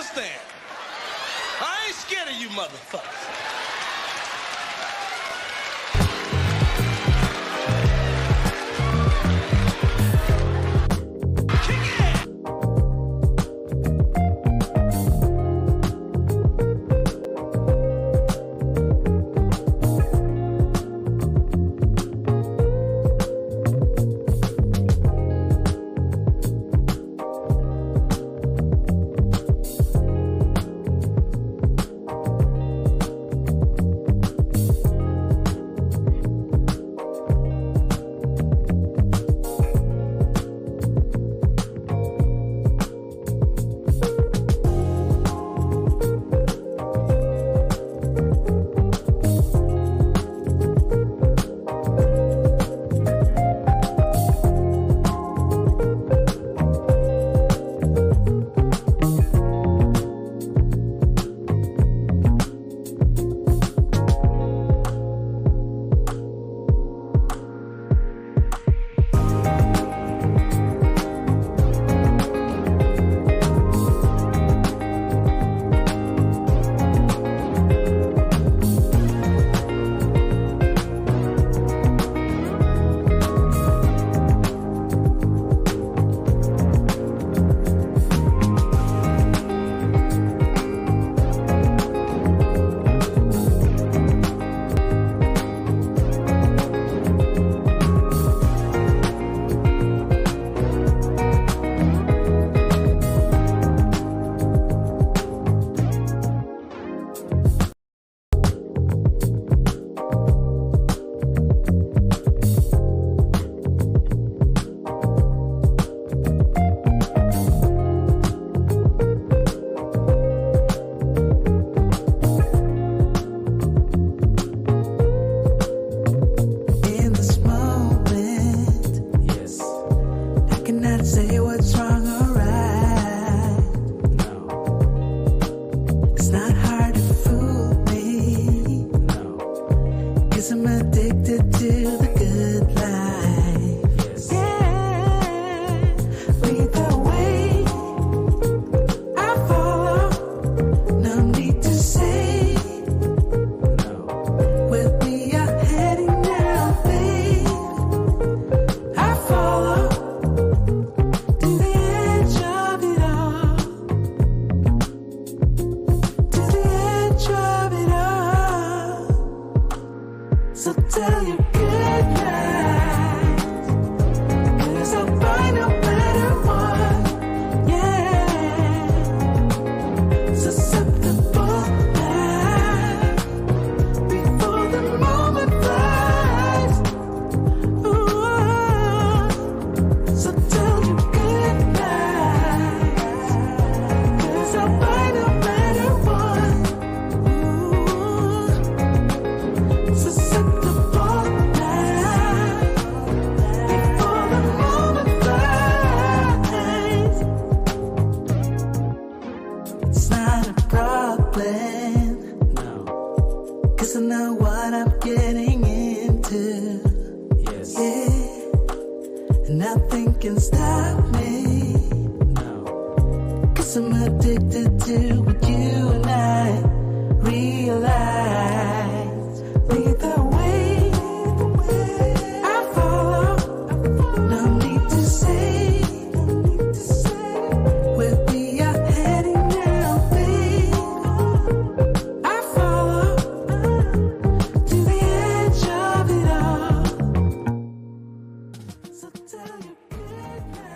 understand. I ain't scared of you motherfuckers.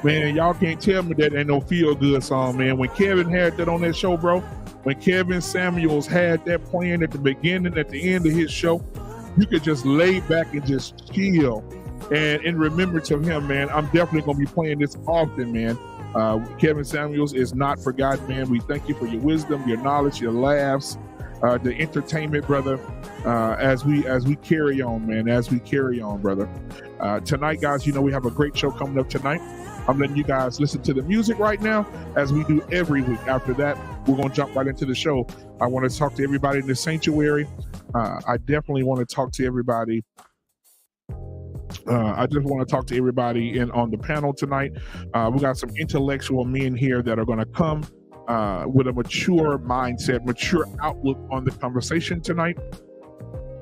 Man, y'all can't tell me that ain't no feel-good song, man. When Kevin had that on that show, bro, when Kevin Samuels had that playing at the beginning, at the end of his show, you could just lay back and just chill. And in remembrance of him, man, I'm definitely going to be playing this often, man. Kevin Samuels is not forgotten, man. We thank you for your wisdom, your knowledge, your laughs, the entertainment, brother, as we carry on, man, as we carry on, brother. Tonight, guys, you know we have a great show coming up tonight. I'm letting you guys listen to the music right now, as we do every week. After that, we're going to jump right into the show. I want to talk to everybody in the sanctuary. I definitely want to talk to everybody. I just want to talk to everybody on the panel tonight. We got some intellectual men here that are going to come with a mature mindset, mature outlook on the conversation tonight.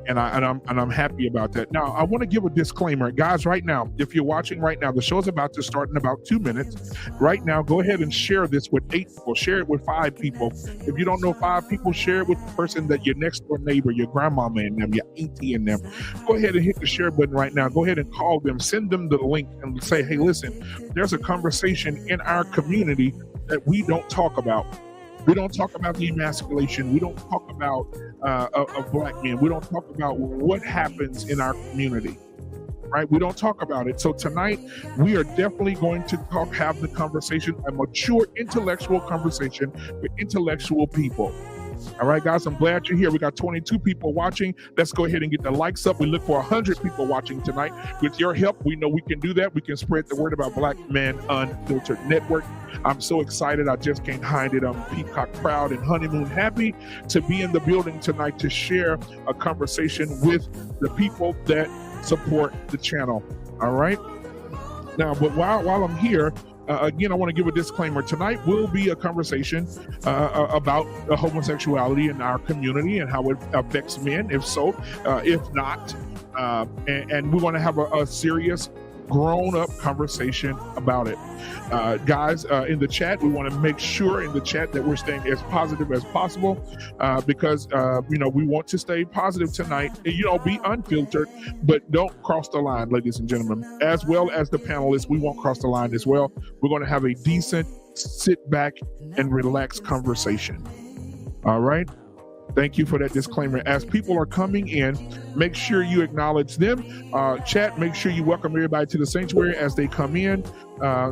And I'm happy about that. Now, I want to give a disclaimer. Guys, right now, if you're watching right now, the show is about to start in about 2 minutes. Right now, go ahead and share this with 8 people. Share it with 5 people. If you don't know 5 people, share it with the person that your next door neighbor, your grandmama and them, your auntie and them. Go ahead and hit the share button right now. Go ahead and call them. Send them the link and say, hey, listen, there's a conversation in our community that we don't talk about. We don't talk about the emasculation. We don't talk about a black man. We don't talk about what happens in our community, right? We don't talk about it. So tonight, we are definitely going to have the conversation, a mature intellectual conversation with intellectual people. All right, guys, I'm glad you're here. We got 22 people watching. Let's go ahead and get the likes up. We look for 100 people watching tonight. With your help, we know we can do that. We can spread the word about Black Man Unfiltered Network. I'm so excited. I just can't hide it. I'm peacock proud and honeymoon happy to be in the building tonight to share a conversation with the people that support the channel. All right. Now, but while I'm here, again, I want to give a disclaimer. Tonight will be a conversation about homosexuality in our community and how it affects men, if so, if not. And we want to have a serious, grown-up conversation about it. Guys, in the chat, we want to make sure in the chat that we're staying as positive as possible because, we want to stay positive tonight. Be unfiltered, but don't cross the line, ladies and gentlemen. As well as the panelists, we won't cross the line as well. We're going to have a decent, sit back and relax conversation. All right? Thank you for that disclaimer. As people are coming in, make sure you acknowledge them. Chat, make sure you welcome everybody to the sanctuary as they come in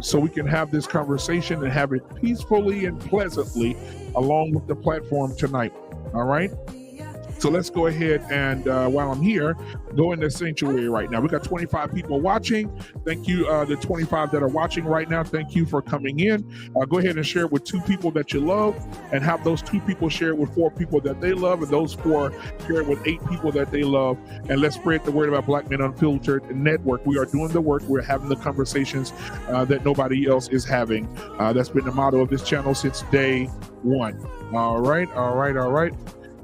so we can have this conversation and have it peacefully and pleasantly along with the platform tonight. All right? So let's go ahead and, while I'm here, go in the sanctuary right now. We got 25 people watching. Thank you, the 25 that are watching right now. Thank you for coming in. Go ahead and share it with 2 people that you love and have those 2 people share it with 4 people that they love and those 4 share it with 8 people that they love. And let's spread the word about Black Men Unfiltered Network. We are doing the work. We're having the conversations that nobody else is having. That's been the motto of this channel since day 1. All right.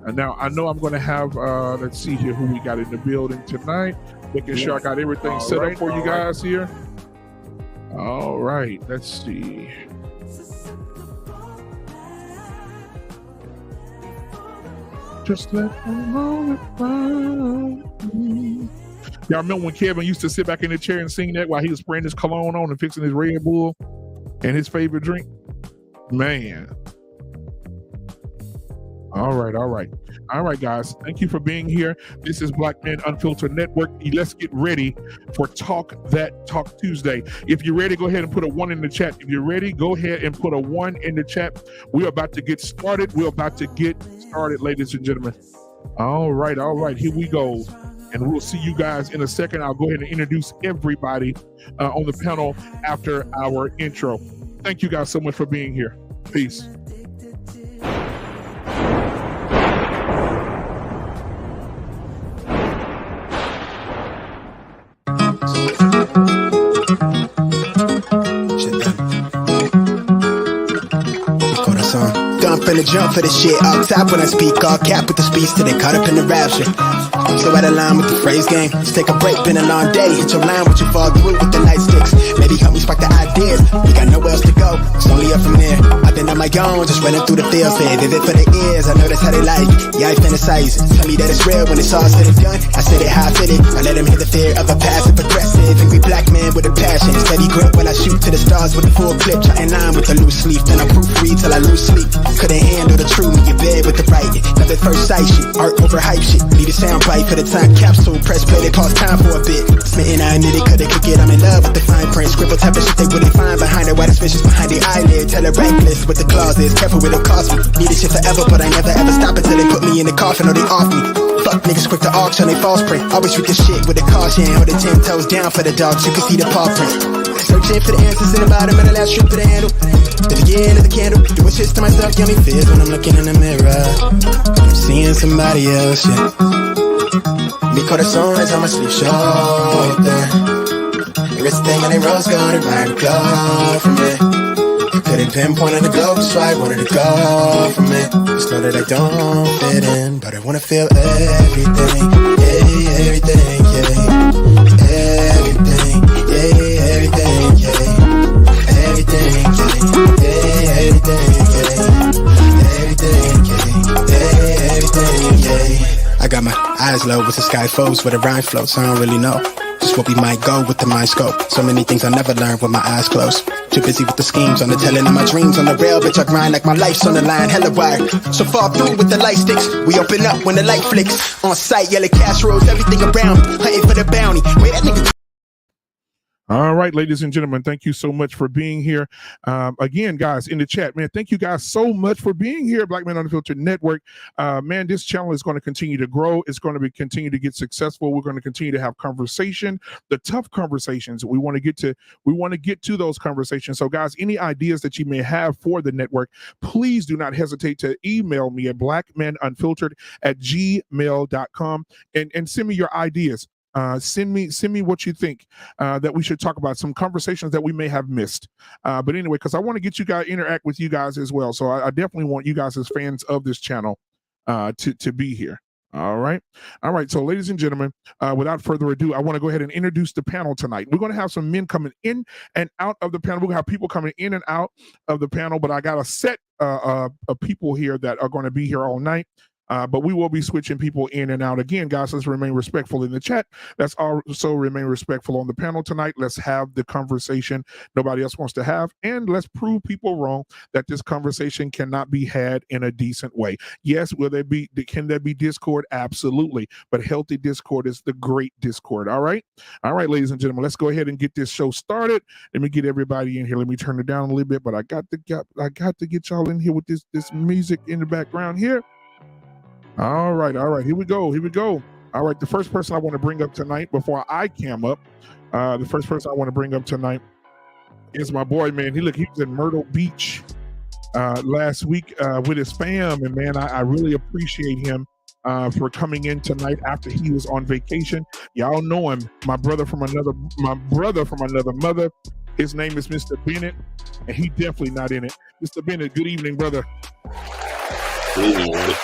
And now I know I'm going to have, let's see here who we got in the building tonight. Making sure I got everything set up for you guys here. All right, let's see. Just let the moment find me. Y'all remember when Kevin used to sit back in the chair and sing that while he was spraying his cologne on and fixing his Red Bull and his favorite drink? Man. All right, guys. Thank you for being here. This is Black Men Unfiltered Network. Let's get ready for Talk Tuesday. If you're ready, go ahead and put a 1 in the chat. If you're ready, go ahead and put a 1 in the chat. We're about to get started. Ladies and gentlemen. All right. Here we go. And we'll see you guys in a second. I'll go ahead and introduce everybody on the panel after our intro. Thank you guys so much for being here. Peace. Finna jump for the shit, all top when I speak, all cap with the speech till they caught up in the rapture. So out of line with the phrase game, let's take a break, been a long day, hit your line with your fall through with the nightsticks. Maybe help me spark the ideas, we got nowhere else to go, it's only up from there. I've been on my own, just running through the field, saying did it for the ears, I know that's how they like it. Yeah, I fantasize it, tell me that it's real when it's all said and done. I said it how I feel it, I let them hear the fear of a passive aggressive, angry black man with a passion. Steady grip when I shoot to the stars with a full clip, trying line with a loose sleeve, then I proofread till I lose sleep. Couldn't handle the truth in your bed with the writing. Love at first sight shit, art over hype shit. Need a sound bite for the time capsule. Press play, they pause time for a bit. Smitten, I admit it, coulda kick it. I'm in love with the fine print. Scribble type of shit they wouldn't find behind it. White suspicious behind the eyelid. Tell it reckless with the clauses. Careful with the cost me. Need this shit forever, but I never ever stop until they put me in the coffin or they off me. Fuck niggas quick to auction, they false print. Always treat the shit with a caution. Hold the 10 toes down for the dogs, you can see the paw print. Searching for the answers in the bottom of the last strip of the handle. At the end of the candle, doing shit to myself, give me fears when I'm looking in the mirror. I'm seeing somebody else, yeah. Mi corazón is on my sleeve shoulder. Everything on the rose gold and right glow from me. Couldn't pinpoint on the globe, that's why I wanted to go from it. Just know that I don't fit in, but I wanna feel everything, yeah, everything, yeah, everything, yeah, everything, yeah, everything, yeah, everything, yeah, everything, yeah, everything, yeah. I got my eyes low with the sky flows, where the rhyme flows, I don't really know. Just what we might go with the mind scope. So many things I never learned with my eyes closed. Too busy with the schemes, on the telling of my dreams. On the rail, bitch, I grind like my life's on the line. Hella wire, so far through with the light sticks. We open up when the light flicks. On sight, yellow casseroles, everything around me. Hunting for the bounty. Wait, that nigga. All right, ladies and gentlemen, thank you so much for being here. Again, guys, in the chat, man, thank you guys so much for being here, Black Man Unfiltered Network. Man, this channel is going to continue to grow. It's going to continue to get successful. We're going to continue to have conversation, the tough conversations. We want to get to those conversations. So, guys, any ideas that you may have for the network, please do not hesitate to email me at blackmanunfiltered@gmail.com and send me your ideas. Send me what you think that we should talk about, some conversations that we may have missed. But anyway, because I want to get you guys, interact with you guys as well. So I definitely want you guys as fans of this channel to be here. All right. So ladies and gentlemen, without further ado, I want to go ahead and introduce the panel tonight. We're going to have some men coming in and out of the panel. We're going to have people coming in and out of the panel, but I got a set of people here that are going to be here all night. But we will be switching people in and out. Again, guys, let's remain respectful in the chat. Let's also remain respectful on the panel tonight. Let's have the conversation nobody else wants to have. And let's prove people wrong that this conversation cannot be had in a decent way. Yes, can there be discord? Absolutely. But healthy discord is the great discord. All right, ladies and gentlemen, let's go ahead and get this show started. Let me get everybody in here. Let me turn it down a little bit, but I got to get y'all in here with this music in the background here. All right. Here we go. All right. The first person I want to bring up tonight before I cam up, the first person I want to bring up tonight is my boy, man. He was in Myrtle Beach last week with his fam. And man, I really appreciate him for coming in tonight after he was on vacation. Y'all know him, my brother from another mother. His name is Mr. Bennett, and he definitely not in it. Mr. Bennett, good evening, brother. Good evening.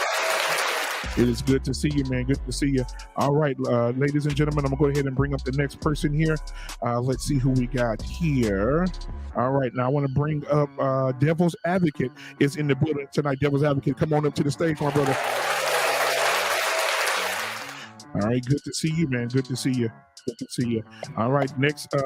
It is good to see you, man. Good to see you. All right, ladies and gentlemen, I'm going to go ahead and bring up the next person here. Let's see who we got here. All right, now I want to bring up Devil's Advocate is in the building tonight. Devil's Advocate, come on up to the stage, my brother. All right, good to see you, man. Good to see you. All right, next we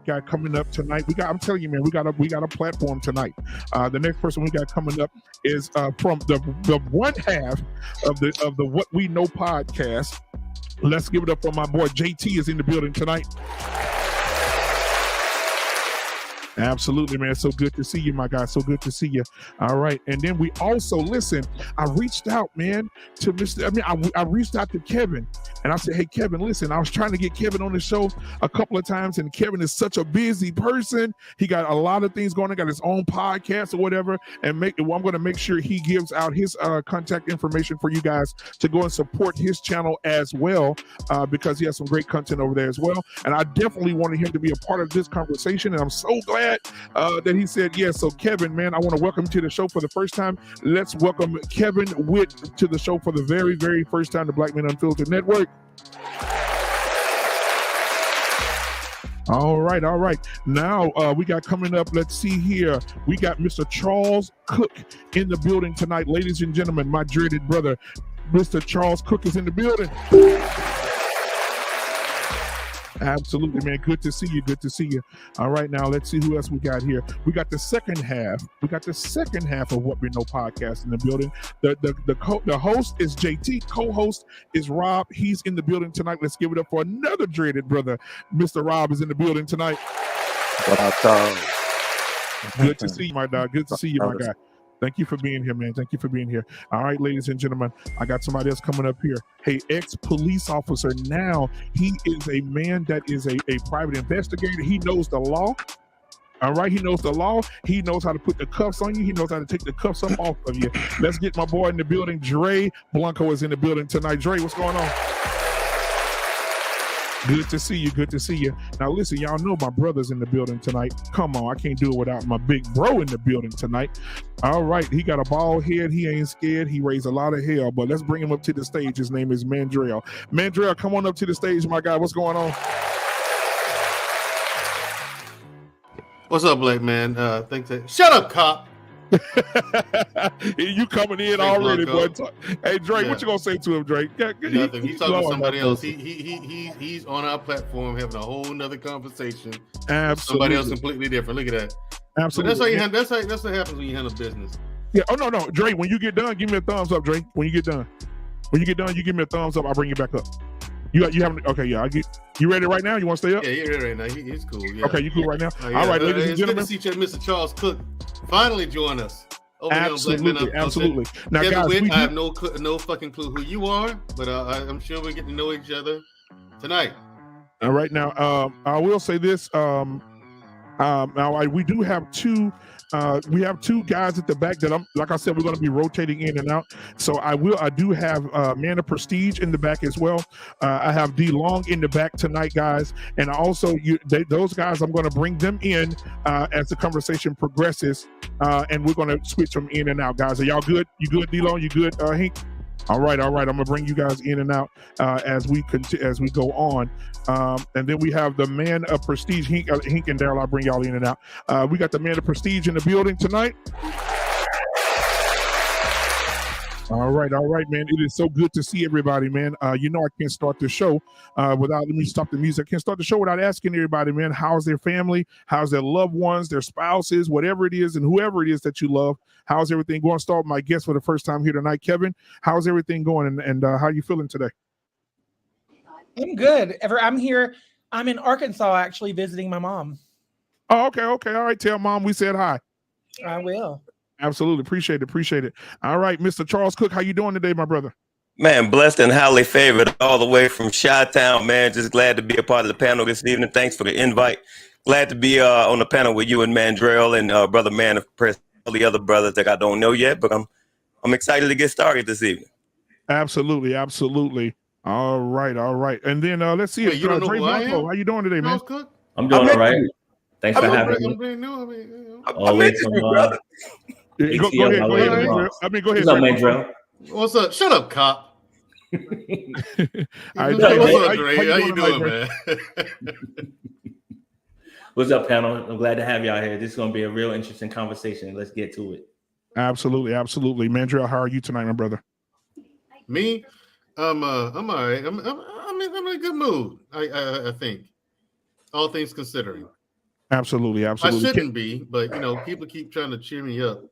got coming up tonight. I'm telling you, man, we got a platform tonight. The next person we got coming up is from the one half of the What We Know podcast. Let's give it up for my boy JT is in the building tonight. Absolutely, man. So good to see you, my guy. So good to see you. All right. And then we also, listen, I reached out, man, to I reached out to Kevin and I said, hey, Kevin, listen, I was trying to get Kevin on the show a couple of times and Kevin is such a busy person. He got a lot of things going on, got his own podcast or whatever. And I'm going to make sure he gives out his contact information for you guys to go and support his channel as well, because he has some great content over there as well. And I definitely wanted him to be a part of this conversation. And I'm so glad that he said yes. So Kevin, man, I want to welcome you to the show for the first time. Let's welcome Kevin Witt to the show for the very, very first time, the Black Man Unfiltered Network. All right. Now we got coming up, let's see here. We got Mr. Charles Cook in the building tonight. Ladies and gentlemen, my dreaded brother, Mr. Charles Cook is in the building. Absolutely, man. Good to see you. All right, now let's see who else we got here. We got the second half. Of What We Know podcast in the building. The host is JT. Co-host is Rob. He's in the building tonight. Let's give it up for another dreaded brother. Mr. Rob is in the building tonight. What up, Tom? Good to see you, my dog. Good to see you, my guy. Thank you for being here, man. Thank you for being here. All right, ladies and gentlemen, I got somebody else coming up here. Hey, ex-police officer. Now, he is a man that is a private investigator. He knows the law. All right, he knows the law. He knows how to put the cuffs on you. He knows how to take the cuffs up off of you. Let's get my boy in the building. Dre Blanco is in the building tonight. Dre, what's going on? Good to see you. Good to see you. Now, listen, y'all know my brother's in the building tonight. Come on, I can't do it without my big bro in the building tonight. All right, he got a bald head. He ain't scared. He raised a lot of hell, but let's bring him up to the stage. His name is Mandrell. Mandrell, come on up to the stage, my guy. What's going on? What's up, Black Man? Shut up, cop. You coming in already, boy. Hey, Drake, what you gonna say to him, Drake? Nothing. He's talking to somebody else. He's on our platform having a whole nother conversation. Absolutely. Somebody else completely different. Look at that. Absolutely. But that's what happens when you handle business. Yeah. Oh no, Drake. When you get done, give me a thumbs up, Drake. When you get done, you give me a thumbs up. I'll bring you back up. You haven't. Okay, yeah. You ready right now? You want to stay up? Yeah, you're ready right now. He's cool. Yeah. Okay, you cool right now? Yeah. All right, ladies and gentlemen. It's good to see Mr. Charles Cook finally join us. Absolutely. Now, Kevin guys, Witt, I have no fucking clue who you are, but I'm sure we get to know each other tonight. All right, now I will say this. Now we do have two. We have two guys at the back that like I said, we're going to be rotating in and out. So I do have Man of Prestige in the back as well. I have D Long in the back tonight, guys. And also those guys, I'm going to bring them in as the conversation progresses. And we're going to switch them in and out, guys. Are y'all good? You good, D Long? You good, Hank? All right. I'm gonna bring you guys in and out as we go on, and then we have the Man of Prestige, Hink and Daryl. I'll bring y'all in and out. We got the Man of Prestige in the building tonight. All right, man. It is so good to see everybody, man. I can't start the show let me stop the music. I can't start the show without asking everybody, man, how's their family? How's their loved ones, their spouses, whatever it is, and whoever it is that you love. How's everything going? Start with my guest for the first time here tonight, Kevin. How's everything going, and how are you feeling today? I'm good. I'm here. I'm in Arkansas, actually, visiting my mom. Oh, okay. All right, tell mom we said hi. I will. Absolutely. Appreciate it. All right, Mr. Charles Cook, how you doing today, my brother? Man, blessed and highly favored all the way from Chi-Town, man. Just glad to be a part of the panel this evening. Thanks for the invite. Glad to be on the panel with you and Mandrell and Brother Man of Press, all the other brothers that I don't know yet, but I'm excited to get started this evening. Absolutely. All right. And then let's see. You don't know who I am? How you doing today, man? Cook? I'm doing all right. Thanks for having me. I'm brand new. Go ahead. Go ahead. What's up, Mandrell? What's up? Shut up, cop. What's up, Dre? How you doing, man? What's up, panel? I'm glad to have y'all here. This is going to be a real interesting conversation. Let's get to it. Absolutely. Mandrell, how are you tonight, my brother? Me? I'm all right. I'm in a good mood. I think, all things considering. Absolutely. I shouldn't be, but people keep trying to cheer me up.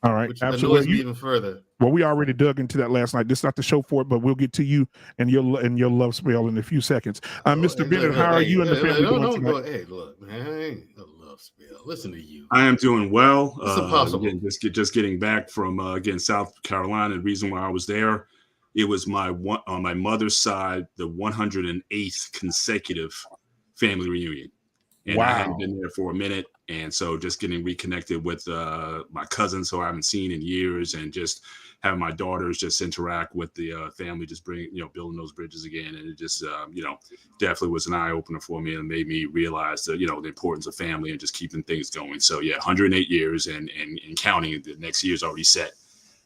All right, which absolutely. annoys me even further. Well, we already dug into that last night. This is not the show for it, but we'll get to you and your love spell in a few seconds. Mr. Bennett, how are you and the family doing tonight? Hey, look, man, I ain't a love spell. Listen to you. I am doing well. It's impossible. Again, just getting back from South Carolina. The reason why I was there, it was on my mother's side, the 108th consecutive family reunion. And I hadn't been there for a minute. And so just getting reconnected with my cousins who I haven't seen in years, and just having my daughters just interact with the family, just building those bridges again. And it just, definitely was an eye opener for me, and made me realize that, the importance of family and just keeping things going. So 108 years and counting. The next year's already set.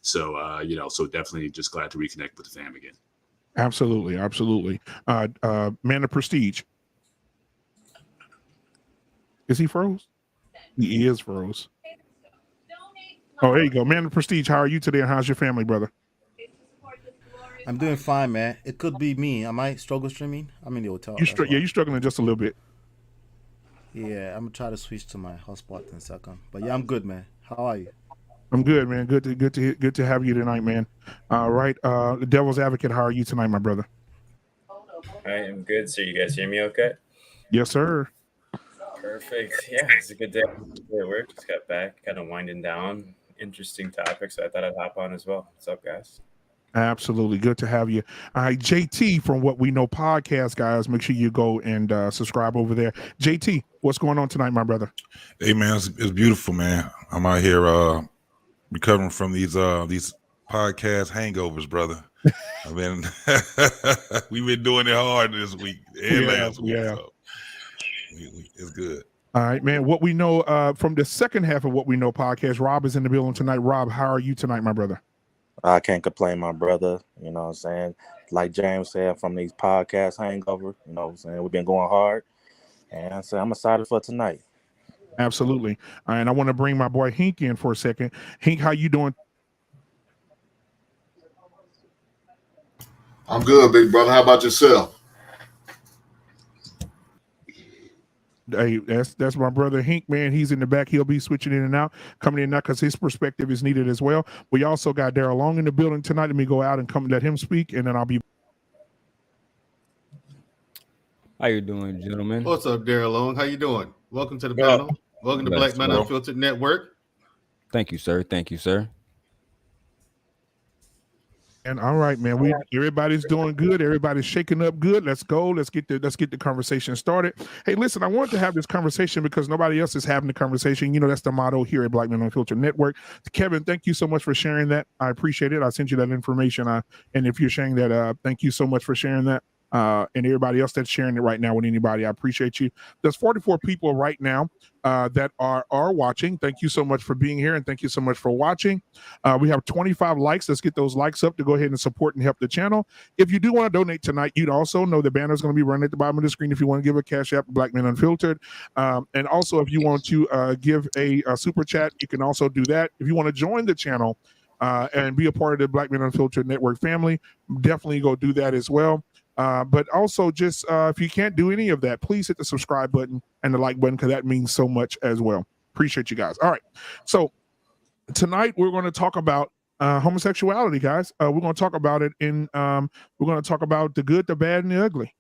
So, so definitely just glad to reconnect with the fam again. Absolutely. Man of Prestige. Is he froze? He is froze. Oh, there you go. Man of Prestige, how are you today, and how's your family, brother? I'm doing fine, man. It could be me. Am I struggle streaming? I'm in the hotel. You're struggling just a little bit. Yeah, I'm gonna try to switch to my hotspot in a second. But yeah, I'm good, man. How are you? I'm good, man. Good to have you tonight, man. All right. The Devil's Advocate, how are you tonight, my brother? I am good. So you guys hear me okay? Yes, sir. Perfect. Yeah, it's a good day at work. Just got back, kind of winding down. Interesting topic, so I thought I'd hop on as well. What's up, guys? Absolutely. Good to have you. All right, JT from What We Know Podcast, guys. Make sure you go and subscribe over there. JT, what's going on tonight, my brother? Hey, man, it's beautiful, man. I'm out here recovering from these podcast hangovers, brother. I mean, we've been doing it hard this week and last week. Yeah. So it's good. All right, man. What we know from the second half of What We Know podcast, Rob is in the building tonight. Rob, how are you tonight, my brother? I can't complain, my brother. You know what I'm saying? Like James said, from these podcast hangover, you know what I'm saying? We've been going hard. And so I'm excited for tonight. Absolutely. And I want to bring my boy Hink in for a second. Hink, how you doing? I'm good, big brother. How about yourself? Hey, that's my brother Hink, man. He's in the back. He'll be switching in and out, coming in and out because his perspective is needed as well. We also got Daryl Long in the building tonight. Let me go out and come let him speak, and then I'll be. How you doing, gentlemen? What's up, Daryl Long? How you doing? Welcome to the panel. Welcome to Black Man Unfiltered Network. Thank you, sir. Thank you, sir. And all right, man. Everybody's doing good. Everybody's shaking up good. Let's go. Let's get the conversation started. Hey, listen, I wanted to have this conversation because nobody else is having the conversation. You know, that's the motto here at Black Man Unfiltered Network. Kevin, thank you so much for sharing that. I appreciate it. I sent you that information. And if you're sharing that, thank you so much for sharing that. And everybody else that's sharing it right now with anybody, I appreciate you. There's 44 people right now that are watching. Thank you so much for being here, and thank you so much for watching. We have 25 likes. Let's get those likes up to go ahead and support and help the channel. If you do want to donate tonight, you'd also know the banner is going to be running at the bottom of the screen if you want to give a cash app, Black Man Unfiltered. And also, if you want to give a super chat, you can also do that. If you want to join the channel and be a part of the Black Man Unfiltered Network family, definitely go do that as well. But also just if you can't do any of that, please hit the subscribe button and the like button because that means so much as well. Appreciate you guys. All right. So tonight we're going to talk about homosexuality, guys. We're going to talk about it we're going to talk about the good, the bad, and the ugly.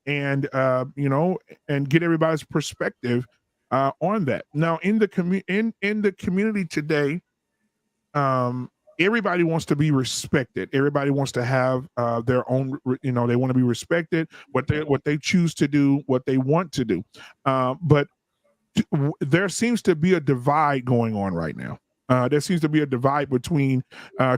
And get everybody's perspective on that. Now in the community today, everybody wants to be respected. Everybody wants to have their own, they want to be respected, what they choose to do, what they want to do. But there seems to be a divide going on right now. There seems to be a divide between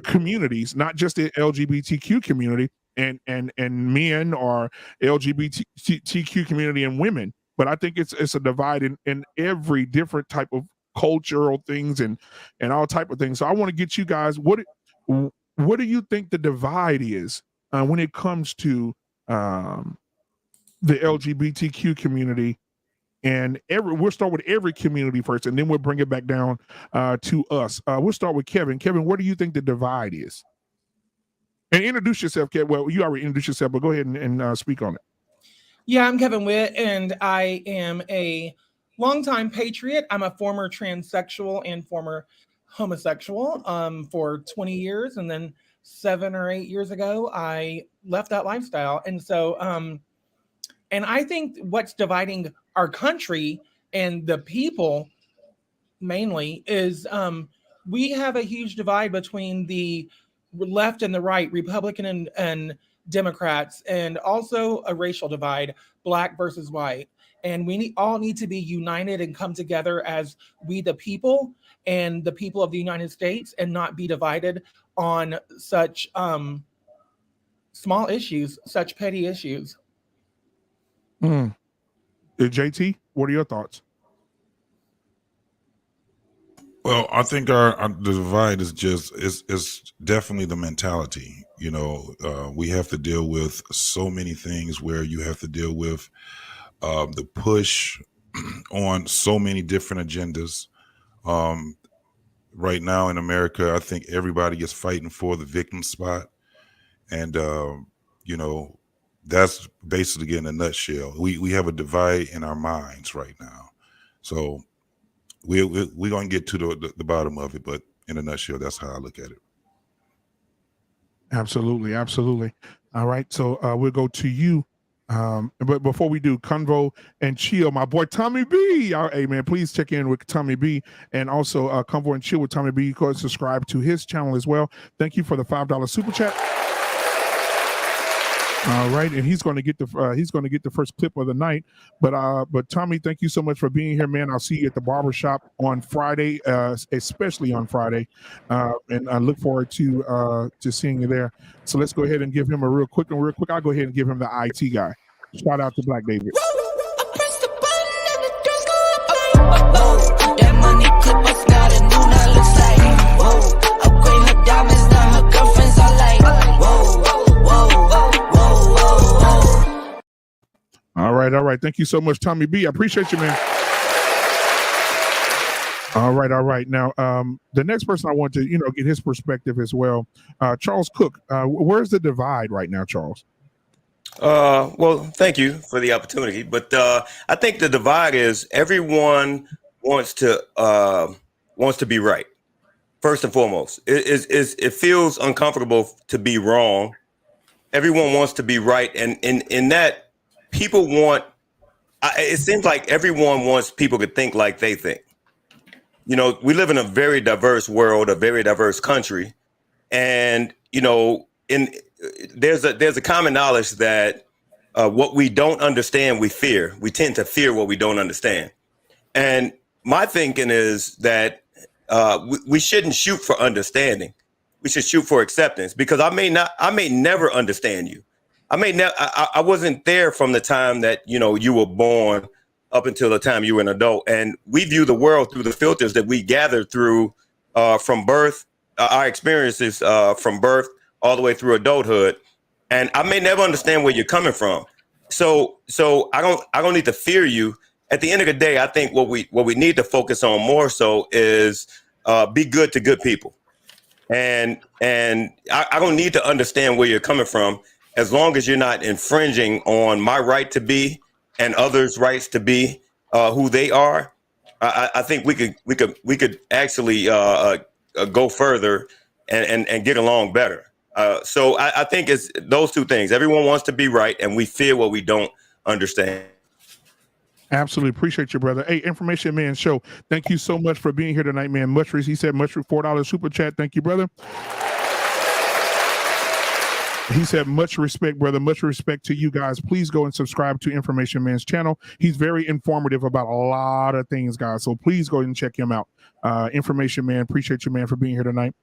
communities, not just the LGBTQ community and men or LGBTQ community and women, but I think it's a divide in every different type of cultural things and all type of things. So I want to get you guys, what do you think the divide is when it comes to the LGBTQ community? And we'll start with every community first, and then we'll bring it back down to us. We'll start with Kevin. Kevin, what do you think the divide is? And introduce yourself, Kevin. Well, you already introduced yourself, but go ahead and speak on it. Yeah, I'm Kevin Witt, and I am a longtime patriot. I'm a former transsexual and former homosexual for 20 years. And then 7 or 8 years ago, I left that lifestyle. And so, and I think what's dividing our country and the people mainly is we have a huge divide between the left and the right, Republican and Democrats, and also a racial divide, black versus white. And we all need to be united and come together as we the people and the people of the United States, and not be divided on such small issues, such petty issues. JT, what are your thoughts? Well, I think the divide is it's definitely the mentality. We have to deal with so many things where you have to deal with the push on so many different agendas. Right now in America, I think everybody is fighting for the victim spot. And, that's basically in a nutshell. We have a divide in our minds right now. So we're going to get to the bottom of it. But in a nutshell, that's how I look at it. Absolutely. Absolutely. All right. So we'll go to you. But before we do, Convo and Chill, my boy Tommy B. Hey man, please check in with Tommy B, and also Convo and Chill with Tommy B. You can subscribe to his channel as well. Thank you for the $5 super chat. All right, and he's going to get the first clip of the night. But Tommy, thank you so much for being here, man. I'll see you at the barbershop on Friday, especially on Friday, and I look forward to seeing you there. So let's go ahead and give him a real quick. I'll go ahead and give him the IT guy. Shout out to Black David. That money clip us now, the new now looks like. Whoa, upgrade her diamonds, now her girlfriends are like. Whoa, whoa, whoa, whoa, whoa. All right. Thank you so much, Tommy B. I appreciate you, man. All right. Now, the next person I want to, get his perspective as well. Charles Cook. Where's the divide right now, Charles? Well, thank you for the opportunity, but I think the divide is everyone wants to be right. First and foremost, it feels uncomfortable to be wrong. Everyone wants to be right, and in that, people want. It seems like everyone wants people to think like they think. We live in a very diverse world, a very diverse country, and there's a common knowledge that what we don't understand, we fear. We tend to fear what we don't understand. And my thinking is that we shouldn't shoot for understanding. We should shoot for acceptance, because I may never understand you. I wasn't there from the time that, you were born up until the time you were an adult. And we view the world through the filters that we gathered through from birth, our experiences from birth all the way through adulthood. And I may never understand where you're coming from. So I don't need to fear you. At the end of the day, I think what we need to focus on more so is be good to good people. And I don't need to understand where you're coming from, as long as you're not infringing on my right to be and others' rights to be who they are. I think we could actually go further and get along better. So I think it's those two things. Everyone wants to be right, and we fear what we don't understand. Absolutely appreciate you, brother. Hey, Information Man Show, thank you so much for being here tonight, man. He said $4 super chat. Thank you, brother. He said, much respect, brother. Much respect to you guys. Please go and subscribe to Information Man's channel. He's very informative about a lot of things, guys. So please go and check him out. Information Man, appreciate you, man, for being here tonight.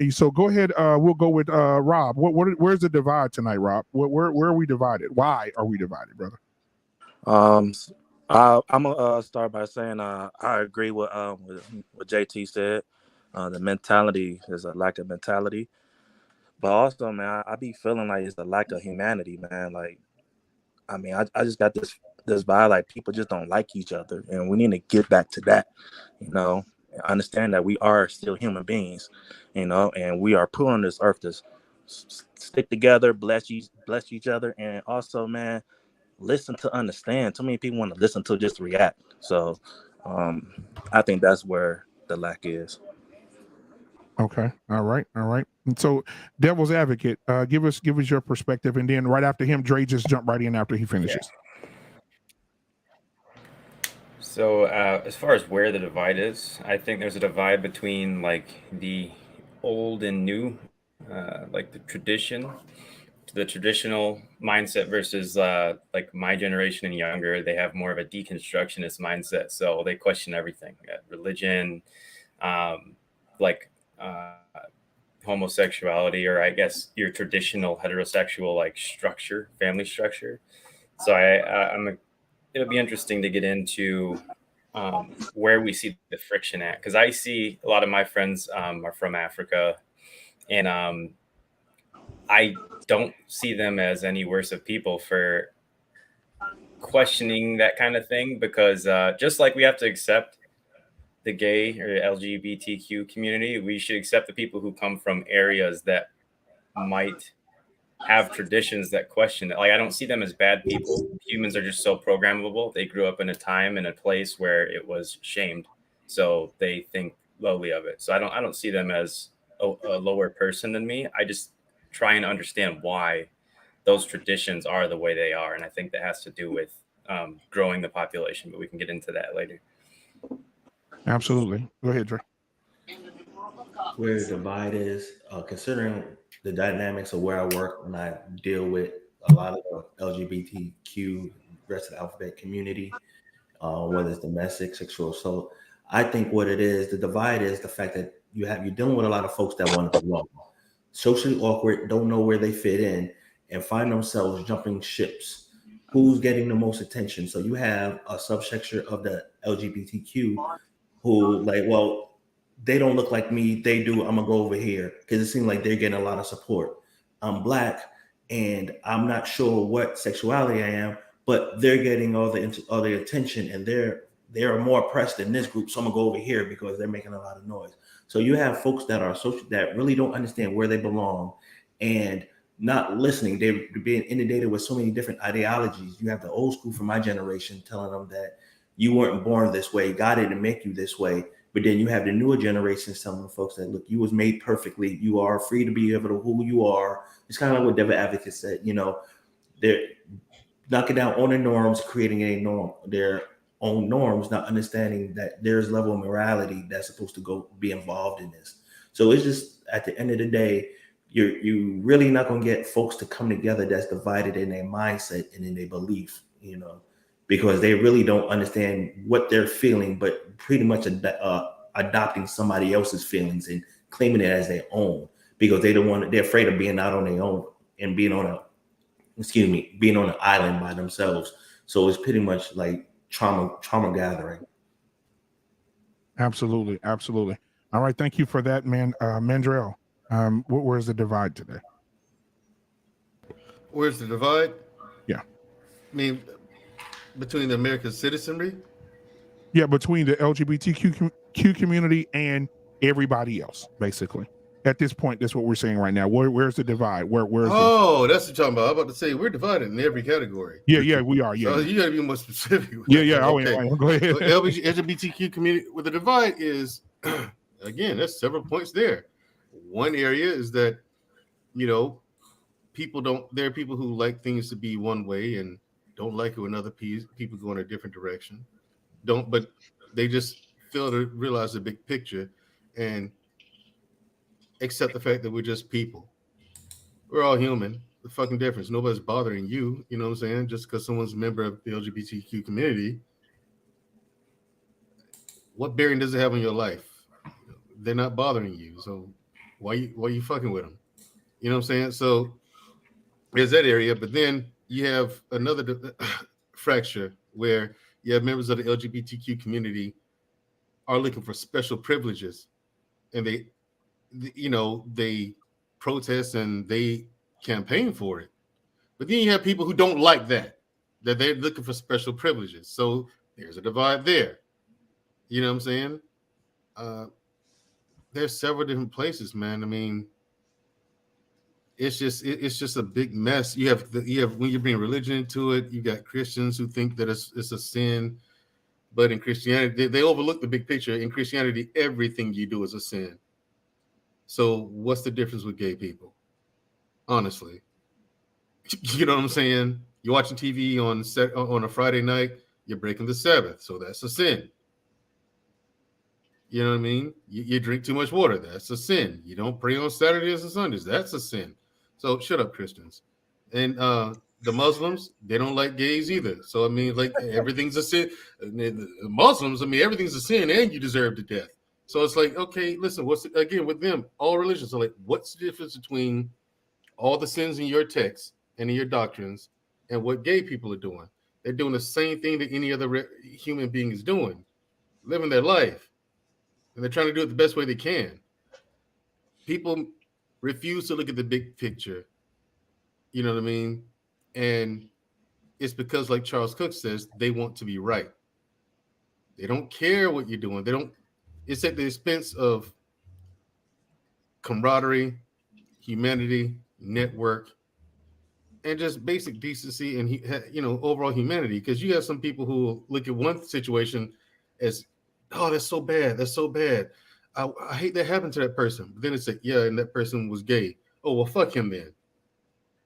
So go ahead. We'll go with Rob. Where's the divide tonight, Rob? Where are we divided? Why are we divided, brother? I'm gonna start by saying I agree with what JT said. The mentality is a lack of mentality. But also, man, I be feeling like it's a lack of humanity, man. Like, I mean, I just got this vibe, like people just don't like each other, and we need to get back to that, understand that we are still human beings, and we are put on this earth to stick together, bless each other, and also, man, listen to understand. Too many people want to listen to just react. So, I think that's where the lack is. Okay. All right. And so, devil's advocate, give us your perspective, and then right after him, Dre just jump right in after he finishes. So as far as where the divide is, I think there's a divide between like the old and new, like the traditional mindset versus like my generation and younger. They have more of a deconstructionist mindset, so they question everything, religion, homosexuality, or I guess your traditional heterosexual like structure, family structure. So it'll be interesting to get into where we see the friction at, because I see a lot of my friends are from Africa, and I don't see them as any worse of people for questioning that kind of thing, because just like we have to accept the gay or LGBTQ community, we should accept the people who come from areas that might have traditions that question it. Like, I don't see them as bad people. Humans are just so programmable. They grew up in a time and a place where it was shamed, so they think lowly of it. So I don't see them as a lower person than me. I just try and understand why those traditions are the way they are, and I think that has to do with growing the population, but we can get into that later. Absolutely. Go ahead, Dre. Where the divide is, considering the dynamics of where I work and I deal with a lot of the LGBTQ, rest of the alphabet community, whether it's domestic, sexual assault. I think what it is, the divide is the fact that you're dealing with a lot of folks that want to belong, socially awkward, don't know where they fit in, and find themselves jumping ships. Who's getting the most attention? So you have a subsector of the LGBTQ who like, well, they don't look like me. They do. I'm gonna go over here because it seems like they're getting a lot of support. I'm Black, and I'm not sure what sexuality I am, but they're getting all the attention, and they're more oppressed in this group. So I'm gonna go over here because they're making a lot of noise. So you have folks that are social that really don't understand where they belong and not listening. They're being inundated with so many different ideologies. You have the old school from my generation telling them that you weren't born this way, God didn't make you this way. But then you have the newer generations telling the folks that, look, you was made perfectly. You are free to be able to who you are. It's kind of like what Devil Advocate said, they're knocking down on the norms, creating their own norms, not understanding that there's level of morality that's supposed to be involved in this. So it's just, at the end of the day, you're really not going to get folks to come together that's divided in their mindset and in their belief, because they really don't understand what they're feeling, but pretty much adopting somebody else's feelings and claiming it as their own, because they're afraid of being out on their own and being on an island by themselves. So it's pretty much like trauma gathering. Absolutely. All right, thank you for that, man. Mandrell, where's the divide today? Where's the divide? Yeah. I mean, between the American citizenry? Yeah, between the LGBTQ community and everybody else, basically. At this point, that's what we're saying right now. Where's the divide? Where's that's what you're talking about. I'm about to say we're divided in every category. Yeah, we are. Yeah, so you got to be more specific. Yeah. Okay. Go ahead. LGBTQ community with the divide is, again, there's several points there. One area is that, there are people who like things to be one way and don't like it when other people go in a different direction. But they just fail to realize the big picture and accept the fact that we're just people. We're all human. The fucking difference. Nobody's bothering you. You know what I'm saying? Just because someone's a member of the LGBTQ community, what bearing does it have on your life? They're not bothering you. So why you fucking with them? You know what I'm saying? So there's that area. But then you have another fracture where you have members of the LGBTQ community are looking for special privileges, and they protest and they campaign for it. But then you have people who don't like that they're looking for special privileges. So there's a divide there. You know what I'm saying? There's several different places, man. I mean, it's just a big mess. You have when you bring religion into it, you got Christians who think that it's a sin, but in Christianity, they overlook the big picture. In Christianity, everything you do is a sin. So what's the difference with gay people? Honestly, you know what I'm saying? You're watching TV on a Friday night, you're breaking the Sabbath, so that's a sin. You know what I mean? You drink too much water, that's a sin. You don't pray on Saturdays and Sundays, that's a sin. So shut up, Christians. And the Muslims, they don't like gays either. So I mean, like everything's a sin. The Muslims, I mean, everything's a sin, and you deserve the death. So it's like, okay, listen, again with them, all religions are like, what's the difference between all the sins in your texts and in your doctrines and what gay people are doing? They're doing the same thing that any other human being is doing, living their life. And they're trying to do it the best way they can. People refuse to look at the big picture. You know what I mean? And it's because, like Charles Cook says, they want to be right. They don't care what you're doing. It's at the expense of camaraderie, humanity, network, and just basic decency and overall humanity. Because you have some people who look at one situation as, oh, that's so bad. That's so bad. I hate that happened to that person. But then it's like, yeah, and that person was gay. Oh, well, fuck him then.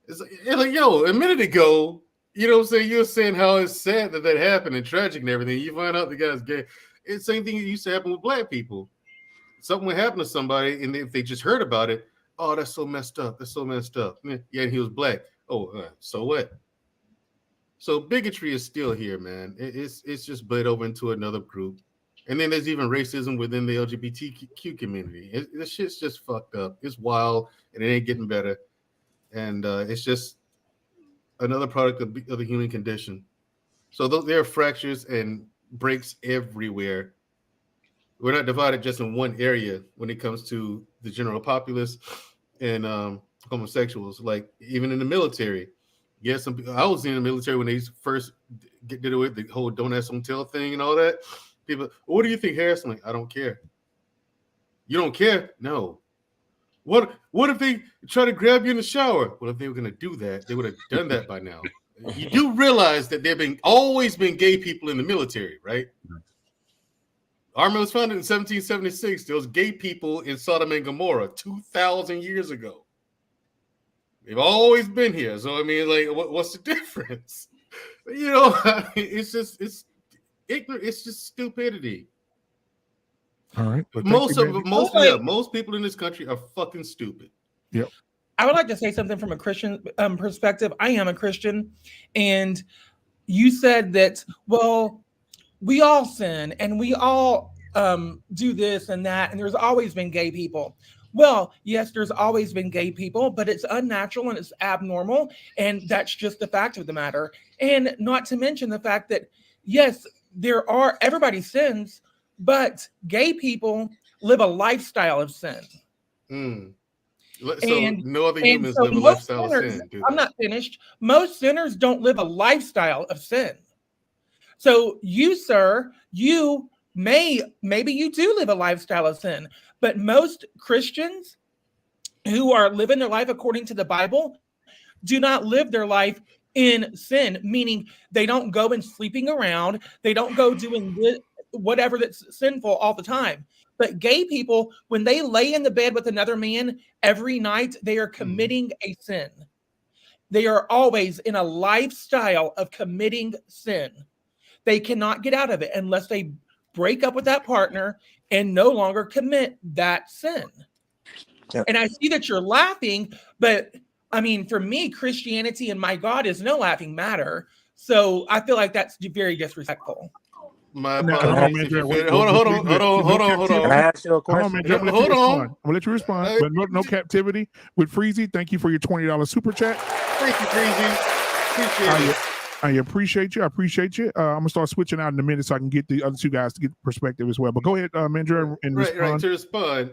It's like, yo, a minute ago, you know what I'm saying? You were saying how it's sad that happened and tragic and everything. You find out the guy's gay. It's the same thing that used to happen with black people. Something would happen to somebody, and if they just heard about it, oh, that's so messed up. That's so messed up. Yeah, and he was black. So what? So bigotry is still here, man. It's just bled over into another group. And then there's even racism within the LGBTQ community. This shit's just fucked up. It's wild, and it ain't getting better. And it's just another product of the human condition. So there are fractures and breaks everywhere. We're not divided just in one area when it comes to the general populace and homosexuals. Like even in the military, yes, I was in the military when they first did away with the whole "don't ask, don't tell" thing and all that. People, what do you think, Harris? I'm like, I don't care. You don't care? No. What if they try to grab you in the shower? Well, if they were going to do that, they would have done that by now. You do realize that there have always been gay people in the military, right? Army was founded in 1776. There was gay people in Sodom and Gomorrah 2,000 years ago. They've always been here. So I mean, like, what's the difference? You know, it's ignorant. It's just stupidity. All right. Most people in this country are fucking stupid. Yep. I would like to say something from a Christian perspective. I am a Christian, and you said that, well, we all sin and we all do this and that, and there's always been gay people. Well, yes, there's always been gay people, but it's unnatural and it's abnormal, and that's just the fact of the matter. And not to mention the fact that, yes, everybody sins, but gay people live a lifestyle of sin. So no other humans live a lifestyle of sin. I'm not finished. Most sinners don't live a lifestyle of sin. So you, sir, maybe you do live a lifestyle of sin, but most Christians who are living their life according to the Bible do not live their life in sin, meaning they don't go and sleeping around. They don't go doing whatever that's sinful all the time. But gay people, when they lay in the bed with another man every night, they are committing a sin. They are always in a lifestyle of committing sin. They cannot get out of it unless they break up with that partner and no longer commit that sin. Yep. And I see that you're laughing, but I mean, for me, Christianity and my God is no laughing matter. So I feel like that's very disrespectful. My hold on. Can I ask you a question? I'm gonna let you respond, but no captivity. With Freezy, thank you for your $20 super chat. Thank you, Freezy. I appreciate you. I'm gonna start switching out in a minute so I can get the other two guys to get perspective as well. But go ahead, Mandrell, and respond. Right. To respond,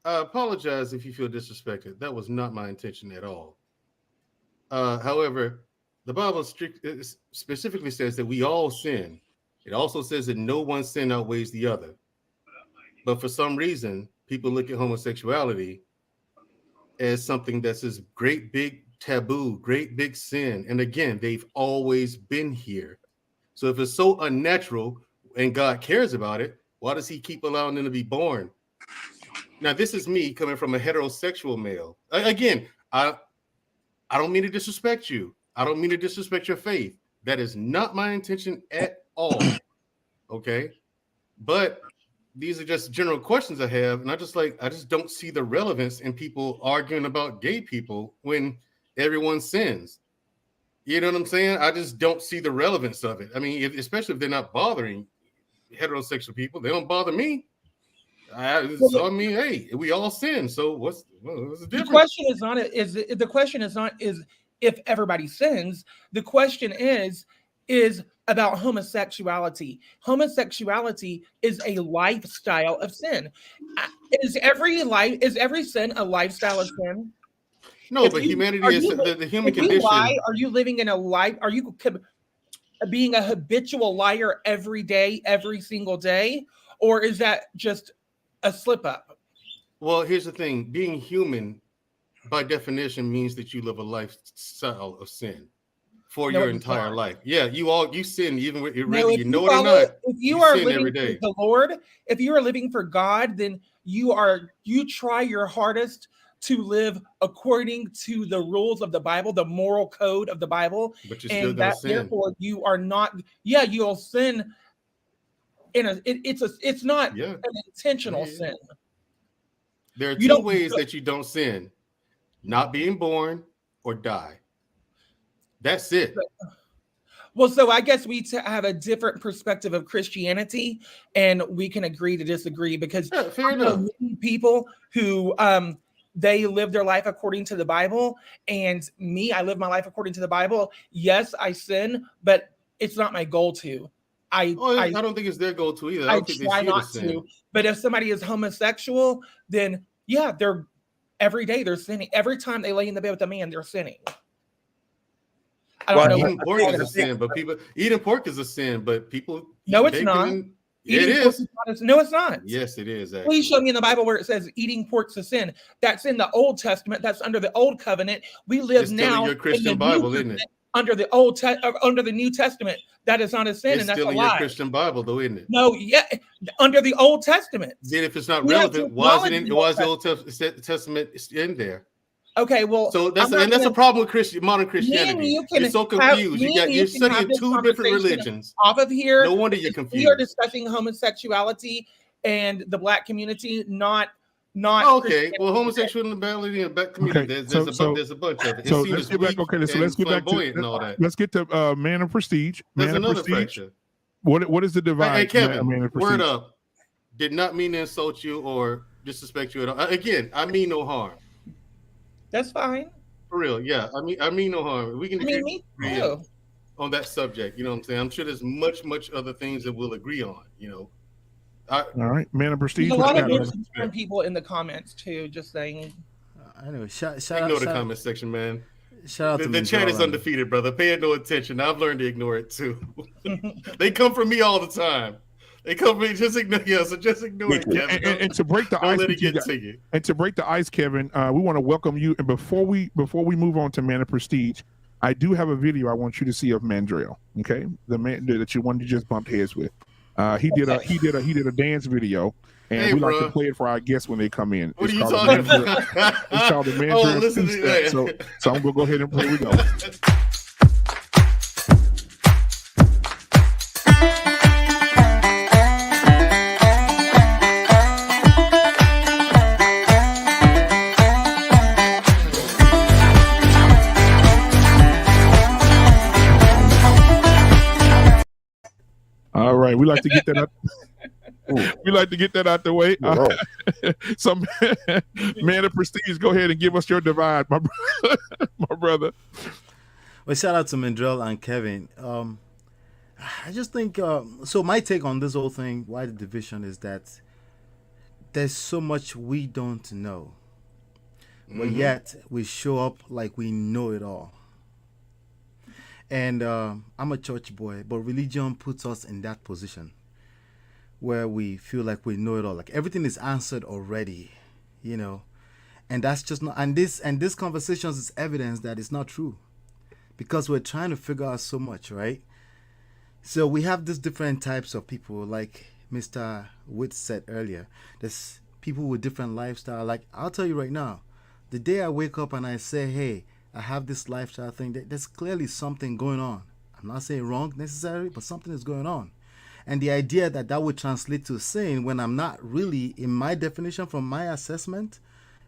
I apologize if you feel disrespected. That was not my intention at all. However, the Bible specifically says that we all sin. It also says that no one sin outweighs the other. But for some reason, people look at homosexuality as something that's this great big taboo, great big sin. And again, they've always been here. So if it's so unnatural and God cares about it, why does he keep allowing them to be born? Now, this is me coming from a heterosexual male. Again, I don't mean to disrespect you. I don't mean to disrespect your faith. That is not my intention at all. Okay. But these are just general questions I have. And I just don't see the relevance in people arguing about gay people when everyone sins. You know what I'm saying? I just don't see the relevance of it. I mean, especially if they're not bothering heterosexual people, they don't bother me. So I mean, hey, we all sin. So what's the difference? The question is not if everybody sins. The question is about homosexuality. Homosexuality is a lifestyle of sin. Is every sin a lifestyle of sin? No, but humanity is the human condition. Lie, are you living in a life? Are you being a habitual liar every day, every single day? Or is that just a slip up? Well, here's the thing. Being human, by definition, means that you live a lifestyle of sin for your entire life. Yeah, you sin even with whether you know it or not. If you are living every day for the Lord, if you are living for God, then you try your hardest to live according to the rules of the Bible, the moral code of the Bible. But you're still gonna sin. Therefore, you are not. Yeah, you'll sin. It's not an intentional sin. There are two ways that you don't sin: not being born or die. That's it. Well, so I guess we have a different perspective of Christianity, and we can agree to disagree because fair enough. Many people who they live their life according to the Bible, and me, I live my life according to the Bible. Yes, I sin, but it's not my goal to. I don't think it's their goal to either. I try not to. But if somebody is homosexual, then yeah, they're every day they're sinning. Every time they lay in the bed with a man, they're sinning. I don't know. Eating pork is a sin, but people eating pork is a sin, but people. No, it's not. It is. No, it's not. Yes, it is. Actually. Please show me in the Bible where it says eating pork's a sin. That's in the Old Testament. That's under the Old Covenant. We live now your Christian in the Bible, New isn't it? Under the under the New Testament. That is not a sin, It's and that's still a in lie. your Christian Bible, though, isn't it? No, yeah, under the Old Testament. Then, if it's not We have relevant, to why is it acknowledge in? Why is the Old Testament in there? Okay, well, so that's a problem with modern Christianity. You're so confused. You're studying two different religions. Off of here, no wonder you're confused. We are discussing homosexuality and the Black community, not. Okay, well, homosexuality and Black community. There's a bunch of it. So let's get back. Okay, so let's get back to let's get to man of prestige. There's Man of another prestige. fracture. What is the divide? Hey, Kevin, man of prestige? word up. Did not mean to insult you or disrespect you at all. Again, I mean no harm. That's fine. For real, yeah. I mean no harm. We can me too. On that subject. You know what I'm saying? I'm sure there's much other things that we'll agree on. You know. All right, man of prestige. There's a lot of different people in the comments too. Just saying. Anyway, shout ignore the comment section, man. Shout out the to chat is undefeated, brother. Pay it no attention. I've learned to ignore it too. They come for me all the time. They come for me. Just ignore. Yeah, so just ignore it, Kevin. And to break the ice, let it get to you. And to break the ice, Kevin, we want to welcome you. And before we move on to man of prestige, I do have a video I want you to see of Mandrell. Okay, the man that you wanted to just bumped heads with. He did a dance video, and we like to play it for our guests when they come in. What are you talking about? It's called the Mandrell two-step. So I'm gonna go ahead and here we go. All right, we like to get that out. We like to get that out the way. So, man of prestige, go ahead and give us your divide, my brother. Well, shout out to Mandrell and Kevin. I just think so. My take on this whole thing, why the division, is that there's so much we don't know, but yet we show up like we know it all. And I'm a church boy, but religion puts us in that position where we feel like we know it all, like everything is answered already, you know. And that's just not. And this conversations is evidence that it's not true, because we're trying to figure out so much, right? So we have these different types of people, like Mr. Witt said earlier. There's people with different lifestyle. Like, I'll tell you right now, the day I wake up and I say, hey, I have this lifestyle thing, there's clearly something going on. I'm not saying wrong necessarily, but something is going on. And the idea that would translate to sin when I'm not really, in my definition from my assessment,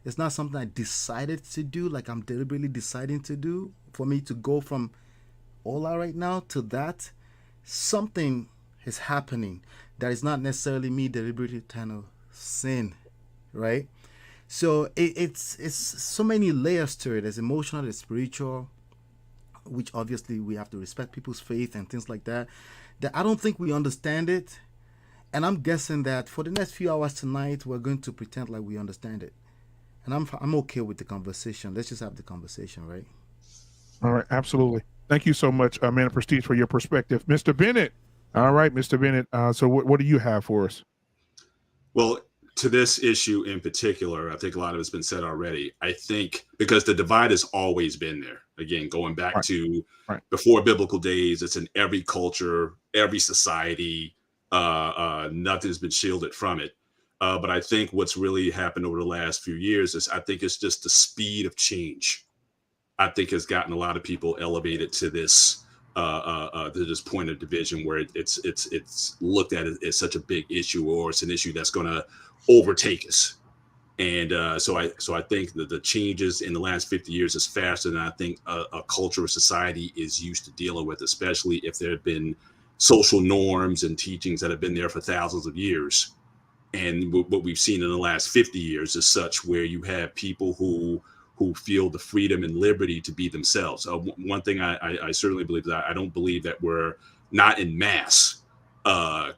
it's not something I decided to do, like I'm deliberately deciding to do. For me to go from Ola right now to that, something is happening that is not necessarily me deliberately trying to sin, right? So it's so many layers to it. There's emotional, there's spiritual, which obviously we have to respect people's faith and things like that. That I don't think we understand it. And I'm guessing that for the next few hours tonight, we're going to pretend like we understand it. And I'm okay with the conversation. Let's just have the conversation, right? All right, absolutely. Thank you so much, Man of Prestige, for your perspective. Mr. Bennett. All right, Mr. Bennett. So what do you have for us? Well, to this issue in particular, I think a lot of it's been said already. I think because the divide has always been there. Again, going back to before biblical days, it's in every culture, every society. Nothing's been shielded from it. But I think what's really happened over the last few years is I think it's just the speed of change. I think has gotten a lot of people elevated to this point of division where it's looked at as such a big issue, or it's an issue that's going to overtake us. And so I think that the changes in the last 50 years is faster than I think a culture or society is used to dealing with, especially if there have been social norms and teachings that have been there for thousands of years. And what we've seen in the last 50 years is such where you have people who feel the freedom and liberty to be themselves. One thing I certainly believe that I don't believe that we're not in mass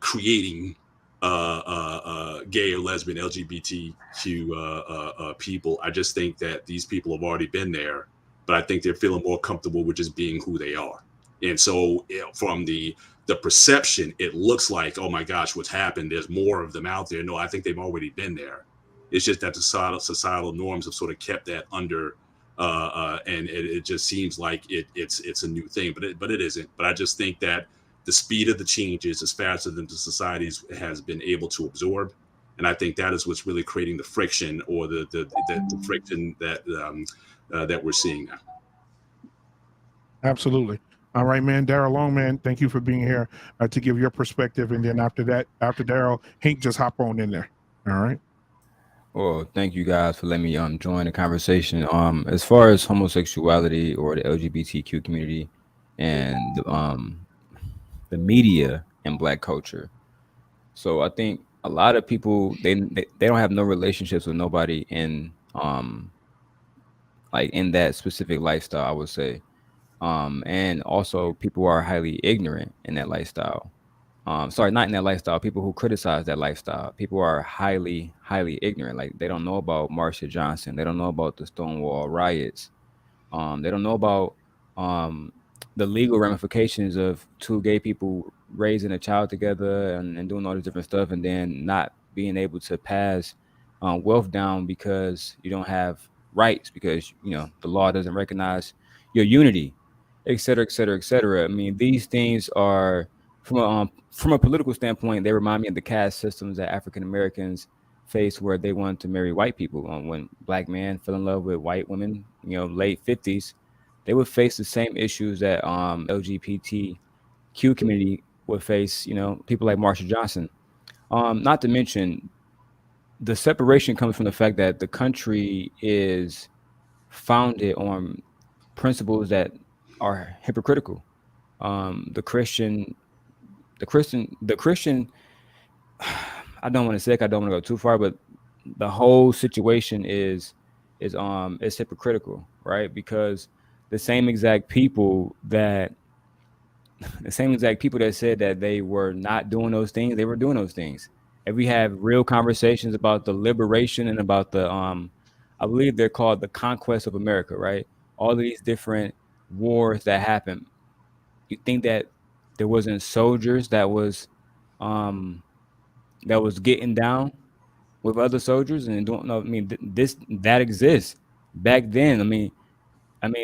creating gay or lesbian LGBTQ people. I just think that these people have already been there, but I think they're feeling more comfortable with just being who they are. And so from the perception, it looks like, oh my gosh, what's happened? There's more of them out there. No, I think they've already been there. It's just that the societal norms have sort of kept that under, and it just seems like it's a new thing, but it isn't. But I just think that the speed of the changes is faster than the society has been able to absorb, and I think that is what's really creating the friction, or the friction that we're seeing now. Absolutely. All right, man. Daryl Long, man, thank you for being here to give your perspective. And then after Daryl, Hank, just hop on in there. All right. Well, thank you guys for letting me join the conversation. As far as homosexuality or the LGBTQ community and the media and Black culture. So I think a lot of people they don't have no relationships with nobody in like in that specific lifestyle, I would say. And also people are highly ignorant in that lifestyle. Sorry, not in that lifestyle. People who criticize that lifestyle. People are highly ignorant. Like they don't know about Marsha Johnson. They don't know about the Stonewall riots. They don't know about the legal ramifications of two gay people raising a child together and doing all this different stuff, and then not being able to pass wealth down because you don't have rights, because the law doesn't recognize your unity, et cetera, et cetera, et cetera. I mean, these things are from a political standpoint, they remind me of the caste systems that African Americans face, where they wanted to marry white people. When Black men fell in love with white women, late 50s, they would face the same issues that LGBTQ community would face. People like Marsha Johnson. Not to mention, the separation comes from the fact that the country is founded on principles that are hypocritical. The Christian, I don't want to say, I don't want to go too far, but the whole situation is hypocritical, right? Because the same exact people that said that they were not doing those things, they were doing those things. And we have real conversations about the liberation and about the I believe they're called the conquest of America, right? All of these different wars that happen. You think that there wasn't soldiers that was getting down with other soldiers and don't know? I mean, that exists back then. I mean,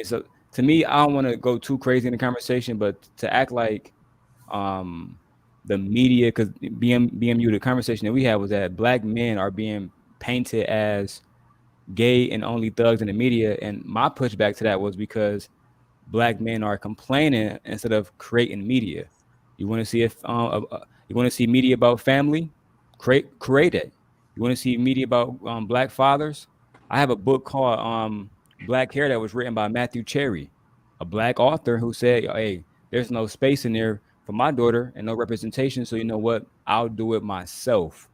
so to me, I don't want to go too crazy in the conversation, but to act like the media, because BMU, the conversation that we had was that Black men are being painted as gay and only thugs in the media, and my pushback to that was because Black men are complaining instead of creating media. You want to see you want to see media about family? Create it. You want to see media about Black fathers? I have a book called Black Hair that was written by Matthew Cherry, a Black author who said, hey, there's no space in there for my daughter and no representation. So you know what? I'll do it myself.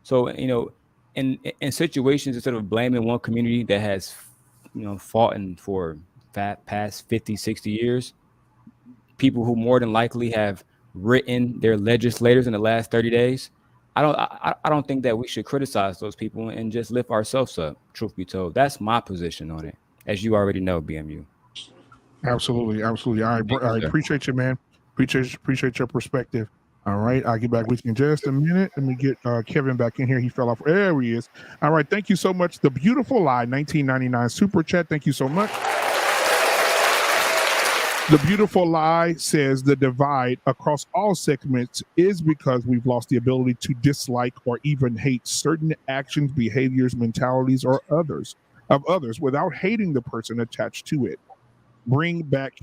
So, in situations, instead of blaming one community that has, fought for past 50, 60 years, people who more than likely have written their legislators in the last 30 days, I don't think that we should criticize those people and just lift ourselves up, truth be told. That's my position on it, as you already know, BMU. Absolutely. I appreciate you, man. Appreciate your perspective. All right, I'll get back with you in just a minute. Let me get Kevin back in here. He fell off. There he is. All right, thank you so much. The Beautiful Lie, 1999 Super Chat. Thank you so much. The Beautiful Lie says the divide across all segments is because we've lost the ability to dislike or even hate certain actions, behaviors, mentalities, or others without hating the person attached to it. Bring back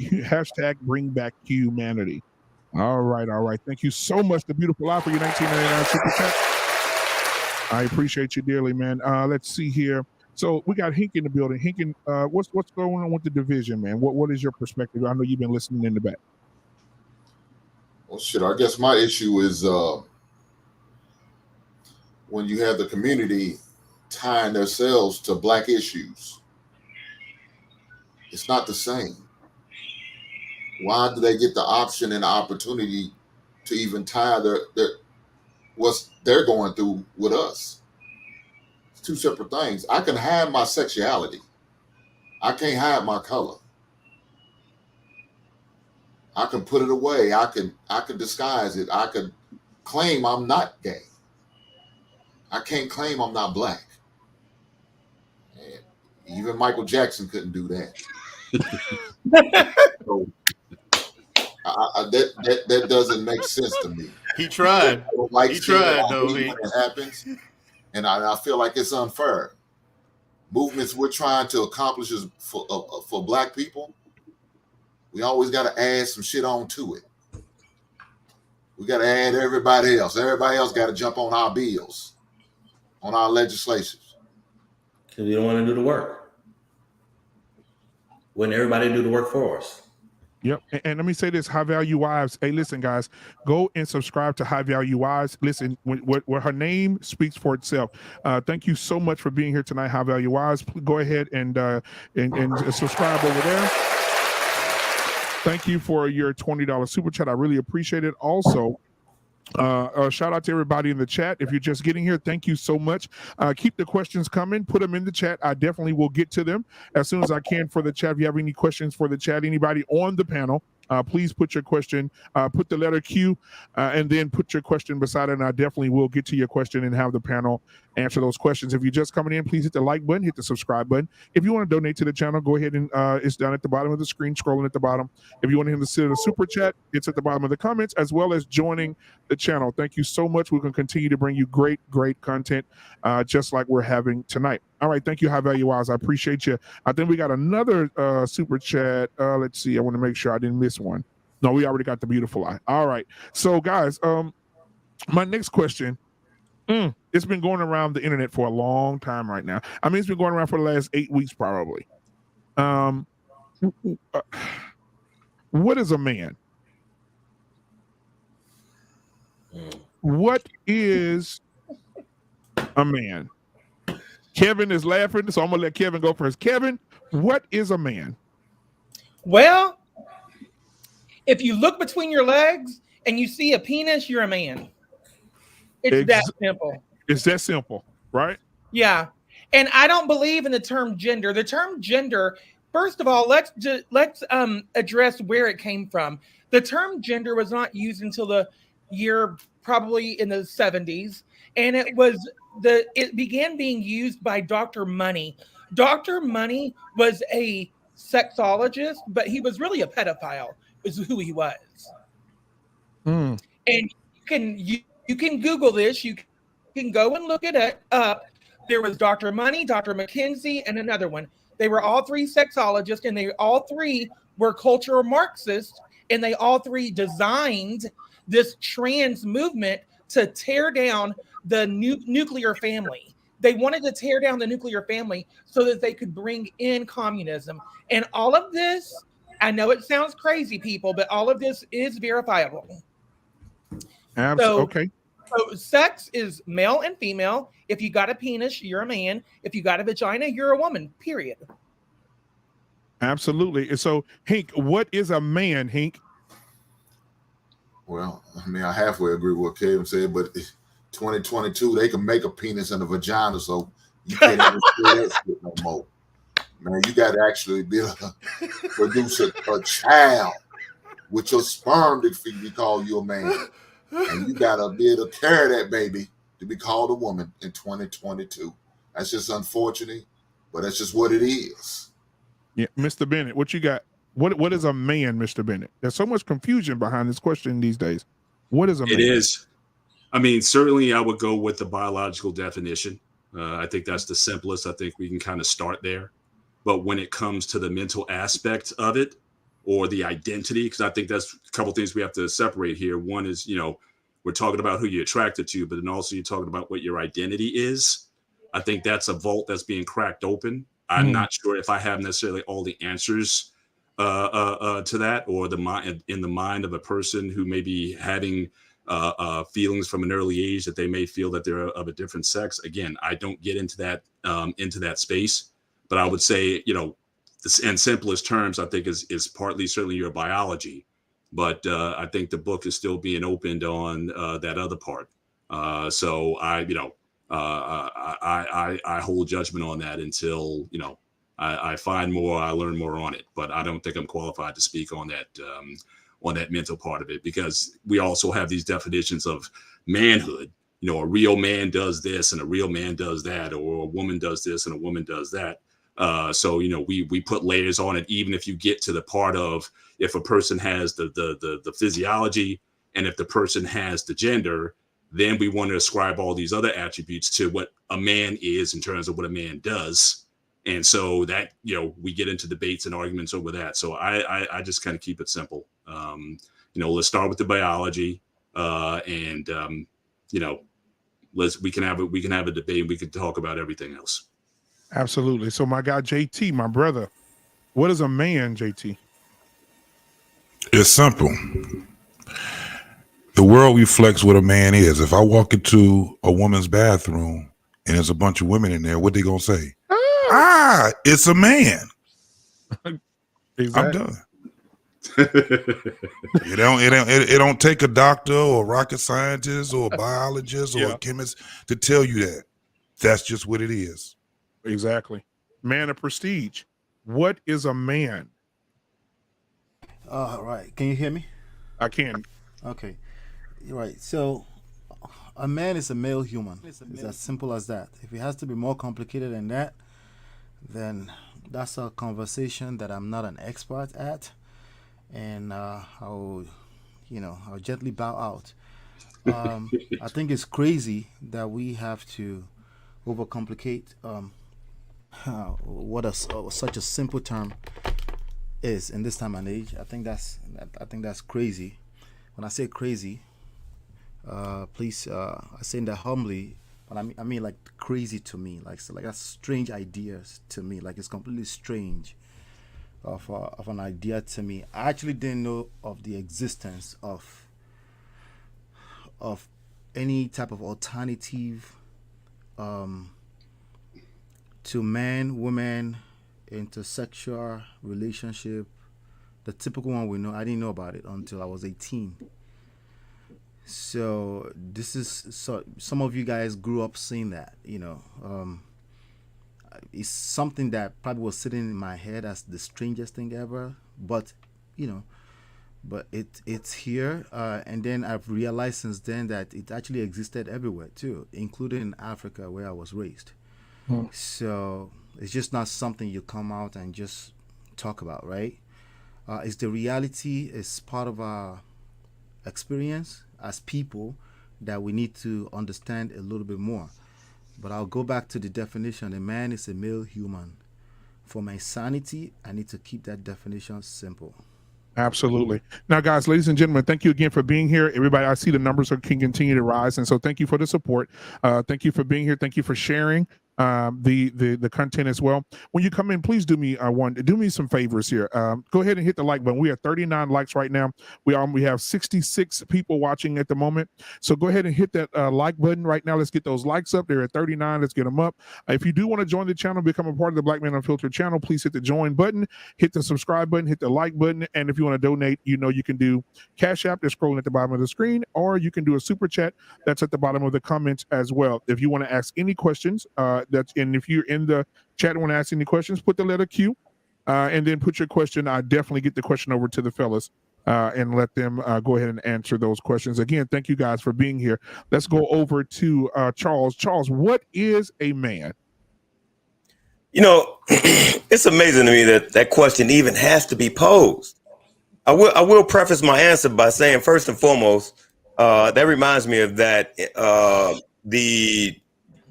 humanity. All right. Thank you so much, The Beautiful Lie, for your 1999 Super Chat. I appreciate you dearly, man. Let's see here. So we got Hink in the building. Hinkin, what's going on with the division, man? What is your perspective? I know you've been listening in the back. Well, shit, I guess my issue is when you have the community tying themselves to Black issues. It's not the same. Why do they get the option and the opportunity to even tie their what they're going through with us? It's two separate things. I can hide my sexuality. I can't hide my color. I can put it away. I can disguise it. I can claim I'm not gay. I can't claim I'm not Black. And even Michael Jackson couldn't do that. So, that doesn't make sense to me. He tried. He tried, though. When it happens, and I feel like it's unfair. Movements we're trying to accomplish is for Black people. We always got to add some shit on to it. We got to add everybody else. Everybody else got to jump on our bills, on our legislations. Because we don't want to do the work. Wouldn't everybody do the work for us? Yep. And let me say this, High Value Wives. Hey, listen, guys, go and subscribe to High Value Wives. Listen, where her name speaks for itself. Thank you so much for being here tonight, High Value Wives. Go ahead and subscribe over there. Thank you for your $20 super chat. I really appreciate it. Also, shout out to everybody in the chat. If you're just getting here, thank you so much. Keep the questions coming. Put them in the chat. I definitely will get to them as soon as I can for the chat. If you have any questions for the chat, anybody on the panel, please put your question, put the letter Q, and then put your question beside it, and I definitely will get to your question and have the panel answer those questions. If you're just coming in, please hit the like button, hit the subscribe button. If you want to donate to the channel, go ahead and it's down at the bottom of the screen, scrolling at the bottom. If you want to consider the super chat, it's at the bottom of the comments, as well as joining the channel. Thank you so much. We can continue to bring you great content, just like we're having tonight. All right, thank you, High Value Wise. I appreciate you. I think we got another super chat. Let's see. I want to make sure I didn't miss one. No, we already got the beautiful eye. All right. So, guys, my next question. It's been going around the internet for a long time right now. I mean, it's been going around for the last 8 weeks, probably. What is a man? What is a man? Kevin is laughing, so I'm gonna let Kevin go first. Kevin, what is a man? Well, if you look between your legs and you see a penis, you're a man. It's that simple. It's that simple, right? Yeah. And I don't believe in the term gender. The term gender, first of all, let's address where it came from. The term gender was not used until the year probably in the 70s, and it began being used by Dr. Money. Dr. Money was a sexologist, but he was really a pedophile, is who he was. And you can Google this. You can go and look it up. There was Dr. Money, Dr. McKenzie, and another one. They were all three sexologists, and they all three were cultural Marxists, and they all three designed this trans movement to tear down the nuclear family. They wanted to tear down the nuclear family so that they could bring in communism. And all of this, I know it sounds crazy, people, but all of this is verifiable. Absolutely. Okay. So sex is male and female. If you got a penis, you're a man. If you got a vagina, you're a woman, period. Absolutely. So, Hank, what is a man, Hank? Well, I mean, I halfway agree with what Kevin said, but 2022, they can make a penis and a vagina, so you can't even say that shit no more. Man, you got to actually be able to produce a child with your sperm to be called you a man. And you got to be able to carry that baby to be called a woman in 2022. That's just unfortunate, but that's just what it is. Yeah, Mr. Bennett, what you got? What is a man, Mr. Bennett? There's so much confusion behind this question these days. What is a man? It is. I mean, certainly I would go with the biological definition. I think that's the simplest. I think we can kind of start there. But when it comes to the mental aspect of it or the identity, because I think that's a couple things we have to separate here. One is, we're talking about who you're attracted to, but then also you're talking about what your identity is. I think that's a vault that's being cracked open. I'm not sure if I have necessarily all the answers to that, or in the mind of a person who may be having feelings from an early age that they may feel that they're of a different sex. Again, I don't get into that space, but I would say, you know, in simplest terms, I think is partly certainly your biology, but I think the book is still being opened on that other part. So I hold judgment on that until, you know, I find more, I learn more on it, but I don't think I'm qualified to speak on that mental part of it, because we also have these definitions of manhood. You know, a real man does this and a real man does that, or a woman does this and a woman does that. So, you know, we put layers on it, even if you get to the part of if a person has the physiology and if the person has the gender, then we want to ascribe all these other attributes to what a man is in terms of what a man does. And so that, you know, we get into debates and arguments over that. So I just kind of keep it simple. You know, let's start with the biology, and you know, we can have a debate. We can talk about everything else. Absolutely. So my guy JT, my brother, what is a man, JT? It's simple. The world reflects what a man is. If I walk into a woman's bathroom and there's a bunch of women in there, what they gonna say? It's a man. Exactly. I'm done. It don't take a doctor or a rocket scientist or a biologist or a chemist to tell you that. That's just what it is. Exactly. Man of prestige. What is a man? Right. Can you hear me? I can. Okay. You're right. So a man is a male human. It's as simple as that. If it has to be more complicated than that, then that's a conversation that I'm not an expert at, and I'll gently bow out. I think it's crazy that we have to overcomplicate what such a simple term is in this time and age. I think that's crazy. When I say crazy, please, I say that humbly. But I mean like crazy to me, like that's strange ideas to me. Like it's completely strange of an idea to me. I actually didn't know of the existence of any type of alternative to man, woman, intersexual relationship. The typical one we know. I didn't know about it until I was 18. So this is some of you guys grew up seeing that, you know. It's something that probably was sitting in my head as the strangest thing ever, but you know, it's here, and then I've realized since then that it actually existed everywhere too, including in Africa where I was raised. So it's just not something you come out and just talk about, right? It's the reality, it's part of our experience as people that we need to understand a little bit more. But I'll go back to the definition. A man is a male human. For my sanity, I need to keep that definition simple. Absolutely. Now, guys, ladies and gentlemen, thank you again for being here. Everybody, I see the numbers can continue to rise, and so thank you for the support. Thank you for being here. Thank you for sharing the content as well. When you come in, please do me some favors here. Go ahead and hit the like button. We have 39 likes right now. We have 66 people watching at the moment. So go ahead and hit that like button right now. Let's get those likes up. They're at 39. Let's get them up. If you do want to join the channel, become a part of the Black Man Unfiltered channel, please hit the join button, hit the subscribe button, hit the like button, and if you want to donate, you know you can do Cash App. They're scrolling at the bottom of the screen, or you can do a super chat that's at the bottom of the comments as well. If you want to ask any questions, and if you're in the chat and want to ask any questions, put the letter Q, and then put your question. I definitely get the question over to the fellas and let them go ahead and answer those questions. Again, thank you guys for being here. Let's go over to Charles. Charles, what is a man? You know, it's amazing to me that question even has to be posed. I will preface my answer by saying, first and foremost, that reminds me of that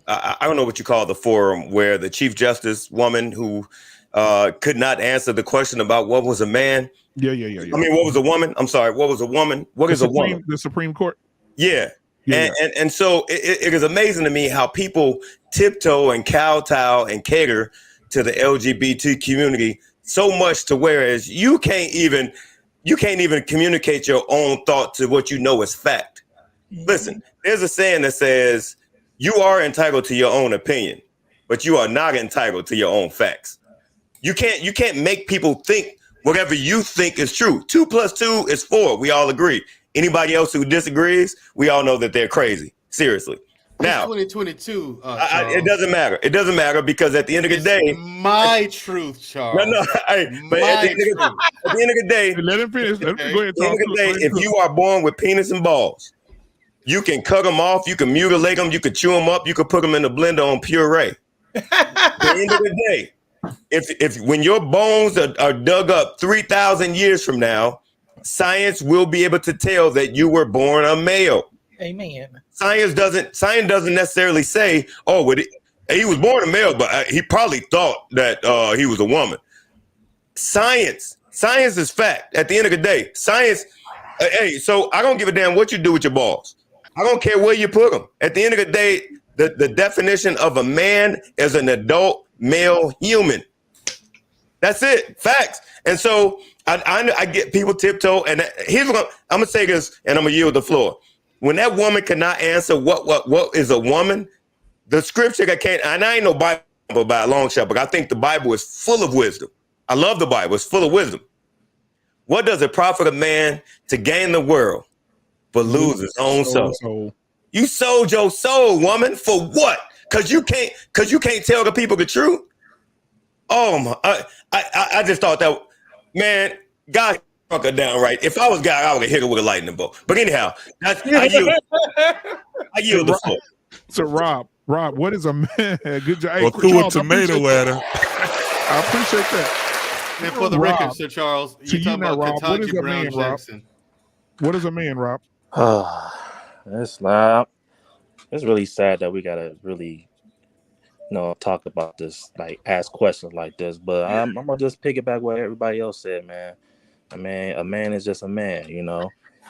I don't know what you call the forum where the Chief Justice woman who could not answer the question about what was a man. Yeah. I mean, what was a woman? I'm sorry, what was a woman? What is a woman? The Supreme Court. Yeah. And so it is amazing to me how people tiptoe and kowtow and cater to the LGBT community so much to whereas you can't even communicate your own thought to what you know is fact. Listen, there's a saying that says you are entitled to your own opinion, but you are not entitled to your own facts. You can't make people think whatever you think is true. 2 + 2 is 4. We all agree. Anybody else who disagrees, we all know that they're crazy. Seriously. Now, 2022. it doesn't matter. It doesn't matter because at the end of the day, my truth, Charles. No. But at the end of the day, let him finish. Let him go ahead. At the end of the day, if you are born with penis and balls, you can cut them off. You can mutilate them. You can chew them up. You can put them in the blender on puree. At the end of the day, if when your bones are dug up 3,000 years from now, science will be able to tell that you were born a male. Amen. Science doesn't necessarily say, he was born a male, but he probably thought that he was a woman. Science is fact. At the end of the day, science. So I don't give a damn what you do with your balls. I don't care where you put them. At the end of the day, the definition of a man is an adult male human. That's it. Facts. And so I get people tiptoe. And here's what I'm going to say this, and I'm going to yield the floor. When that woman cannot answer what is a woman, the scripture can't, and I ain't no Bible by a long shot, but I think the Bible is full of wisdom. I love the Bible. It's full of wisdom. What does it profit a man to gain the world but lose his own soul? You sold your soul, woman, for what? Because you can't tell the people the truth. Oh my! I just thought that, man, God struck her down right. If I was God, I would have hit her with a lightning bolt. But anyhow, I yield the floor. So Rob, what is a man? Good job. Well, threw a tomato at her. I appreciate that. And for the record, Sir Charles, you're talking about Rob, what is Ketanji a Brown man, Rob? Jackson. What is a man, Rob? It's really sad that we gotta really, talk about this, like ask questions like this. But I'm gonna just piggyback what everybody else said, man. I mean, a man is just a man,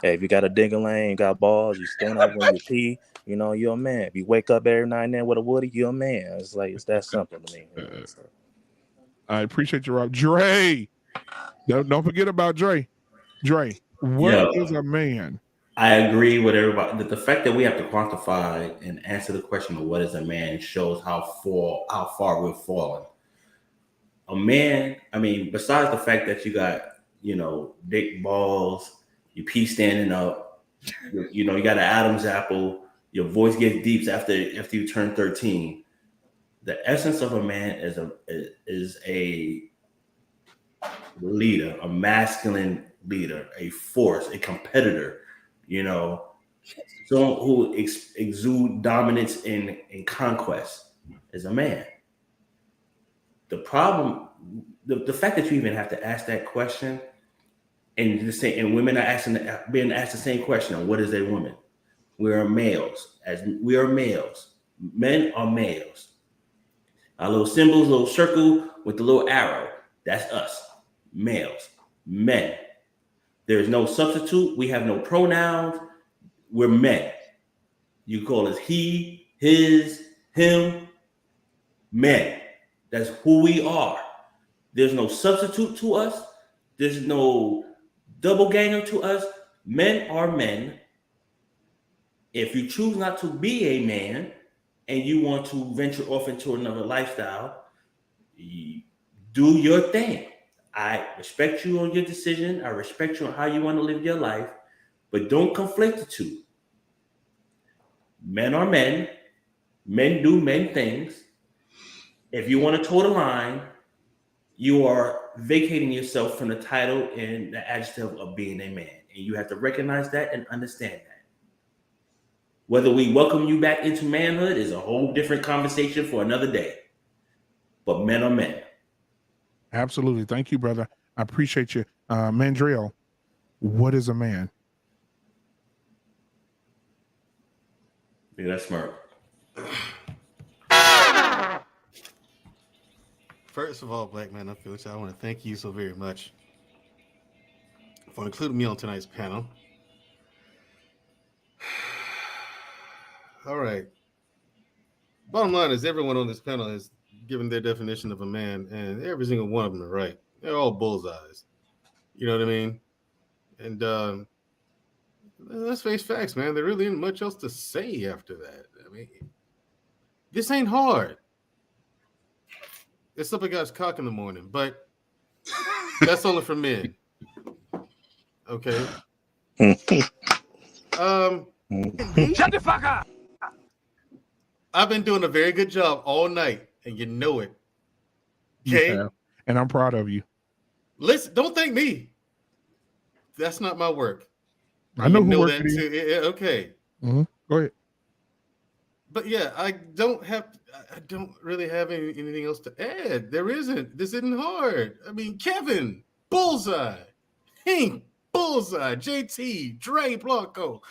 Hey, if you got a ding-a-ling, you got balls, you stand up when you pee, you're a man. If you wake up every night and then with a woody, you're a man. It's like it's that simple to me. So. I appreciate you, Rob. Dre, don't forget about Dre. Dre, what is a man? I agree with everybody. The fact that we have to quantify and answer the question of what is a man shows how far we've fallen. A man, I mean, besides the fact that you got, big balls, you pee standing up, you got an Adam's apple, your voice gets deep after you turn 13. The essence of a man is a leader, a masculine leader, a force, a competitor. Someone who exude dominance in conquest is a man. The problem, the fact that you even have to ask that question, and women are being asked the same question: what is a woman? We are males. We are males. Men are males. Our little symbols, little circle with the little arrow. That's us, males, men. There's no substitute. We have no pronouns. We're men. You call us he, his, him, men. That's who we are. There's no substitute to us. There's no double ganger to us. Men are men. If you choose not to be a man and you want to venture off into another lifestyle, do your thing. I respect you on your decision. I respect you on how you want to live your life, but don't conflict the two. Men are men. Men do men things. If you want to toe the line, you are vacating yourself from the title and the adjective of being a man. And you have to recognize that and understand that. Whether we welcome you back into manhood is a whole different conversation for another day. But men are men. Absolutely. Thank you, brother. I appreciate you. Mandrell, what is a man? Yeah, that's smart. First of all, Black Man Unfiltered, I want to thank you so very much for including me on tonight's panel. All right. Bottom line is everyone on this panel has given their definition of a man, and every single one of them are right. They're all bullseyes. You know what I mean? And let's face facts, man. There really isn't much else to say after that. I mean, this ain't hard. It's up a guy's cock in the morning, but that's only for men. Okay. Shut the fuck up. I've been doing a very good job all night, and you know it. Okay. Yeah. And I'm proud of you. Listen, don't thank me. That's not my work. I know who worked that for you. too. Yeah, okay. Mm-hmm. Go ahead. But yeah, I don't really have anything else to add. There isn't. This isn't hard. I mean, Kevin, bullseye. Hank, bullseye. JT, Dre, Blanco,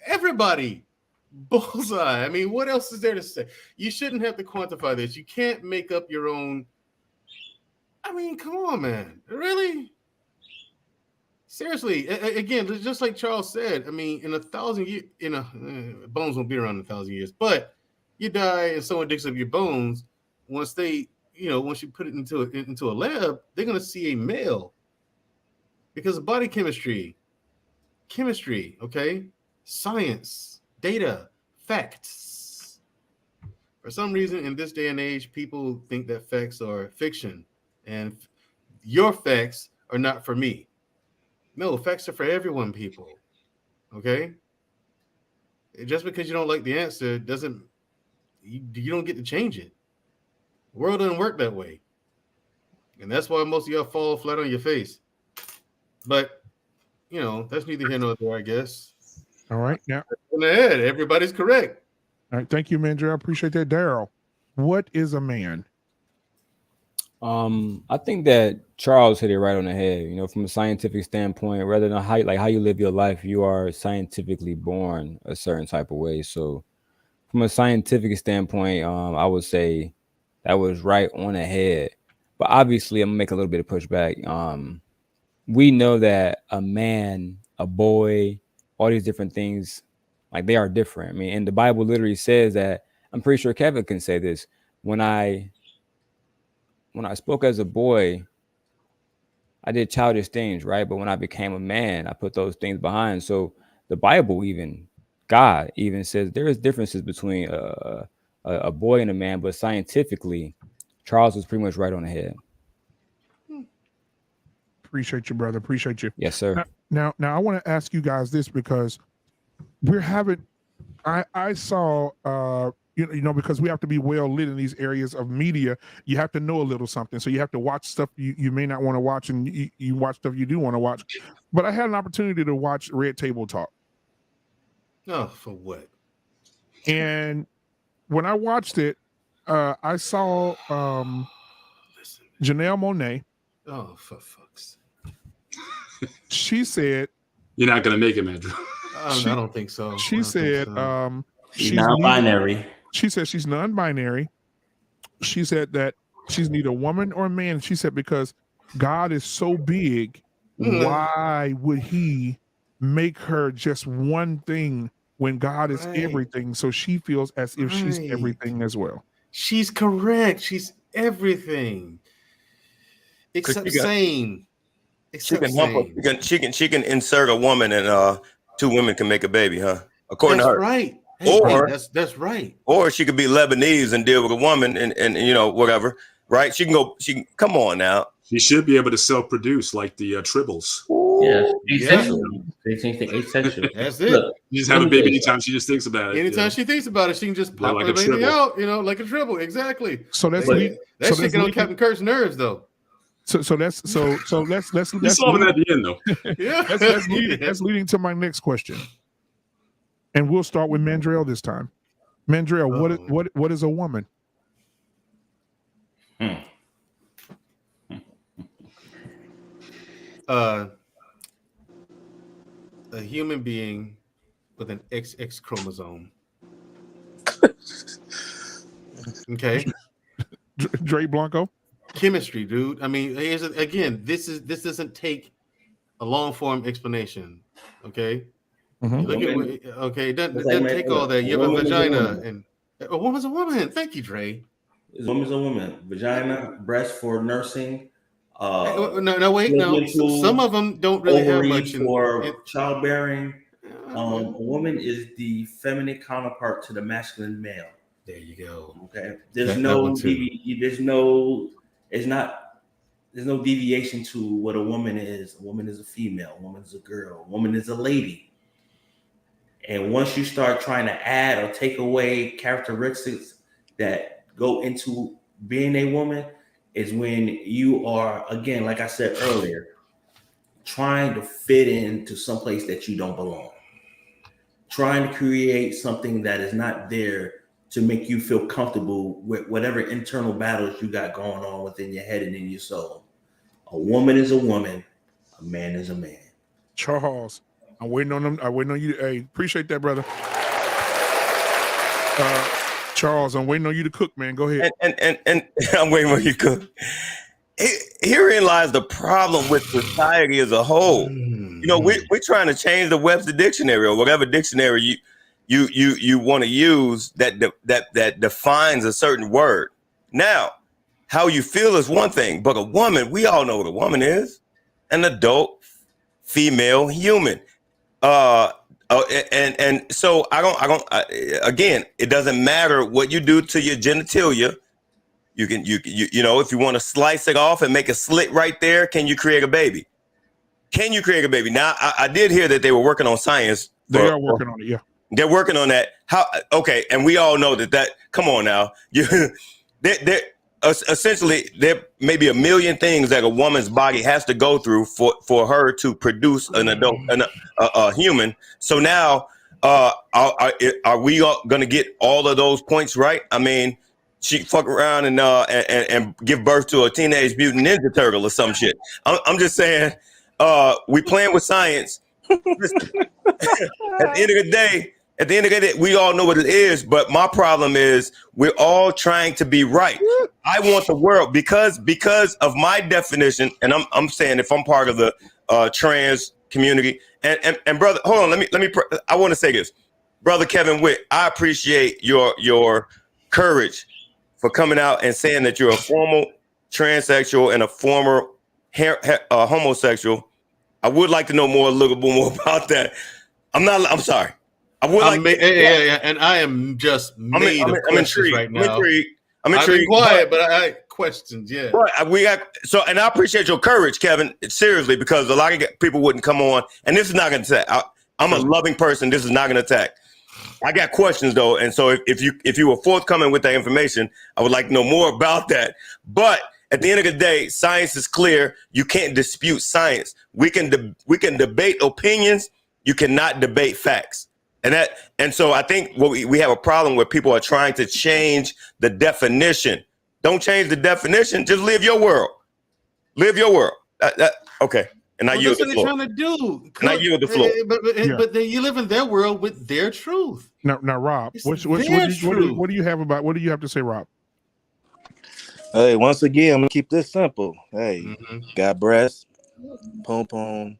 everybody, bullseye. I mean, what else is there to say? You shouldn't have to quantify this. You can't make up your own. I mean, come on, man. Really? Seriously, again, just like Charles said, I mean, in 1,000 years, bones won't be around in 1,000 years, but you die and someone digs up your bones. Once you put it into a lab, they're gonna see a male because of body chemistry, okay, science, data, facts. For some reason, in this day and age, people think that facts are fiction, and your facts are not for me. No, facts are for everyone, people. Okay? Just because you don't like the answer doesn't you don't get to change it. The world doesn't work that way. And that's why most of y'all fall flat on your face. But that's neither here nor there, I guess. All right. Now on the head, everybody's correct. All right, thank you, Mandrell. I appreciate that. Daryl, what is a man? I think that Charles hit it right on the head. From a scientific standpoint, rather than how you live your life, you are scientifically born a certain type of way. So, from a scientific standpoint, I would say that was right on the head. But obviously, I'm gonna make a little bit of pushback. We know that a man, a boy, all these different things, like they are different. I mean, and the Bible literally says that. I'm pretty sure Kevin can say this. When I spoke as a boy, I did childish things, right? But when I became a man, I put those things behind. So the Bible, God even says there is differences between a boy and a man, but scientifically, Charles was pretty much right on the head. Appreciate you, brother. Appreciate you. Yes, sir. Now, I want to ask you guys this because we're having. I saw. Because we have to be well lit in these areas of media, you have to know a little something. So you have to watch stuff you may not want to watch, and you watch stuff you do want to watch. But I had an opportunity to watch Red Table Talk. Oh, for what? And when I watched it, I saw Janelle Monáe. Oh, for fuck's sake. She said, "You're not going to make it, Andrew." I don't think so. She said, she's non-binary. She said she's non-binary. She said that she's neither a woman or a man. She said because God is so big, why would he make her just one thing when God is everything? So she feels as if she's everything as well. She's correct. She's everything. Except sane. Except she can insert a woman and two women can make a baby, huh? According to her. Right. Or that's right. Or she could be Lebanese and deal with a woman and whatever, right? She can come on now. She should be able to self-produce like the Tribbles. Yeah, asexual. They think they're asexual. That's it. Look, you just have a baby anytime she just thinks about it. Anytime she thinks about it, she can just pop her baby out, like a tribble. Exactly. So that's that shit get on Captain Kurt's nerves, though. So let's you saw it at the end, though. Yeah, that's leading to my next question. And we'll start with Mandrell this time. Mandrell, what is a woman? A human being with an XX chromosome. Okay. Dre Blanco. Chemistry, dude. I mean, again, this doesn't take a long form explanation. Okay. Look at it doesn't take all that. You have a vagina, and a woman's a woman. Thank you, Dre. A woman's a woman. Vagina, breast for nursing. Wait. Some of them don't really have much for childbearing. A woman is the feminine counterpart to the masculine male. There you go. Okay. There's no deviation to what a woman is. A woman is a female. A woman is a girl. A woman is a lady. And once you start trying to add or take away characteristics that go into being a woman, is when you are, again, like I said earlier, trying to fit into someplace that you don't belong. Trying to create something that is not there to make you feel comfortable with whatever internal battles you got going on within your head and in your soul. A woman is a woman. A man is a man. Charles, I'm waiting on them. I'm waiting on you. Hey, appreciate that, brother. Charles, I'm waiting on you to cook, man. Go ahead. And I'm waiting on you to cook. Herein lies the problem with society as a whole. You know, we're trying to change the Webster dictionary or whatever dictionary you want to use that defines a certain word. Now, how you feel is one thing, but a woman, we all know what a woman is: an adult female human. And so again, it doesn't matter what you do to your genitalia. You know, if you want to slice it off and make a slit right there, can you create a baby? Can you create a baby? Now, I did hear that they were working on science. They are working on it, yeah. They're working on that. How? Okay, and we all know that. Come on now, essentially there may be a million things that a woman's body has to go through for her to produce an adult, a human. So now, are we going to get all of those points right? I mean, she fuck around and give birth to a teenage mutant ninja turtle or some shit. I'm just saying, we playing with science. At the end of the day, we all know what it is. But my problem is we're all trying to be right. I want the world because of my definition, and I'm saying if I'm part of the trans community, and brother, hold on, let me. I want to say this, brother Kevin Witt. I appreciate your courage for coming out and saying that you're a former transsexual and a former homosexual. I would like to know a little bit more about that. I'm sorry. I would and I am just made of questions right now. I'm intrigued. I've been quiet, but I questions. Yeah. Right. We got and I appreciate your courage, Kevin. Seriously, because a lot of people wouldn't come on, and this is not going to attack. I'm a loving person. This is not going to attack. I got questions though, and so if you were forthcoming with that information, I would like to know more about that. But at the end of the day, science is clear. You can't dispute science. We can debate opinions. You cannot debate facts. And so I think what we have a problem where people are trying to change the definition. Don't change the definition. Just live your world. Live your world. Okay. And now that's what they're trying to do. And I yield the floor. But you live in their world with their truth. Now, Rob, what do you have to say, Rob? Hey, once again, I'm gonna keep this simple. Hey, got breasts, pom pom,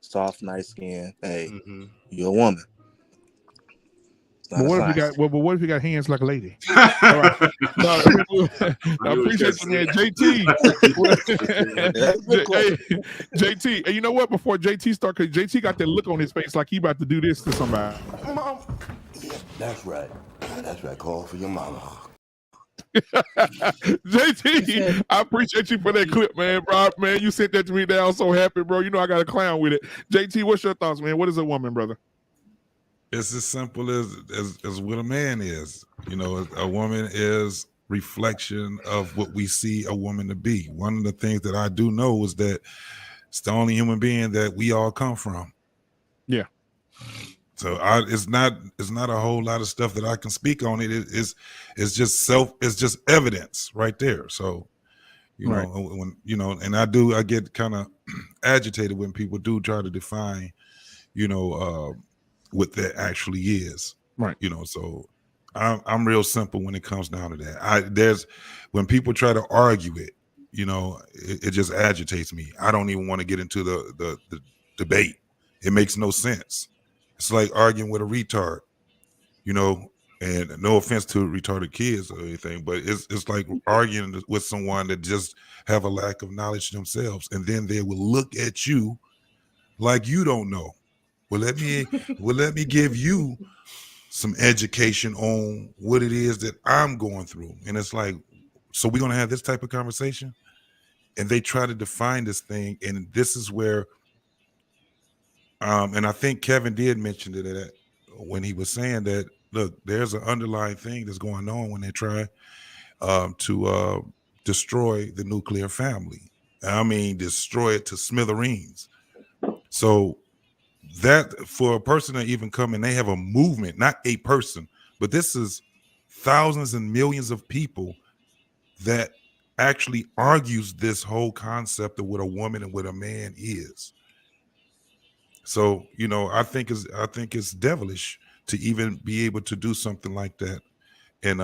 soft, nice skin. Hey, you're a woman. But what if you got hands like a lady? All right. No, I appreciate you, man. JT, and you know what? Before JT starts, because JT got that look on his face like he about to do this to somebody. That's right. Call for your mama. JT, I appreciate you for that clip, man. Rob, man, you sent that to me. Now I'm so happy, bro. You know I got a clown with it. JT, what's your thoughts, man? What is a woman, brother? It's as simple as what a man is. You know, a woman is reflection of what we see a woman to be. One of the things that I do know is that it's the only human being that we all come from. Yeah. So it's not a whole lot of stuff that I can speak on. It's just evidence right there. So, you know, when and I get kind of agitated when people do try to define, what that actually is. Right. You know, so I'm real simple when it comes down to that. When people try to argue it, it just agitates me. I don't even want to get into the debate. It makes no sense. It's like arguing with a retard, you know. And no offense to retarded kids or anything, but it's like arguing with someone that just have a lack of knowledge themselves, and then they will look at you like you don't know. Well, let me give you some education on what it is that I'm going through. And it's like, so we're gonna have this type of conversation, and they try to define this thing, and this is where, and I think Kevin did mention that when he was saying that. Look, there's an underlying thing that's going on when they try to destroy the nuclear family. I mean, destroy it to smithereens. So that for a person to even come and they have a movement, not a person, but this is thousands and millions of people that actually argues this whole concept of what a woman and what a man is. So, you know, I think it's devilish to even be able to do something like that. And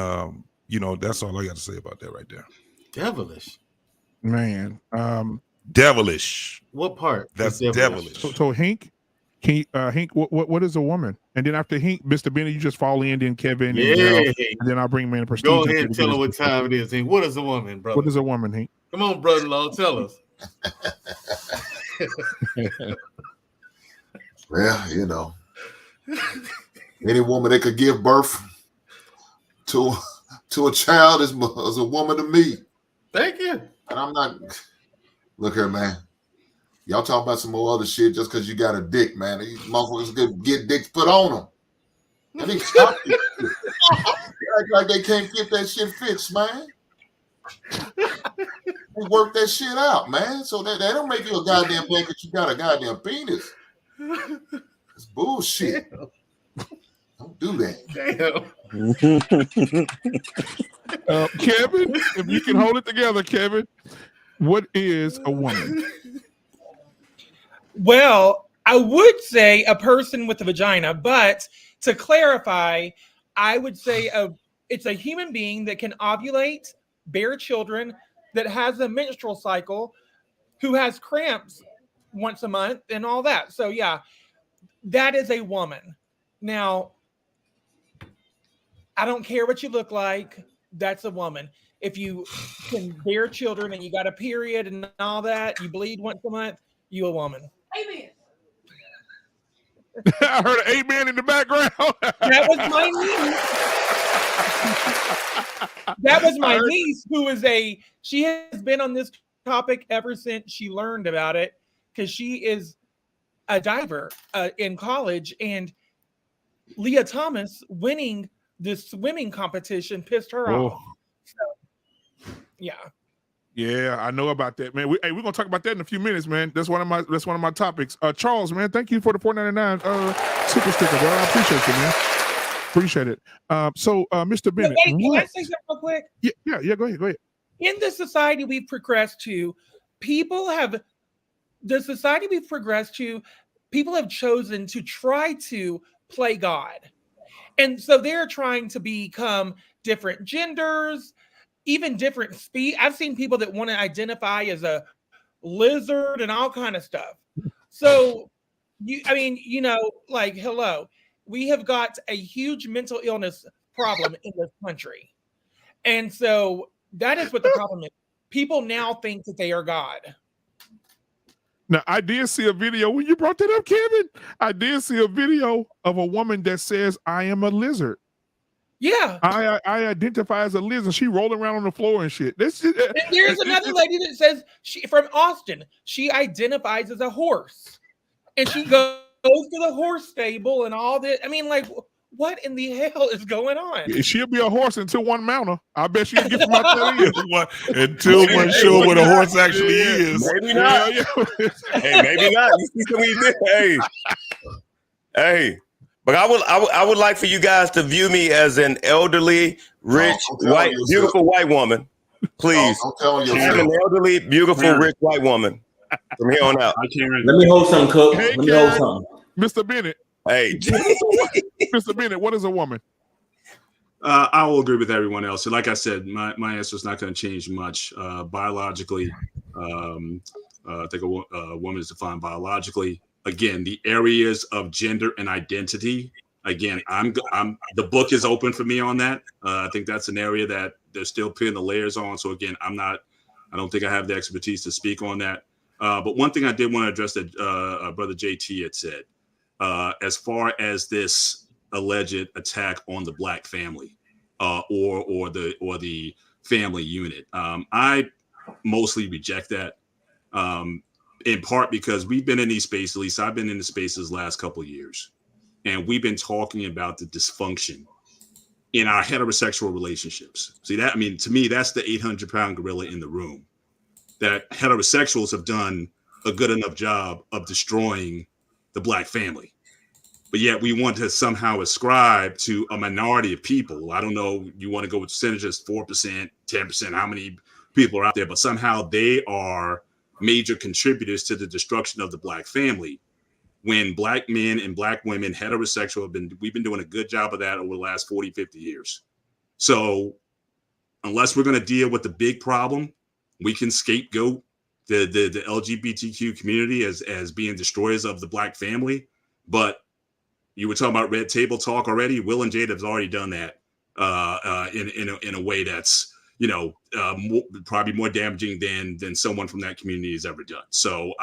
you know, that's all I got to say about that right there. Devilish. Man. Devilish. What part? That's devilish. So Hink, can you, Hink, what is a woman? And then after Hink, Mr. Benny, you just fall in, then Kevin, and then I'll bring man Prestige. Go ahead and tell her what time it is, Hink. What is a woman, brother? What is a woman, Hink? Come on, brother-in-law, tell us. Well, you know, any woman that could give birth to a child is a woman to me. Thank you. And I'm not. Look here, man. Y'all talk about some more other shit just because you got a dick, man. These motherfuckers could get dicks put on them. And they stop it. Act like they can't get that shit fixed, man. They work that shit out, man. So that don't make you a goddamn man because you got a goddamn penis. It's bullshit. Don't do that. Kevin, if you can hold it together, Kevin, what is a woman? Well, I would say a person with a vagina, but to clarify, I would say it's a human being that can ovulate, bear children, that has a menstrual cycle, who has cramps once a month and all that. So yeah, that is a woman. Now, I don't care what you look like, that's a woman. If you can bear children and you got a period and all that, you bleed once a month, you a woman. Amen. I heard an amen in the background. That was my niece. That was my niece, who is she has been on this topic ever since she learned about it, because she is a diver in college, and Leah Thomas winning this swimming competition pissed her off. So, yeah. Yeah, I know about that, man. We're gonna talk about that in a few minutes, man. That's one of my topics. Charles, man, thank you for the $4.99 super sticker, bro. I appreciate you, man. Appreciate it. So, Mr. Bennett, hey, can I say something real quick? Yeah. Go ahead. In the society we've progressed to, people have chosen to try to play God, and so they're trying to become different genders, even different speed. I've seen people that want to identify as a lizard and all kind of stuff. So, hello, we have got a huge mental illness problem in this country. And so that is what the problem is. People now think that they are God. Now, I did see a video when you brought that up, Kevin. I did see a video of a woman that says, I am a lizard. Yeah. I identify as a lizard. She rolling around on the floor and shit. And there's another lady that says from Austin, she identifies as a horse. And she goes to the horse stable and all that. I mean, like, what in the hell is going on? She'll be a horse until one mount her. I bet she'll get from out there until one show what a horse actually is. Maybe not. Hey, maybe not. You see what we did? Hey. But I would like for you guys to view me as an elderly, rich, beautiful white woman. Please. I'm an elderly, beautiful, rich white woman from here on out. Let me hold something, Cook. Let me hold something. Mr. Bennett. Hey. Mr. Bennett, what is a woman? I will agree with everyone else. So like I said, my answer is not going to change much. Biologically, I think a woman is defined biologically again, the areas of gender and identity. Again, the book is open for me on that. I think that's an area that they're still putting the layers on. So again, I don't think I have the expertise to speak on that. But one thing I did want to address that Brother JT had said, as far as this alleged attack on the Black family or the family unit, I mostly reject that. In part because we've been in these spaces, at least I've been in the spaces last couple of years, and we've been talking about the dysfunction in our heterosexual relationships. See that? I mean, to me, that's the 800-pound gorilla in the room, that heterosexuals have done a good enough job of destroying the Black family. But yet we want to somehow ascribe to a minority of people. I don't know, you want to go with percentages, 4%, 10%, how many people are out there, but somehow they are major contributors to the destruction of the Black family, when Black men and Black women, heterosexual, we've been doing a good job of that over the last 40, 50 years. So unless we're going to deal with the big problem, we can scapegoat the LGBTQ community as being destroyers of the Black family. But you were talking about red table talk already. Will and Jade have already done that in a way that's, probably more damaging than someone from that community has ever done. So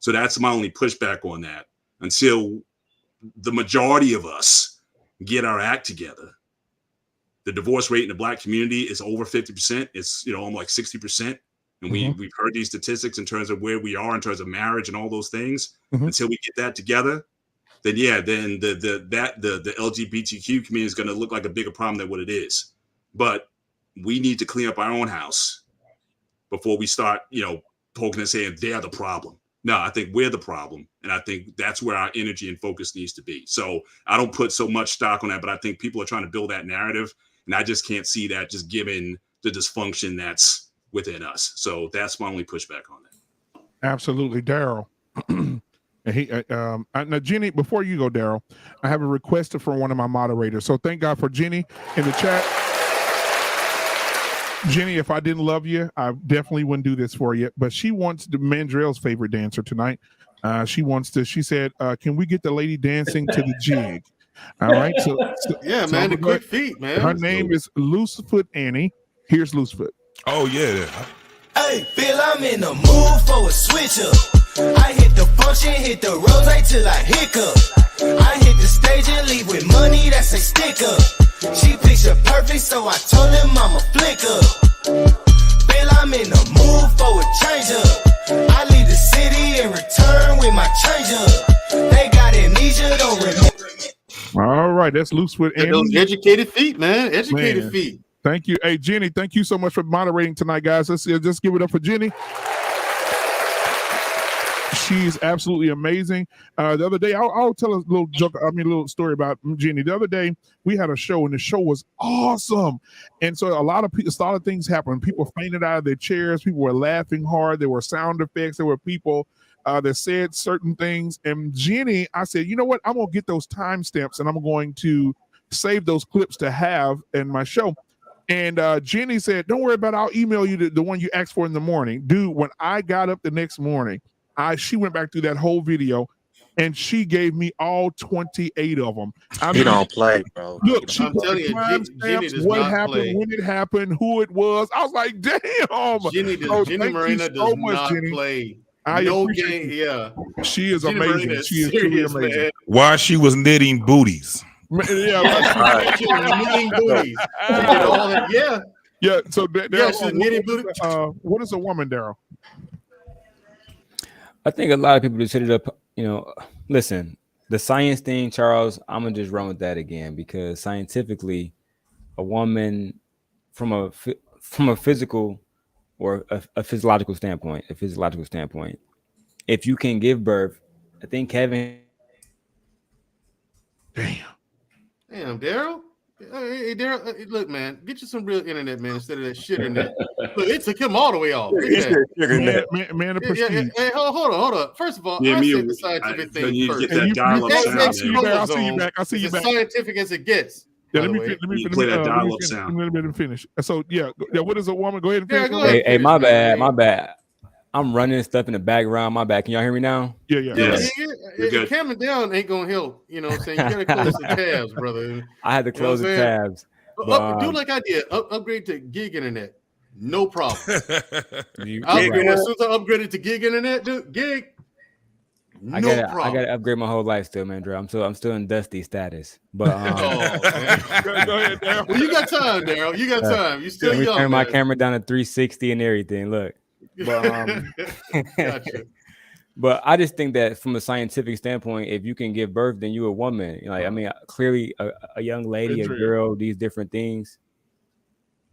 that's my only pushback on that. Until the majority of us get our act together, the divorce rate in the Black community is over 50%. It's almost like 60%. And we've heard these statistics in terms of where we are in terms of marriage and all those things. Until we get that together, then the LGBTQ community is going to look like a bigger problem than what it is. But we need to clean up our own house before we start, poking and saying they're the problem. No, I think we're the problem. And I think that's where our energy and focus needs to be. So I don't put so much stock on that, but I think people are trying to build that narrative. And I just can't see that, just given the dysfunction that's within us. So that's my only pushback on that. Absolutely. Daryl. Now, Jenny, before you go, Daryl, I have a request from one of my moderators. So thank God for Jenny in the chat. Jenny, if I didn't love you, I definitely wouldn't do this for you. But she wants the Mandrell's favorite dancer tonight. She said, can we get the lady dancing to the jig? All right. So man, the quick feet, man. Her name is Loosefoot Annie. Here's Loosefoot. Oh, yeah. Hey, Bill, I'm in the mood for a switch up. I hit the function, hit the rose till I hiccup. I hit the stage and leave with money that's a stick up. She picture perfect, so I told him I'm a flick up. Bill, I'm in the mood for a change up. I leave the city and return with my change up. They got amnesia, don't remember. All right, that's Loosefoot Annie. Those educated feet, man. Educated feet. Thank you. Hey, Jenny, thank you so much for moderating tonight, guys. Let's just give it up for Jenny. She's absolutely amazing. The other day, I'll tell a little joke. A little story about Jenny. The other day, we had a show, and the show was awesome. And so a lot of things happened. People fainted out of their chairs. People were laughing hard. There were sound effects. There were people that said certain things. And Jenny, I said, you know what? I'm going to get those timestamps, and I'm going to save those clips to have in my show. And Jenny said, don't worry about it. I'll email you the one you asked for in the morning. Dude, when I got up the next morning, she went back through that whole video, and she gave me all 28 of them. He don't play, bro. Look, I'm telling you, Jenny does what not happened, play. when it happened, who it was. I was like, damn. Jenny Marina does not play. No game, yeah. She is Jenny amazing. Marina is She is truly serious, amazing. man. While she was knitting booties. Yeah, She was knitting booties. She did all that. Yeah. Yeah. So, Daryl, she's knitting booties. What is a woman, Daryl? I think a lot of people just hit it up. Listen, the science thing, Charles, I'm gonna just run with that again, because scientifically, a woman from a physical or a physiological standpoint, if you can give birth, I think Kevin. Damn, Daryl. Hey, Daryl, look, man, get you some real internet, man, instead of that shit in there. Look, it took him all the way off. Man, of prestige. Hey, hold on. First of all, I said the scientific thing first. I'll see you back. As scientific as it gets. Yeah, let me play that dial-up sound. Let me finish. So, yeah, what is a woman? Go ahead and finish. Hey, my bad. I'm running stuff in the background. My back. Can y'all hear me now? Yeah, yeah. Yes. Camming down ain't gonna help. You know what I'm saying? You gotta close the tabs, brother. I had to close the tabs. But, do like I did. Upgrade to gig internet. No problem. As soon as I upgraded to gig internet, dude, gig. I gotta upgrade my whole life still, man, Drew. I'm still in dusty status. But go ahead, Daryl. Well, you got time, Daryl. You got time. You still young. Turn my camera down to 360 and everything. Look. But, Gotcha. but I just think that from a scientific standpoint, if you can give birth, then you're a woman. Like, I mean, clearly a young lady, a girl, these different things.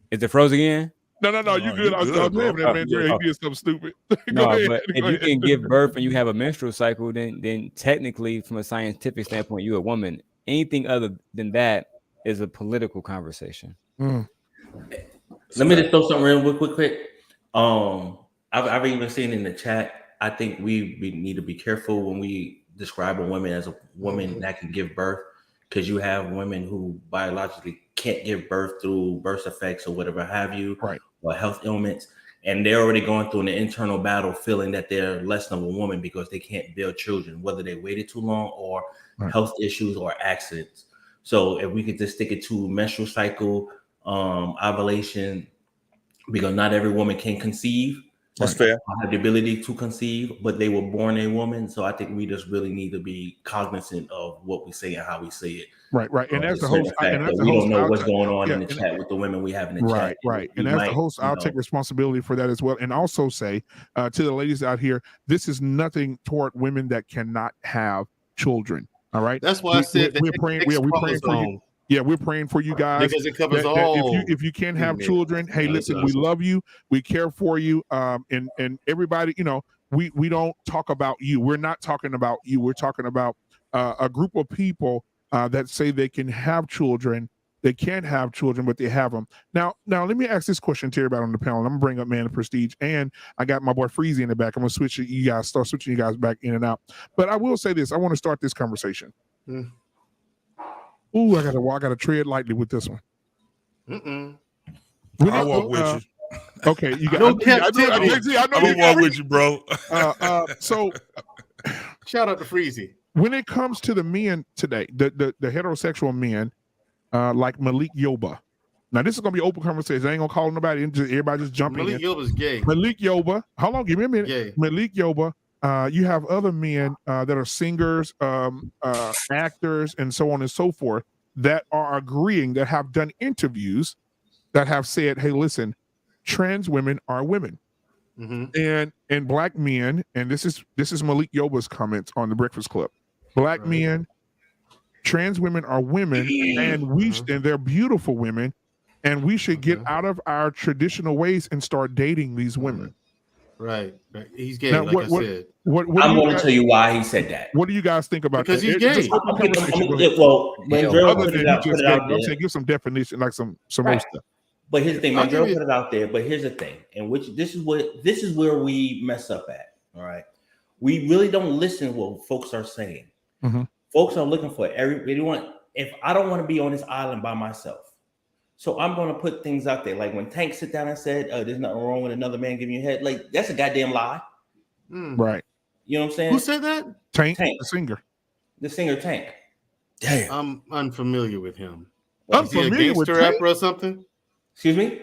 Is it froze again? No, you good. I was laughing at Mandrell. He did something stupid. No, but if you can give birth and you have a menstrual cycle, then technically, from a scientific standpoint, you're a woman. Anything other than that is a political conversation. Let me just throw something real quick. I've even seen in the chat. I think we need to be careful when we describe a woman as a woman that can give birth, because you have women who biologically can't give birth through birth defects or whatever have you, right? Or health ailments, and they're already going through an internal battle, feeling that they're less than a woman because they can't bear children, whether they waited too long or health issues or accidents. So if we could just stick it to menstrual cycle, ovulation, because not every woman can conceive. That's fair. Have the ability to conceive, but they were born a woman. So I think we just really need to be cognizant of what we say and how we say it. Right. And that's the host. We don't know what's going on in the chat with the women we have in the chat. Right. And as the host, I'll take responsibility for that as well. And also say to the ladies out here, this is nothing toward women that cannot have children. All right. That's why I said we're praying. We're praying for you. Yeah, we're praying for you guys. Because it covers all. If you can't have children, hey, listen, we love you, we care for you, and everybody, we don't talk about you. We're not talking about you. We're talking about a group of people that say they can have children. They can't have children, but they have them. Now, let me ask this question to everybody on the panel. I'm gonna bring up Man of Prestige, and I got my boy Freezy in the back. I'm gonna start switching you guys back in and out. But I will say this: I want to start this conversation. Ooh, I gotta tread lightly with this one. I walk with you. Okay, you got no captivity. I'm gonna walk with you, bro. So, shout out to Freezy. When it comes to the men today, the heterosexual men, like Malik Yoba. Now, this is gonna be open conversation. I ain't gonna call nobody. Everybody just jump in. Malik Yoba's gay. Malik Yoba. Hold on, give me a minute. Gay. Malik Yoba. You have other men that are singers, actors, and so on and so forth that are agreeing, that have done interviews, that have said, "Hey, listen, trans women are women," and black men. And this is Malik Yoba's comments on the Breakfast Club. Black men, trans women are women, and they're beautiful women, and we should get out of our traditional ways and start dating these women. Right. He's gay, now, I said. I'm going to tell you why he said that. What do you guys think about because that? Because he's gay. I'm saying give some definition, like some more stuff. But here's the thing, Mandrell put it out there. But here's the thing, and this is where we mess up at. All right, we really don't listen to what folks are saying. Folks are looking for everyone. If I don't want to be on this island by myself, so I'm going to put things out there. Like when Tank sit down and said, "There's nothing wrong with another man giving you a head." Like that's a goddamn lie. Right. You know what I'm saying? Who said that? Tank. The singer. The singer Tank. Damn. I'm unfamiliar with him. Is he a gangster rapper or something? Excuse me?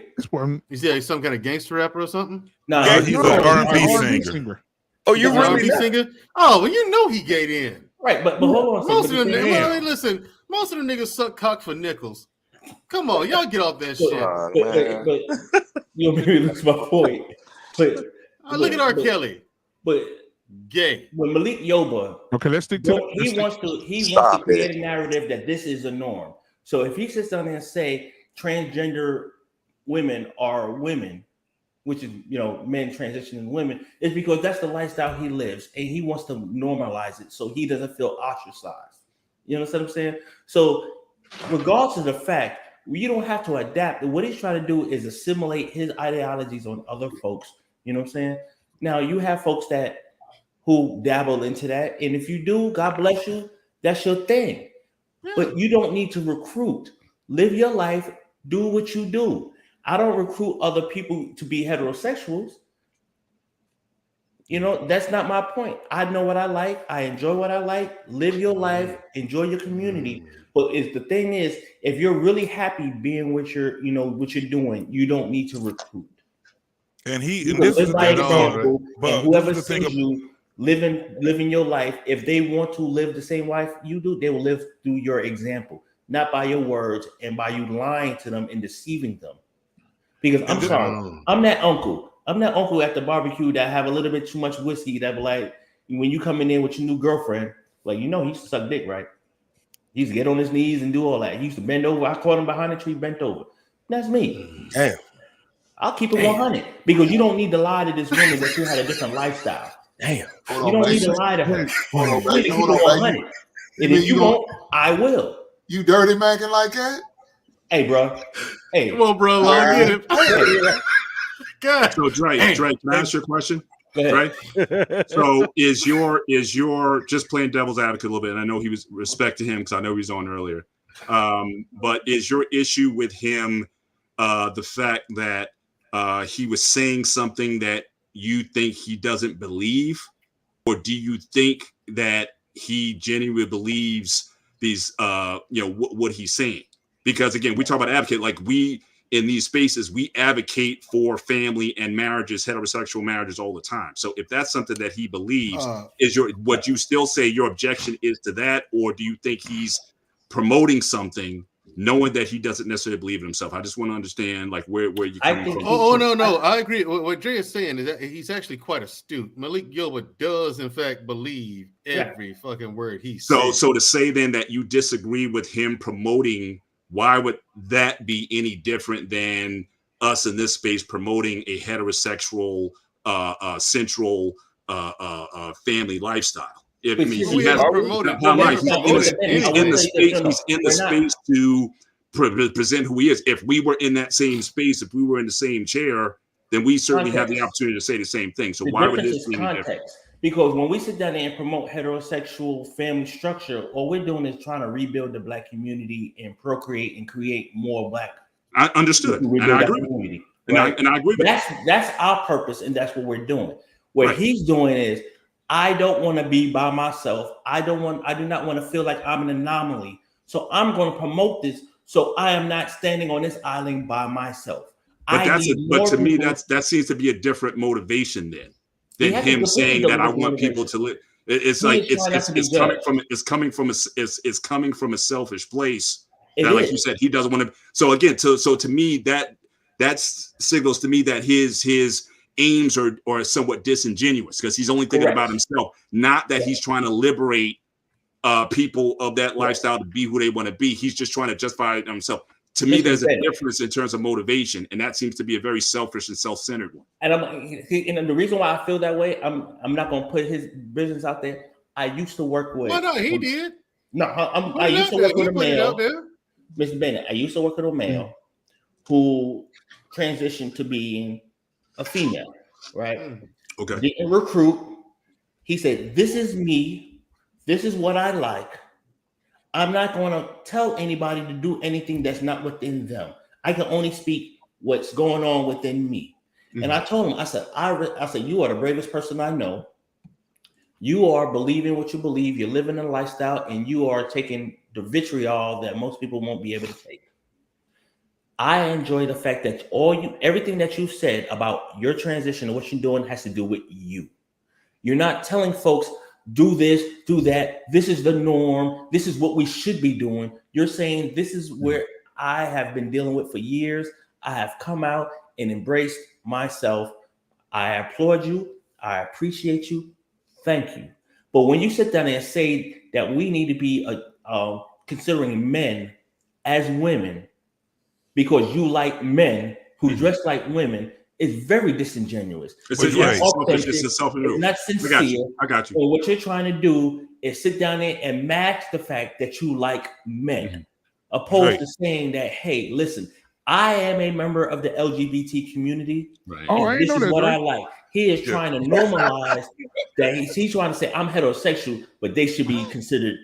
Is he some kind of gangster rapper or something? No, he's an R&B singer. Oh, you really singer? Oh, well, you know he gay then. Right, but hold on. Most of them, listen, most of them niggas suck cock for nickels. Come on, y'all get off that shit. But you'll really lose my point. But look at R. Kelly. But gay. When Malik Yoba, okay, let's stick to he wants to create a narrative that this is a norm. So if he sits down there and say transgender women are women, which is men transitioning women, is because that's the lifestyle he lives, and he wants to normalize it so he doesn't feel ostracized. You understand what I'm saying? So regardless of the fact, you don't have to adapt. What he's trying to do is assimilate his ideologies on other folks. You know what I'm saying? Now you have folks who dabble into that, and if you do, God bless you. That's your thing. Yeah. But you don't need to recruit. Live your life. Do what you do. I don't recruit other people to be heterosexuals. You know, that's not my point. I know what I like. I enjoy what I like. Live your life. Enjoy your community. But the thing is, if you're really happy being what you're doing, you don't need to recruit. And this is the thing example, and whoever sees you living your life, if they want to live the same life you do, they will live through your example, not by your words and by you lying to them and deceiving them. Because I'm sorry, I'm that uncle at the barbecue that have a little bit too much whiskey that be like, when you coming in with your new girlfriend, like, you know, he used to suck dick, right? He used to get on his knees and do all that. He used to bend over. I caught him behind the tree, bent over. That's me. Damn. I'll keep it 100 because you don't need to lie to this woman that you had a different lifestyle. Damn. You don't need to lie to her. You need to keep it 100. And if you won't, I will. You dirty macking like that? Hey, bro. Hey. Come on, bro. I'll get it. God. So, Drake, can I ask you a question? Right. So is your just playing devil's advocate a little bit, and I know he was respect to him because I know he was on earlier. But is your issue with him the fact that he was saying something that you think he doesn't believe, or do you think that he genuinely believes these what he's saying? Because again, we talk about advocate, like we in these spaces, we advocate for family and marriages, heterosexual marriages all the time. So if that's something that he believes, would you still say your objection is to that, or do you think he's promoting something knowing that he doesn't necessarily believe in himself? I just want to understand like where you coming from. No, I agree. What Dre is saying is that he's actually quite astute. Malik Gilbert does in fact believe every fucking word he says. So to say then that you disagree with him promoting, why would that be any different than us in this space promoting a heterosexual central family lifestyle? If he's in the space to present who he is. If we were in that same space, if we were in the same chair, then we certainly have the opportunity to say the same thing. So why would this be different? Because when we sit down there and promote heterosexual family structure, all we're doing is trying to rebuild the Black community and procreate and create more Black. I understood, and I agree. Right? And I agree. That's our purpose, and that's what we're doing. What he's doing is, I don't want to be by myself. I do not want to feel like I'm an anomaly. So I'm going to promote this. So I am not standing on this island by myself. But to me, that seems to be a different motivation than him saying that I want people to live. It's like it's coming from a selfish place. That, like you said, he doesn't want to. So again, so to me, that signals to me that his aims are somewhat disingenuous because he's only thinking about himself, not that he's trying to liberate people of that lifestyle to be who they want to be. He's just trying to justify himself. To me, there's a difference in terms of motivation, and that seems to be a very selfish and self-centered one. And the reason why I feel that way, I'm not going to put his business out there. I used to work with. Well, no, he did. No, I used to work with a male. Mr. Bennett, I used to work with a male who transitioned to being a female, right? Okay. Didn't recruit. He said, "This is me. This is what I like. I'm not going to tell anybody to do anything that's not within them. I can only speak what's going on within me." Mm-hmm. And I told him, I said, you are the bravest person I know. You are believing what you believe. You're living a lifestyle, and you are taking the vitriol that most people won't be able to take. I enjoy the fact that everything that you said about your transition and what you're doing has to do with you. You're not telling folks, do this, do that. This is the norm. This is what we should be doing. You're saying this is where I have been dealing with for years. I have come out and embraced myself. I applaud you. I appreciate you. Thank you. But when you sit down and say that we need to be considering men as women because you like men who dress like women, is very disingenuous. It's not sincere. I got you. So what you're trying to do is sit down there and mask the fact that you like men, opposed to saying that, hey, listen, I am a member of the LGBT community. Right. And this is what I like. He is trying to normalize that he's trying to say I'm heterosexual, but they should be considered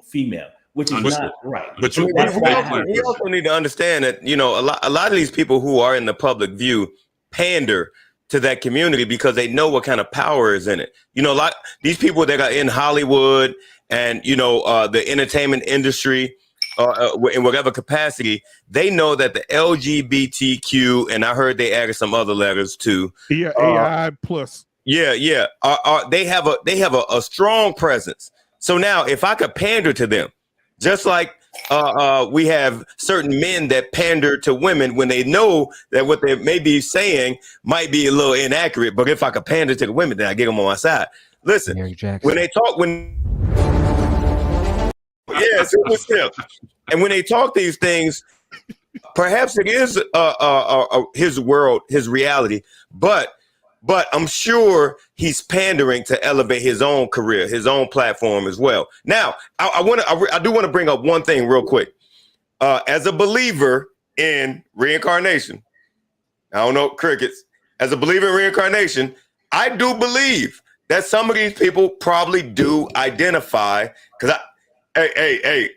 female, which is not right. But we also need to understand that, a lot of these people who are in the public view pander to that community because they know what kind of power is in it. You know, like these people that are in Hollywood and, you know, the entertainment industry, in whatever capacity, they know that the LGBTQ, and I heard they added some other letters too. Yeah, AI plus. Yeah, they have a strong presence. So now, if I could pander to them, just like we have certain men that pander to women when they know that what they may be saying might be a little inaccurate, but if I could pander to the women, then I get them on my side. Listen, when they talk, yes, it was him. And when they talk these things, perhaps it is his world, his reality, but I'm sure he's pandering to elevate his own career, his own platform as well. Now, I do want to bring up one thing real quick. As a believer in reincarnation, I don't know, crickets. As a believer in reincarnation, I do believe that some of these people probably do identify because they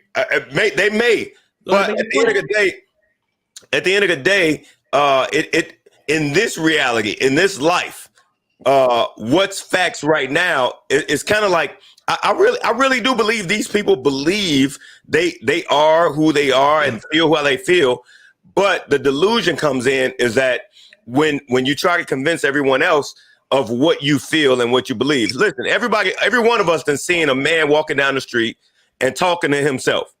may, but at the end of the day, it in this reality, in this life, what's facts right now is kind of like I really do believe these people believe they are who they are and feel how they feel, but the delusion comes in is that when you try to convince everyone else of what you feel and what you believe. Listen, every one of us done seen a man walking down the street and talking to himself.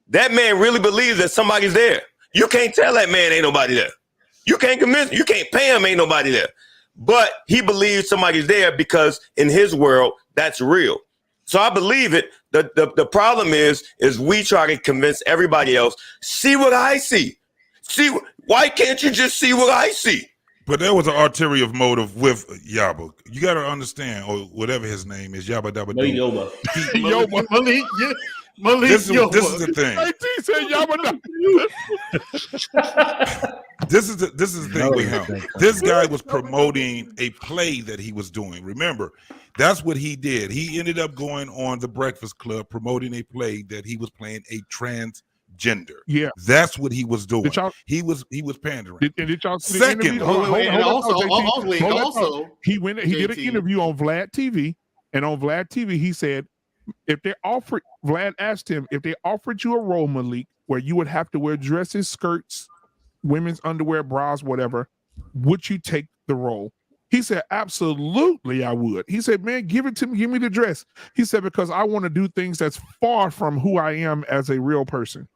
That man really believes that somebody's there. You can't tell that man ain't nobody there. You can't convince him. You can't pay him ain't nobody there. But he believes somebody's there because in his world, that's real. So I believe it. The problem is we try to convince everybody else, see what I see. Why can't you just see what I see? But there was an ulterior motive with Yaba. You got to understand, or whatever his name is, Yaba Dabba Doo. Malik, this is the thing. This is the thing with him. This guy was promoting a play that he was doing. Remember, that's what he did. He ended up going on the Breakfast Club promoting a play that he was playing a transgender. Yeah, that's what he was doing. He was pandering. Did y'all see Second, the interview? Also, he did an interview on Vlad TV, and on Vlad TV he said, Vlad asked him if they offered you a role, Malik, where you would have to wear dresses, skirts, women's underwear, bras, whatever, would you take the role? He said, absolutely, I would. He said, man, give it to me. Give me the dress. He said, because I want to do things that's far from who I am as a real person.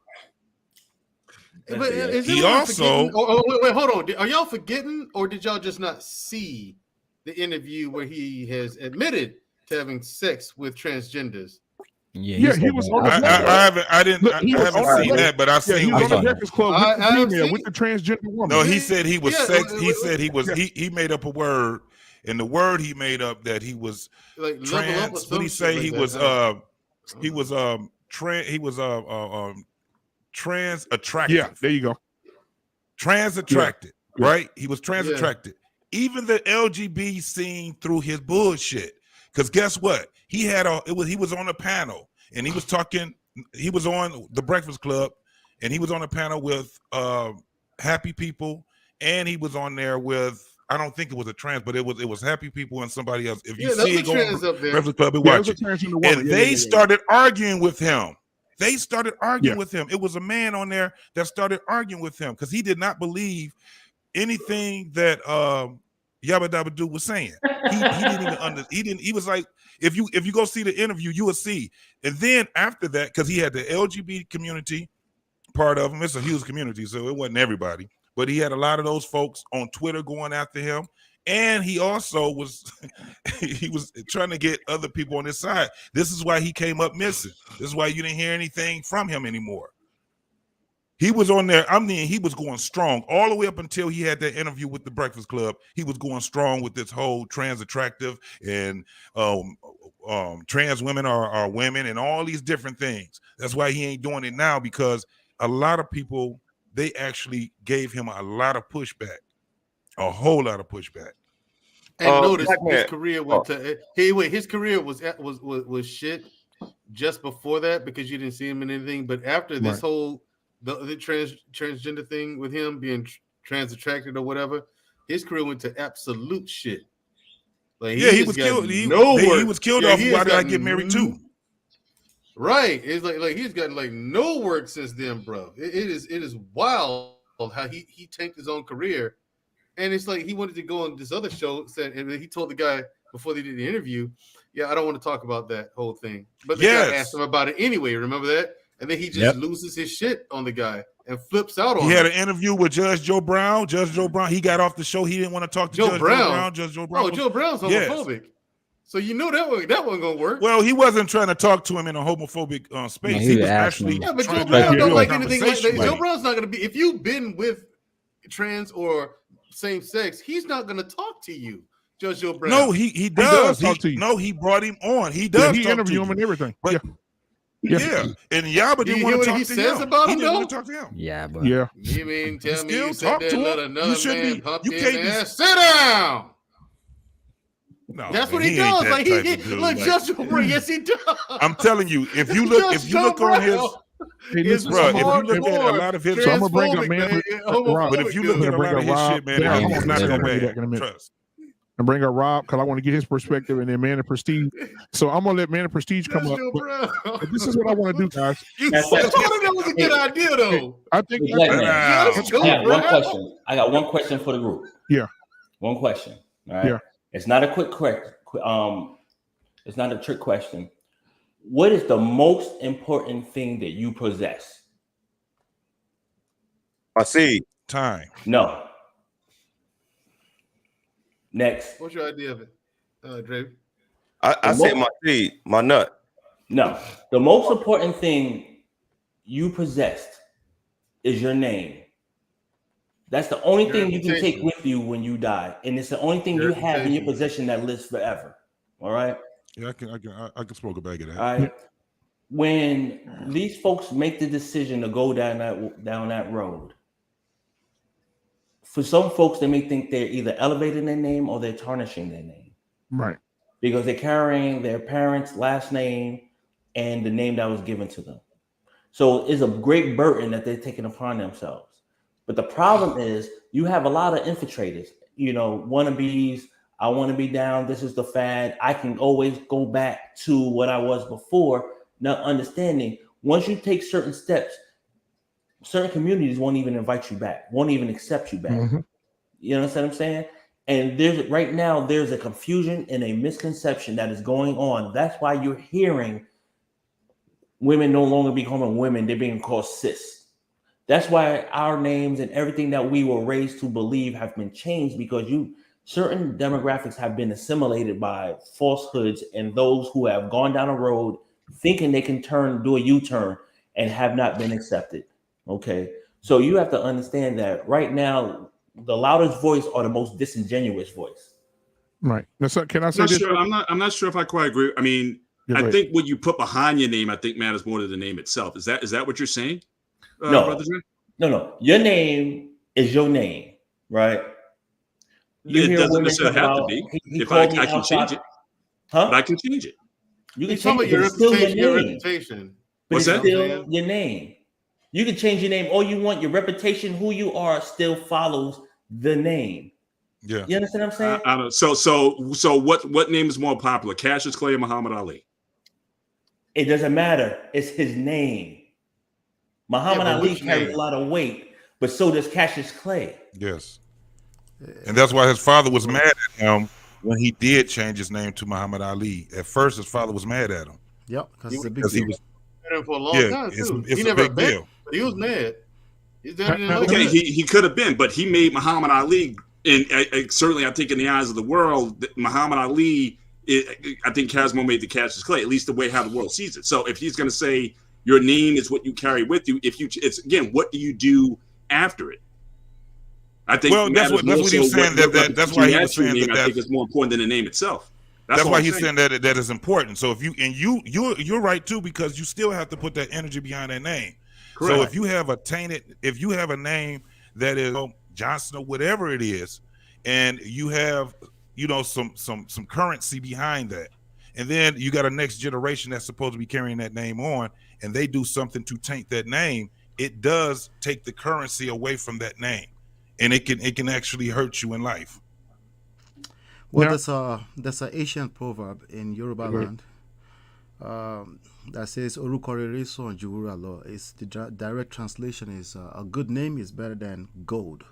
But he also... wait, hold on. Are y'all forgetting, or did y'all just not see the interview where he has admitted to having sex with transgenders? Yeah, he was on I haven't seen that, but I've seen he was on the Breakfast Club with the transgender woman. No, he said he was sex. He said he made up a word, and the word he made up that he was like trans. What he say? Like he was trans attractive. Yeah, there you go. Trans attracted, right? He was trans attracted. Even the LGBT seen through his bullshit. Because guess what? He was on a panel and he was talking. He was on the Breakfast Club and he was on a panel with happy people, and he was on there with, I don't think it was a trans, but it was happy people and somebody else. If you see it go on the Breakfast Club and watch it, and they started arguing with him. They started arguing with him. It was a man on there that started arguing with him because he did not believe anything that Yabba Dabba Doo was saying. He didn't even he was like, if you go see the interview, you will see. And then after that, because he had the LGBT community part of him, it's a huge community, so it wasn't everybody, but he had a lot of those folks on Twitter going after him. And he also was he was trying to get other people on his side. This is why he came up missing. This is why you didn't hear anything from him anymore. He was on there. I mean, he was going strong all the way up until he had that interview with the Breakfast Club. He was going strong with this whole trans attractive and trans women are women and all these different things. That's why he ain't doing it now, because a lot of people, they actually gave him a lot of pushback, a whole lot of pushback. And notice his career went to his career was shit just before that because you didn't see him in anything. But after this whole the transgender thing with him being trans attracted or whatever, his career went to absolute shit. Like he was killed. He was killed off. Why did I get married too? Right. It's like he's gotten like no work since then, bro. It is wild how he tanked his own career. And it's like he wanted to go on this other show, and he told the guy before they did the interview, I don't want to talk about that whole thing. But the guy asked him about it anyway. Remember that? And then he just loses his shit on the guy and flips out on him. He had an interview with Judge Joe Brown. Judge Joe Brown, he got off the show. He didn't want to talk to Judge Joe Brown. Judge Joe Brown. Oh, Joe Brown's homophobic. Yes. So you know that wasn't going to work. Well, he wasn't trying to talk to him in a homophobic space. He was actually but Joe Brown don't like anything like that. Joe Brown's not going to be, if you've been with trans or same sex, he's not going to talk to you, Judge Joe Brown. No, he does talk to you. No, he brought him on. He does. He interviewed him and everything. But, yeah. And Yaba didn't want to talk to him. He says about him, didn't want to talk to him. Yeah, but yeah. You mean tell me you talk said to that him? another You should man be. pumped You in can't there? be. Sit down. No, that's man, what he does. ain't Like that he type of dude. look, Like, Judge Joe Brown. Yes, he does. I'm telling you, if you look on his. Hey, listen, bro, if you look at a lot of his, so I'm gonna bring up man, but if you look at a lot of his shit, man, it's not gonna bad. back in a minute. And bring up Rob because I want to get his perspective, and then Man of Prestige. So I'm gonna let Man of Prestige come up. But this is what I want to do, guys. I told him that was a good idea, though. I think. I got one question for the group. Yeah. One question. All right. Yeah. It's not a quick question. It's not a trick question. What is the most important thing that you possess? I see. Time. No. Next. What's your idea of it, Dre? I said my seed, my nut. No. The most important thing you possessed is your name. That's the only thing you can take with you when you die, and it's the only thing you have in your possession that lives forever. All right. Yeah, I can smoke a bag of that. All right. When these folks make the decision to go down that road, for some folks, they may think they're either elevating their name or they're tarnishing their name. Right. Because they're carrying their parents' last name and the name that was given to them. So it's a great burden that they're taking upon themselves. But the problem is you have a lot of infiltrators, wannabes. I want to be down. This is the fad. I can always go back to what I was before. Not understanding once you take certain steps, certain communities won't even invite you back, won't even accept you back. Mm-hmm. You understand what I'm saying? And there's a confusion and a misconception that is going on. That's why you're hearing women no longer becoming women, they're being called cis. That's why our names and everything that we were raised to believe have been changed, because certain demographics have been assimilated by falsehoods and those who have gone down a road thinking they can do a U-turn and have not been accepted. Okay. So you have to understand that right now, the loudest voice or the most disingenuous voice. Right. Now, so can I say this? I'm not sure if I quite agree. I mean, I think what you put behind your name, I think matters more than the name itself. Is that what you're saying? No. Your name is your name, right? It doesn't necessarily have to be. If I can change it. Huh? But I can change it. You can change it, but it's still your reputation. But What's it's that? still your name. You can change your name all you want. Your reputation, who you are, still follows the name. Yeah. You understand what I'm saying? I don't. So what name is more popular, Cassius Clay or Muhammad Ali? It doesn't matter. It's his name. Muhammad Ali carries a lot of weight, but so does Cassius Clay. Yes. And that's why his father was mad at him when he did change his name to Muhammad Ali. At first, his father was mad at him. Yep, because it's a big deal. He was mad for a long time too. It's he a never big met, deal. but he was mad. He could have been, but he made Muhammad Ali, and certainly I think in the eyes of the world, Muhammad Ali, I think Casmo made the Cassius Clay, at least the way how the world sees it. So if he's going to say your name is what you carry with you, it's again, what do you do after it? I think that's what he was saying. That's why he was saying that. I think it's more important than the name itself. That's why he's saying that is important. So if you're right too, because you still have to put that energy behind that name. Correct. So if you have a name that is Johnson or whatever it is, and you have some currency behind that, and then you got a next generation that's supposed to be carrying that name on, and they do something to taint that name, it does take the currency away from that name. and it can actually hurt you in life. Well, there's an ancient proverb in Yoruba land that says "Orukorere so jura lo." It's the direct translation is a good name is better than gold.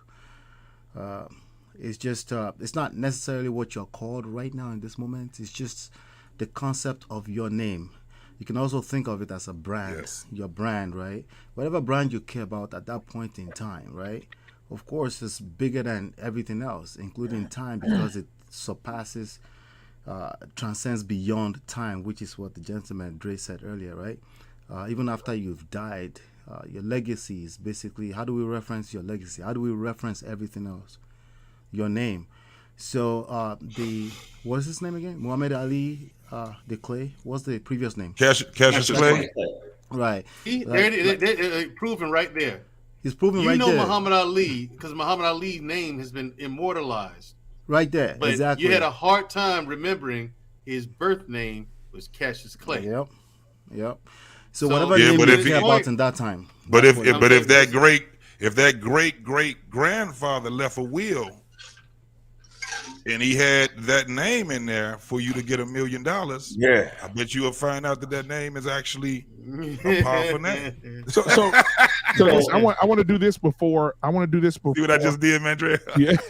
It's just it's not necessarily what you're called right now in this moment. It's just the concept of your name. You can also think of it as a brand, your brand, right? Whatever brand you care about at that point in time, right? Of course, it's bigger than everything else, including time, because it surpasses, transcends beyond time, which is what the gentleman Dre said earlier, right? Even after you've died, your legacy is basically, how do we reference your legacy? How do we reference everything else? Your name. So what's his name again? Muhammad Ali the Clay. What's the previous name? Cassius Clay. Right. They're proven right there. He's proven right there. You know Muhammad Ali because Muhammad Ali's name has been immortalized. Right there. But exactly. You had a hard time remembering his birth name was Cassius Clay. Yep. So whatever name you care about in that time. But if that great grandfather left a will, and he had that name in there for you to get $1 million, I bet you will find out that name is actually a powerful name. So I want to do this before. See what I just did, Mandrell?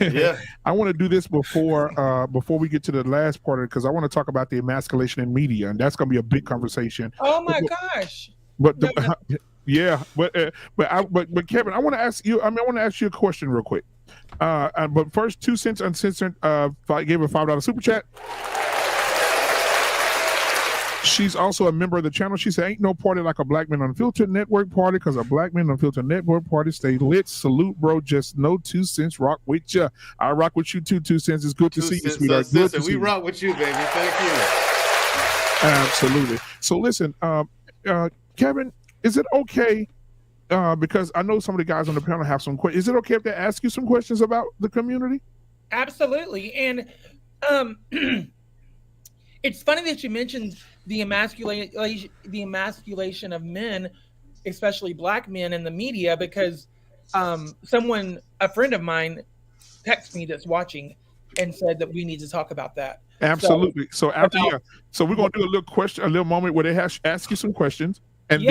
Yeah. I want to do this before we get to the last part of it, because I want to talk about the emasculation in media, and that's going to be a big conversation. Oh my gosh! But Kevin, I want to ask you. I want to ask you a question real quick. But first, 2 cents uncensored. Gave a $5 super chat. She's also a member of the channel. She said, "Ain't no party like a Black Man Unfiltered network party, because a Black Man Unfiltered network party stay lit. Salute, bro. Just no 2 cents. Rock with ya. I rock with you too. 2 cents. It's good to see you, sweetheart. Good to see you. We rock with you, baby. Thank you. Absolutely. So listen, Kevin, is it okay? Because I know some of the guys on the panel have some questions. Is it okay if they ask you some questions about the community? Absolutely. And it's funny that you mentioned the emasculation of men, especially Black men in the media, because a friend of mine texted me that's watching and said that we need to talk about that. Absolutely. So we're going to do a little moment where they ask you some questions, and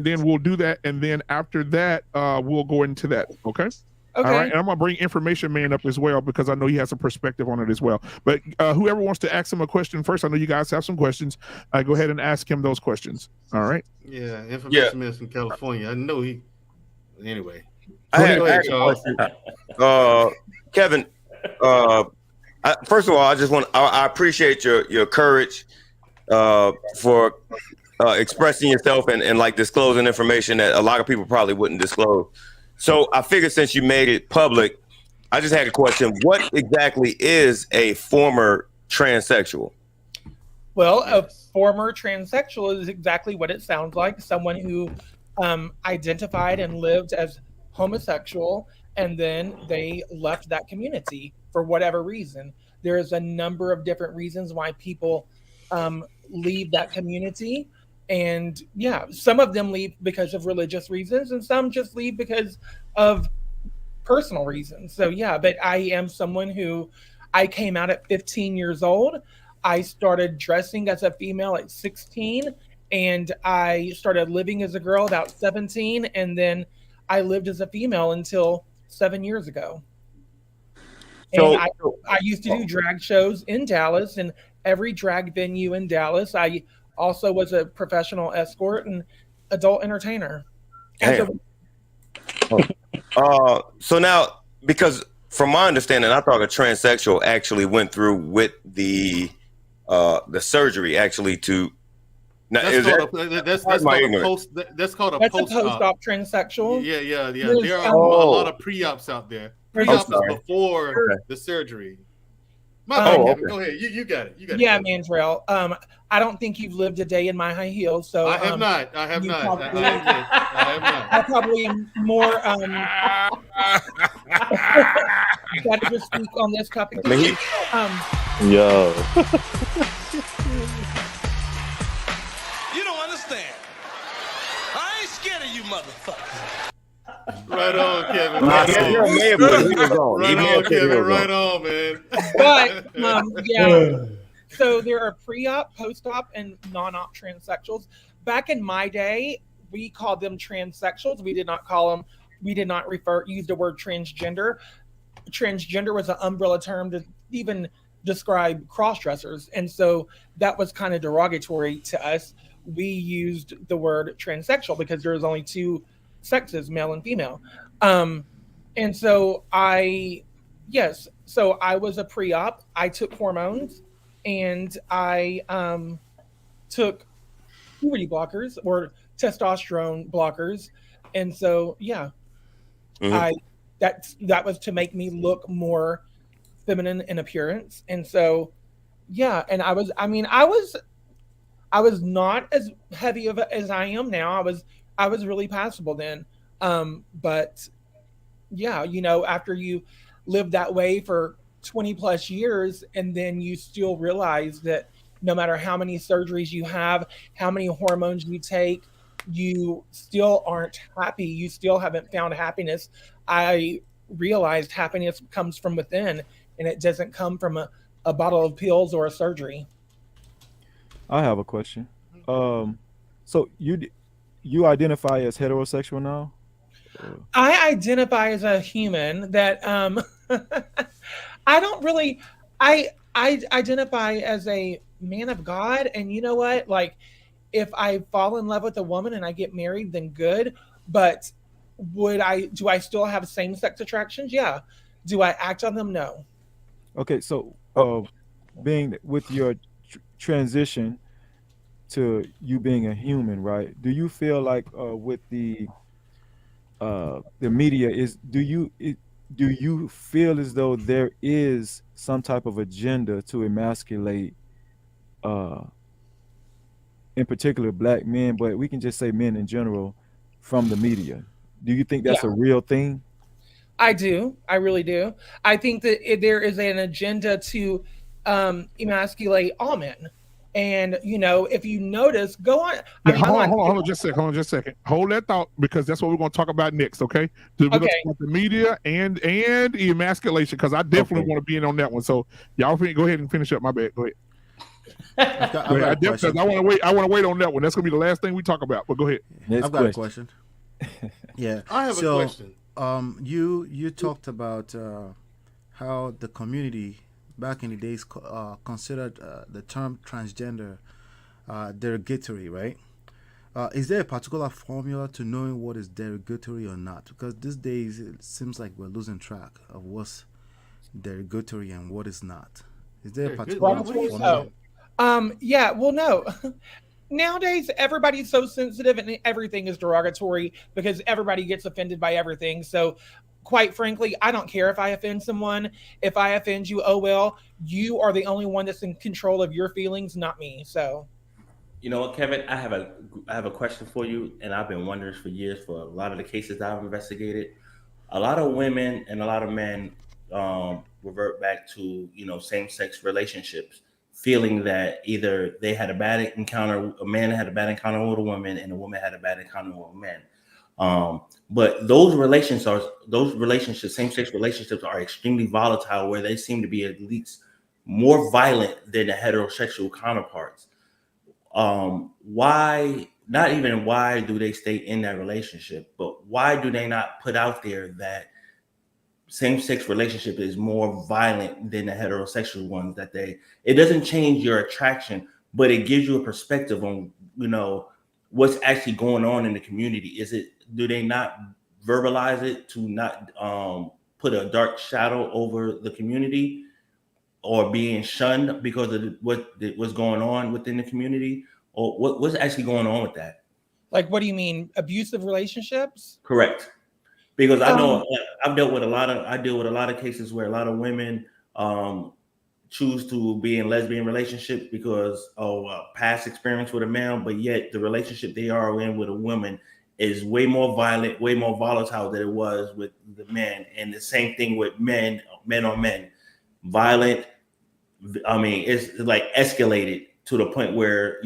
then we'll do that, and then after that, we'll go into that. Okay. All right. And I'm gonna bring Information Man up as well, because I know he has a perspective on it as well. But whoever wants to ask him a question first, I know you guys have some questions. Go ahead and ask him those questions. All right. Yeah. Information Man's from California. I know he. Anyway. I had a question. Kevin. First of all, I appreciate your courage for expressing yourself and like disclosing information that a lot of people probably wouldn't disclose. So I figured since you made it public, I just had a question. What exactly is a former transsexual? Well, a former transsexual is exactly what it sounds like. Someone who identified and lived as homosexual, and then they left that community for whatever reason. There is a number of different reasons why people leave that community. And some of them leave because of religious reasons, and some just leave because of personal reasons. So but I am someone who, I came out at 15 years old. I started dressing as a female at 16, and I started living as a girl about 17, and then I lived as a female until 7 years ago. And I used to do drag shows in Dallas, and every drag venue in Dallas. I also was a professional escort and adult entertainer. So now, because from my understanding, I thought a transsexual actually went through with the surgery actually to. Now, that's called a post-op transsexual. Yeah. There are a lot of pre-ops out there. Pre-ops is before the surgery. Kevin, go ahead. You got it. Mandrell. I don't think you've lived a day in my high heels. So I have not. I have not. I probably am more. Got to just speak on this topic. Yo. You don't understand. I ain't scared of you, motherfucker. Right on, Kevin. Nah, Right Mandrell on. may have, but he was on. He Right may have on, said he Kevin. was Right on. on, man. But yeah. So there are pre-op, post-op, and non-op transsexuals. Back in my day, we called them transsexuals. We did not use the word transgender. Transgender was an umbrella term to even describe cross-dressers. And so that was kind of derogatory to us. We used the word transsexual because there's only two sexes, male and female. And so I was a pre-op. I took hormones and I took puberty blockers or testosterone blockers. And so, that was to make me look more feminine in appearance. And so, and I was not as heavy as I am now. I was really passable then. But after you live that way for 20 plus years, and then you still realize that no matter how many surgeries you have, how many hormones you take, you still aren't happy. You still haven't found happiness. I realized happiness comes from within, and it doesn't come from a bottle of pills or a surgery. I have a question. So you identify as heterosexual now? I identify as a human that I identify as a man of God, and you know what? Like, if I fall in love with a woman and I get married, then good. But do I still have same-sex attractions? Yeah. Do I act on them? No. Okay, so being with your transition to you being a human, right? Do you feel like with the media do you feel as though there is some type of agenda to emasculate in particular Black men, but we can just say men in general, from the media? Do you think that's a real thing? I do. I really do. I think that there is an agenda to emasculate all men. And, if you notice, go on. Hold on just a second. Hold that thought, because that's what we're going to talk about next, okay? We're going to talk about the media and emasculation, because I definitely want to be in on that one. So y'all go ahead and finish up. My bad. Go ahead. I want to wait on that one. That's going to be the last thing we talk about, but go ahead. I've got a question. Yeah. I have a question. You talked about how the community back in the days considered the term transgender derogatory, right? Is there a particular formula to knowing what is derogatory or not? Because these days it seems like we're losing track of what's derogatory and what is not. Is there a particular formula? No. Nowadays, everybody's so sensitive and everything is derogatory because everybody gets offended by everything. So quite frankly, I don't care if I offend someone. If I offend you, oh well, you are the only one that's in control of your feelings, not me. So, you know what, Kevin, I have a question for you, and I've been wondering for years for a lot of the cases that I've investigated. A lot of women and a lot of men revert back to same-sex relationships, feeling that either they had a bad encounter, a man had a bad encounter with a woman, and a woman had a bad encounter with a man. But those relationships, same-sex relationships, are extremely volatile, where they seem to be at least more violent than the heterosexual counterparts. Why do they stay in that relationship, but why do they not put out there that same-sex relationship is more violent than the heterosexual ones? It doesn't change your attraction, but it gives you a perspective on, what's actually going on in the community. Do they not verbalize it to not put a dark shadow over the community, or being shunned because of what's going on within the community? Or what's actually going on with that? Like, what do you mean? Abusive relationships? Correct. Because I know I deal with a lot of cases where a lot of women choose to be in lesbian relationships because of past experience with a man, but yet the relationship they are in with a woman is way more violent, way more volatile than it was with the men. And the same thing with men on men. Violent, it's like escalated to the point where,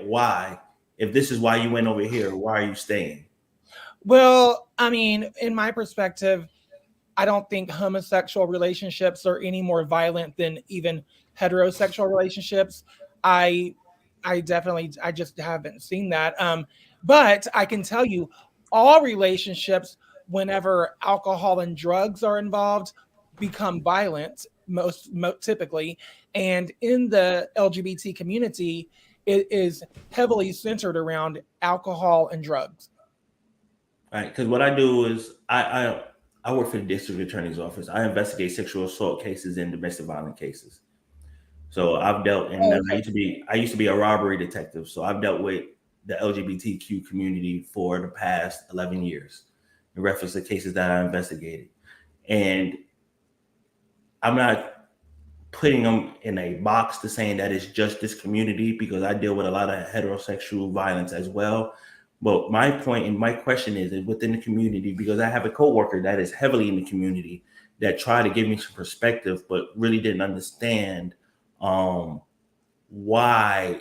why? If this is why you went over here, why are you staying? Well, I mean, in my perspective, I don't think homosexual relationships are any more violent than even heterosexual relationships. I I just haven't seen that. But I can tell you all relationships, whenever alcohol and drugs are involved, become violent typically. And in the LGBT community, it is heavily centered around alcohol and drugs. Right, because what I do is I work for the district attorney's office. I investigate sexual assault cases and domestic violence cases. So I've dealt, and Oh, I okay. used to be a robbery detective. So I've dealt with the LGBTQ community for the past 11 years in reference to cases that I investigated. And I'm not putting them in a box to saying that it's just this community, because I deal with a lot of heterosexual violence as well. But my point and my question is within the community, because I have a coworker that is heavily in the community that tried to give me some perspective, but really didn't understand why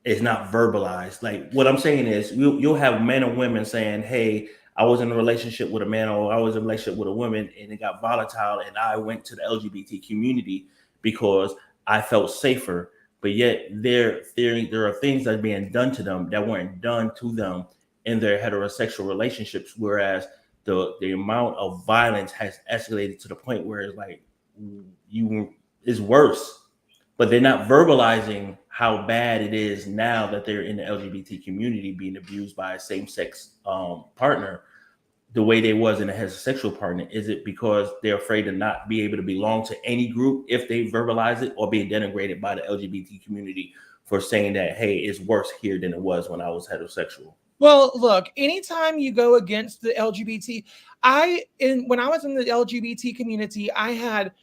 it's not verbalized. Like what I'm saying is you'll have men and women saying, hey, I was in a relationship with a man, or I was in a relationship with a woman, and it got volatile, and I went to the LGBT community because I felt safer. But yet there are things that are being done to them that weren't done to them in their heterosexual relationships, whereas the amount of violence has escalated to the point where it's like it's worse, but they're not verbalizing how bad it is now that they're in the LGBT community being abused by a same-sex partner the way they was in a heterosexual partner. Is it because they're afraid to not be able to belong to any group if they verbalize it, or being denigrated by the LGBT community for saying that, hey, it's worse here than it was when I was heterosexual? Well, look, anytime you go against the LGBT, when I was in the LGBT community, I had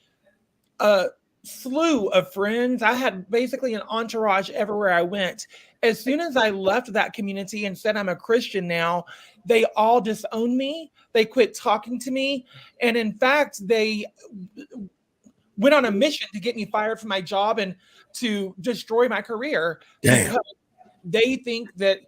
a slew of friends. I had basically an entourage everywhere I went. As soon as I left that community and said I'm a Christian now, they all disowned me. They quit talking to me. And in fact, they went on a mission to get me fired from my job and to destroy my career. Damn. Because they think that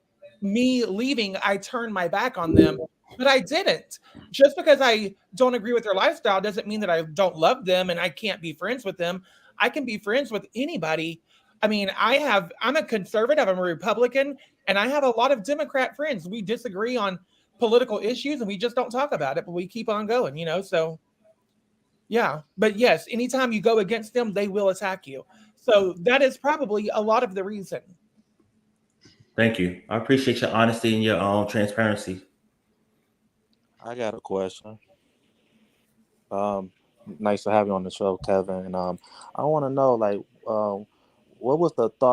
me leaving, I turned my back on them. But I didn't. Just because I don't agree with their lifestyle doesn't mean that I don't love them and I can't be friends with them. I can be friends with anybody. I mean, I'm a conservative, I'm a Republican, and I have a lot of Democrat friends. We disagree on political issues and we just don't talk about it, but we keep on going, so yeah. But yes, anytime you go against them, they will attack you. So that is probably a lot of the reason. Thank you. I appreciate your honesty and your transparency. I got a question. Nice to have you on the show, Kevin. And I want to know, like, what was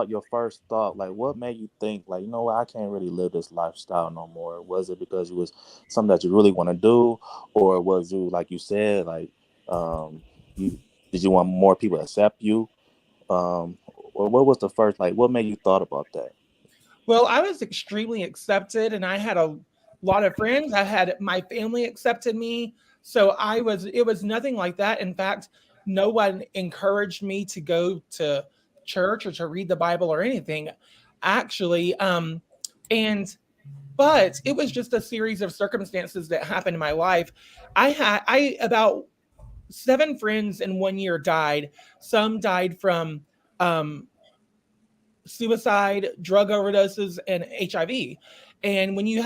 your first thought? Like, what made you think, like, you know what, I can't really live this lifestyle no more? Was it because it was something that you really want to do, or was you, like you said, like, did you want more people to accept you, or what was the first, like, what made you thought about that? Well, I was extremely accepted, and I had a lot of friends. I had my family accepted me. So it was nothing like that. In fact, no one encouraged me to go to church or to read the Bible or anything, actually. But it was just a series of circumstances that happened in my life. About 7 friends in 1 year died. Some died from suicide, drug overdoses, and HIV. And when you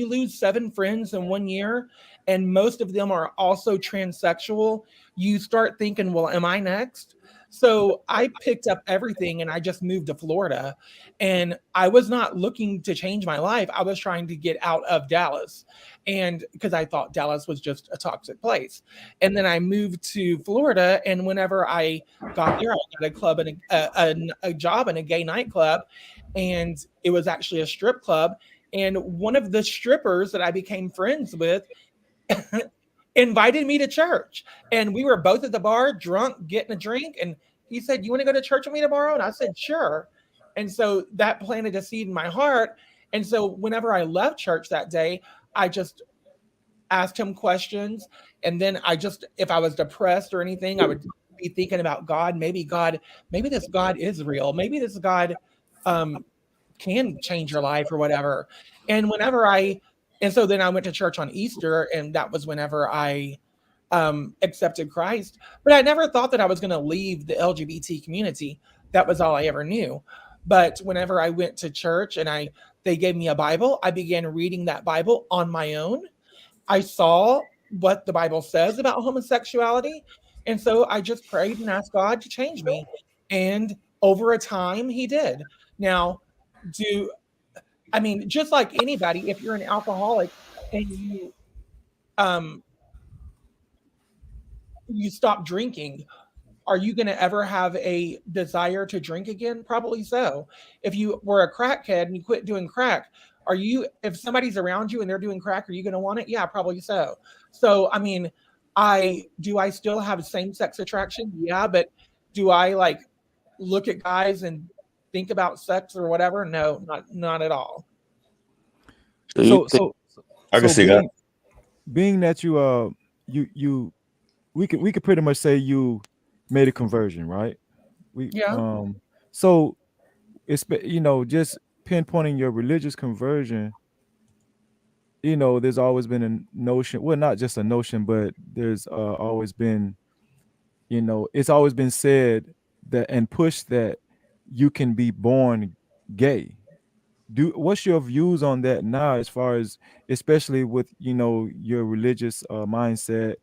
lose 7 friends in 1 year, and most of them are also transsexual, you start thinking, well, am I next? So I picked up everything and I just moved to Florida. And I was not looking to change my life. I was trying to get out of Dallas, and because I thought Dallas was just a toxic place. And then I moved to Florida, and whenever I got there, I got a club and a job in a gay nightclub, and it was actually a strip club. And one of the strippers that I became friends with invited me to church, and we were both at the bar drunk getting a drink, and he said, you want to go to church with me tomorrow? And I said, sure. And so that planted a seed in my heart. And so whenever I left church that day, I just asked him questions. And then if I was depressed or anything, I would be thinking about God. Maybe this God is real. Maybe this God can change your life or whatever. And whenever I And so then I went to church on Easter, and that was whenever I accepted Christ. But I never thought that I was going to leave the LGBT community. That was all I ever knew. But whenever I went to church and they gave me a Bible, I began reading that Bible on my own. I saw what the Bible says about homosexuality. And so I just prayed and asked God to change me. And over a time, he did. Now, just like anybody, if you're an alcoholic and you stop drinking, are you going to ever have a desire to drink again? Probably so. If you were a crackhead and you quit doing crack, if somebody's around you and they're doing crack, are you going to want it? Yeah, probably so. So, do I still have same-sex attraction? Yeah, but do I look at guys and think about sex or whatever? No, not at all. So I can see that. Being that we could pretty much say you made a conversion, right? So it's just pinpointing your religious conversion. There's always been a notion, well, not just a notion, but there's always been, it's always been said that and pushed that you can be born gay. What's your views on that now, as far as, especially with your religious mindset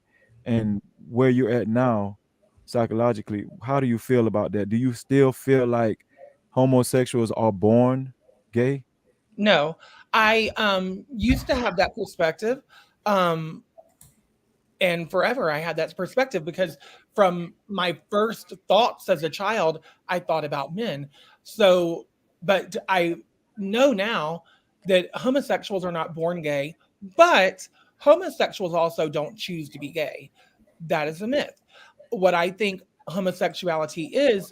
and where you're at now psychologically? How do you feel about that? Do you still feel like homosexuals are born gay? No, I used to have that perspective. And forever I had that perspective because from my first thoughts as a child, I thought about men. So, but I know now that homosexuals are not born gay, but homosexuals also don't choose to be gay. That is a myth. What I think homosexuality is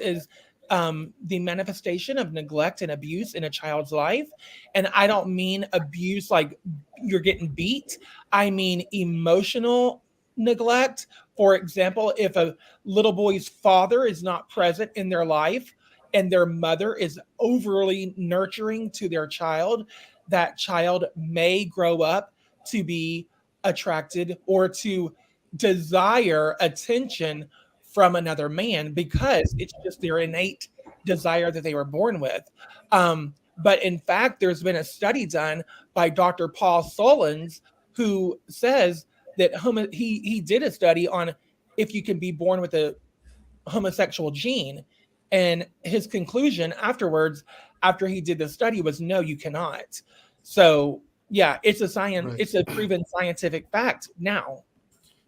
the manifestation of neglect and abuse in a child's life. And I don't mean abuse like you're getting beat. I mean emotional neglect. For example, if a little boy's father is not present in their life and their mother is overly nurturing to their child, that child may grow up to be attracted or to desire attention from another man because it's just their innate desire that they were born with. But in fact, there's been a study done by Dr. Paul Solons who says that he did a study on if you can be born with a homosexual gene. And his conclusion afterwards, after he did the study, was no, you cannot. So yeah, it's a science, right. It's a proven scientific fact now.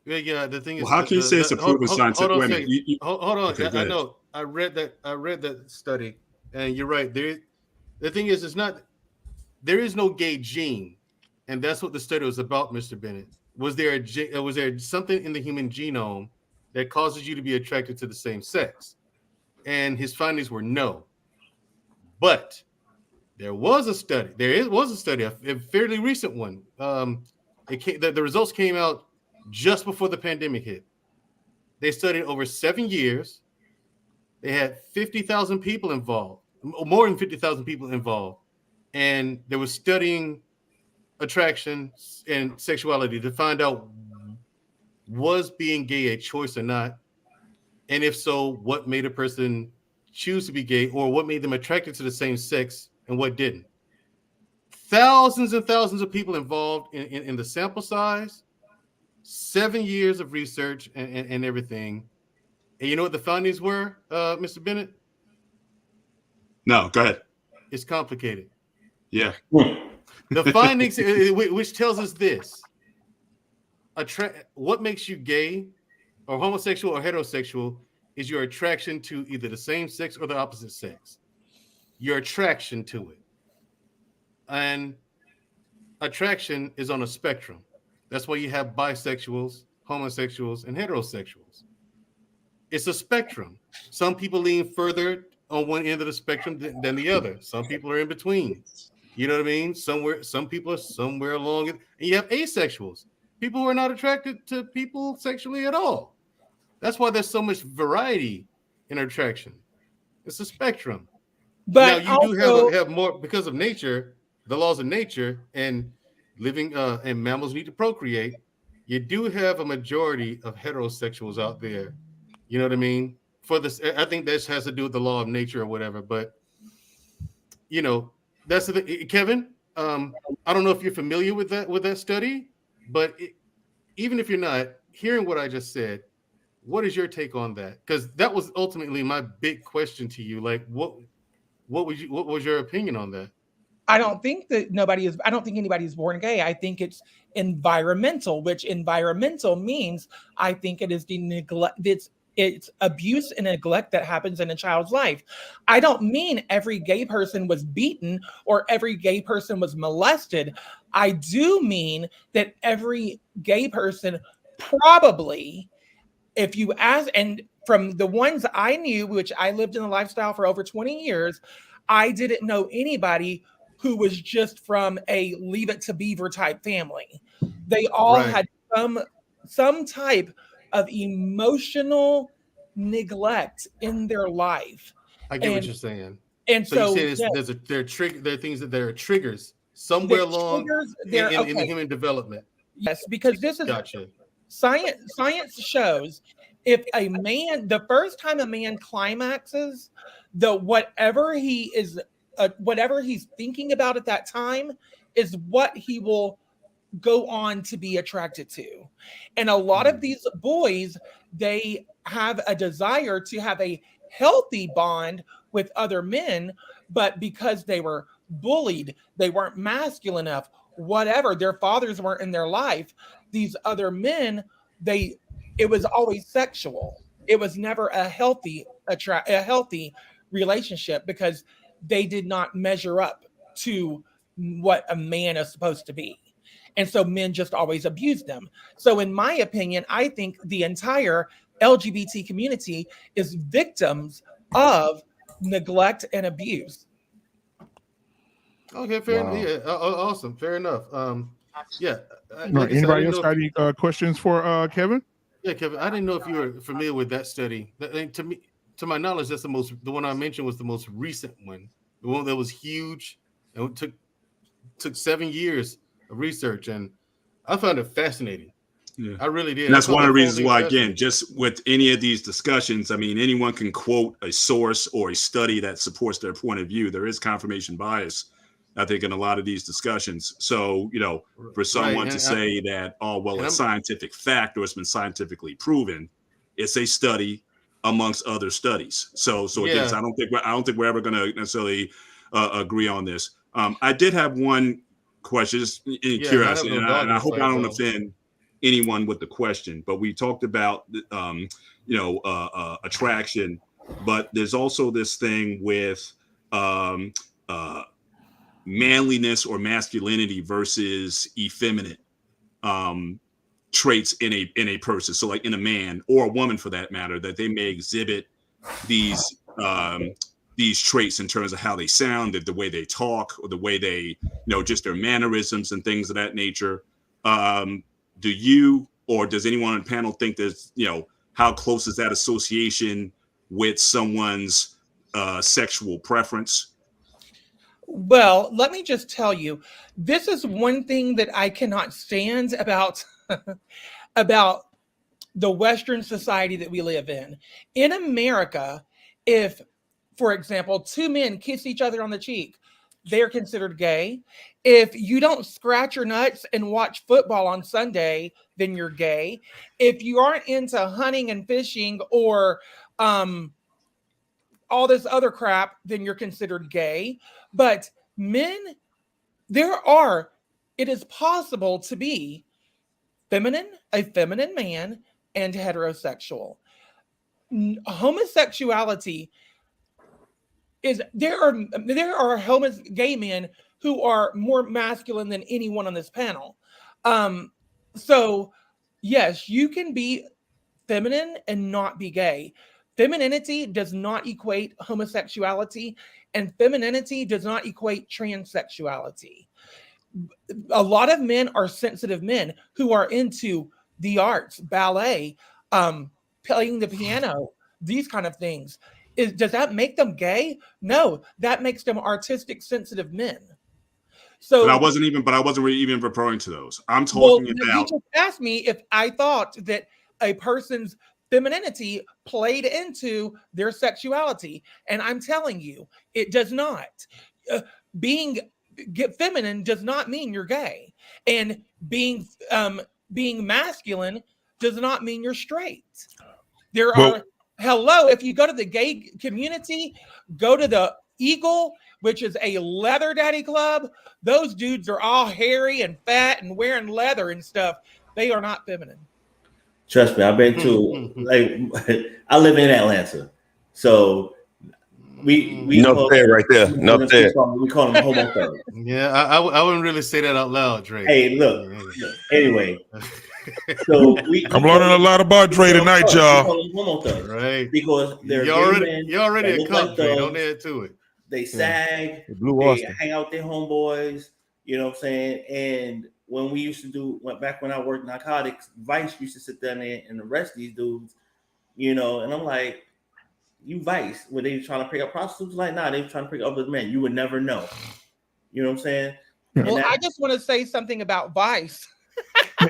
Yeah. The thing is, how can you say it's a proven scientific? Hold on. Okay, I know. I read that study, and you're right. The thing is, there is no gay gene, and that's what the study was about, Mr. Bennett. Was there something in the human genome that causes you to be attracted to the same sex? And his findings were no. But there was a study. A fairly recent one. The results came out just before the pandemic hit. They studied over 7 years. They had 50,000 people involved, more than 50,000 people involved. And they were studying attraction and sexuality to find out, was being gay a choice or not? And if so, what made a person choose to be gay, or what made them attracted to the same sex and what didn't? Thousands and thousands of people involved in the sample size, 7 years of research and everything. And you know what the findings were, Mr. Bennett? No, go ahead. It's complicated. Yeah. The findings, which tells us this: what makes you gay, or homosexual or heterosexual, is your attraction to either the same sex or the opposite sex. Your attraction to it. And attraction is on a spectrum. That's why you have bisexuals, homosexuals, and heterosexuals. It's a spectrum. Some people lean further on one end of the spectrum than the other. Some people are in between. You know what I mean? Some people are somewhere along it. And you have asexuals, people who are not attracted to people sexually at all. That's why there's so much variety in attraction. It's a spectrum. But now you do have more because of nature, the laws of nature, and living and mammals need to procreate, you do have a majority of heterosexuals out there. You know what I mean? For this, I think this has to do with the law of nature or whatever. But you know, that's the thing. Kevin. I don't know if you're familiar with that study, but even if you're not, hearing what I just said, what is your take on that? Because that was ultimately my big question to you. Like, what was your opinion on that? I don't think I don't think anybody's born gay. I think it's environmental, which environmental means I think it is the neglect. It's abuse and neglect that happens in a child's life. I don't mean every gay person was beaten or every gay person was molested. I do mean that every gay person probably, if you ask, and from the ones I knew, which I lived in the lifestyle for over 20 years, I didn't know anybody who was just from a Leave It to Beaver type family. They all had some type of emotional neglect in their life. I get what you're saying. And so you say there are things that there are triggers somewhere along in the human development. Yes, because this is gotcha. Science shows if a man, the first time a man climaxes, whatever he's thinking about at that time is what he will go on to be attracted to. And a lot of these boys, they have a desire to have a healthy bond with other men, but because they were bullied, they weren't masculine enough, whatever, their fathers weren't in their life, these other men, it was always sexual. It was never a healthy relationship because they did not measure up to what a man is supposed to be. And so men just always abused them. So in my opinion, I think the entire LGBT community is victims of neglect and abuse. Okay, fair enough. Yeah, awesome. Fair enough. Yeah. Anybody else got any questions for Kevin? Yeah, Kevin. I didn't know if you were familiar with that study. To my knowledge, that's the one I mentioned was the most recent one. The one that was huge and took 7 years of research, and I found it fascinating. Yeah, I really did. And that's one of the reasons why, again, just with any of these discussions, I mean, anyone can quote a source or a study that supports their point of view. There is confirmation bias, I think, in a lot of these discussions. So, for someone to say that, it's scientific fact or it's been scientifically proven, it's a study amongst other studies. So again, I don't think we're ever going to necessarily agree on this. I did have one question, just in curiosity, and I hope I don't offend anyone with the question, but we talked about attraction, but there's also this thing with manliness or masculinity versus effeminate traits in a person. So like in a man or a woman for that matter, that they may exhibit these traits in terms of how they sound, the way they talk, or the way they, just their mannerisms and things of that nature. Do you, or does anyone on the panel think there's, how close is that association with someone's sexual preference? Well, let me just tell you, this is one thing that I cannot stand about the Western society that we live in. In America, if, for example, two men kiss each other on the cheek, they're considered gay. If you don't scratch your nuts and watch football on Sunday, then you're gay. If you aren't into hunting and fishing or all this other crap, then you're considered gay. But men, it is possible to be a feminine man and heterosexual. Homosexuality is, there are gay men who are more masculine than anyone on this panel. So yes, you can be feminine and not be gay. Femininity does not equate homosexuality, and femininity does not equate transsexuality. A lot of men are sensitive men who are into the arts, ballet, playing the piano, these kind of things. Does that make them gay? No, that makes them artistic, sensitive men. So but I wasn't really even referring to those. I'm talking about. You just asked me if I thought that a person's femininity played into their sexuality, and I'm telling you, it does not. Get feminine does not mean you're gay, and being masculine does not mean you're straight. If you go to the gay community, go to the Eagle, which is a leather daddy club. Those dudes are all hairy and fat and wearing leather and stuff. They are not feminine. Trust me, I've been to I live in Atlanta, so we enough there right there. Enough there. We call them homophobic. Yeah, I wouldn't really say that out loud, Dre. Hey, look. Anyway, so I'm learning a lot about Dre tonight, y'all. Right? Because they're you're already a cup, Dre. Don't add to it. They sag. They hang out with their homeboys. You know what I'm saying? And when we used to when I worked narcotics, Vice used to sit down there and arrest these dudes. You know, and I'm like, you Vice, were they trying to pick up prostitutes? Like, nah, they were trying to pick up other men. You would never know. You know what I'm saying? Well, I just want to say something about Vice.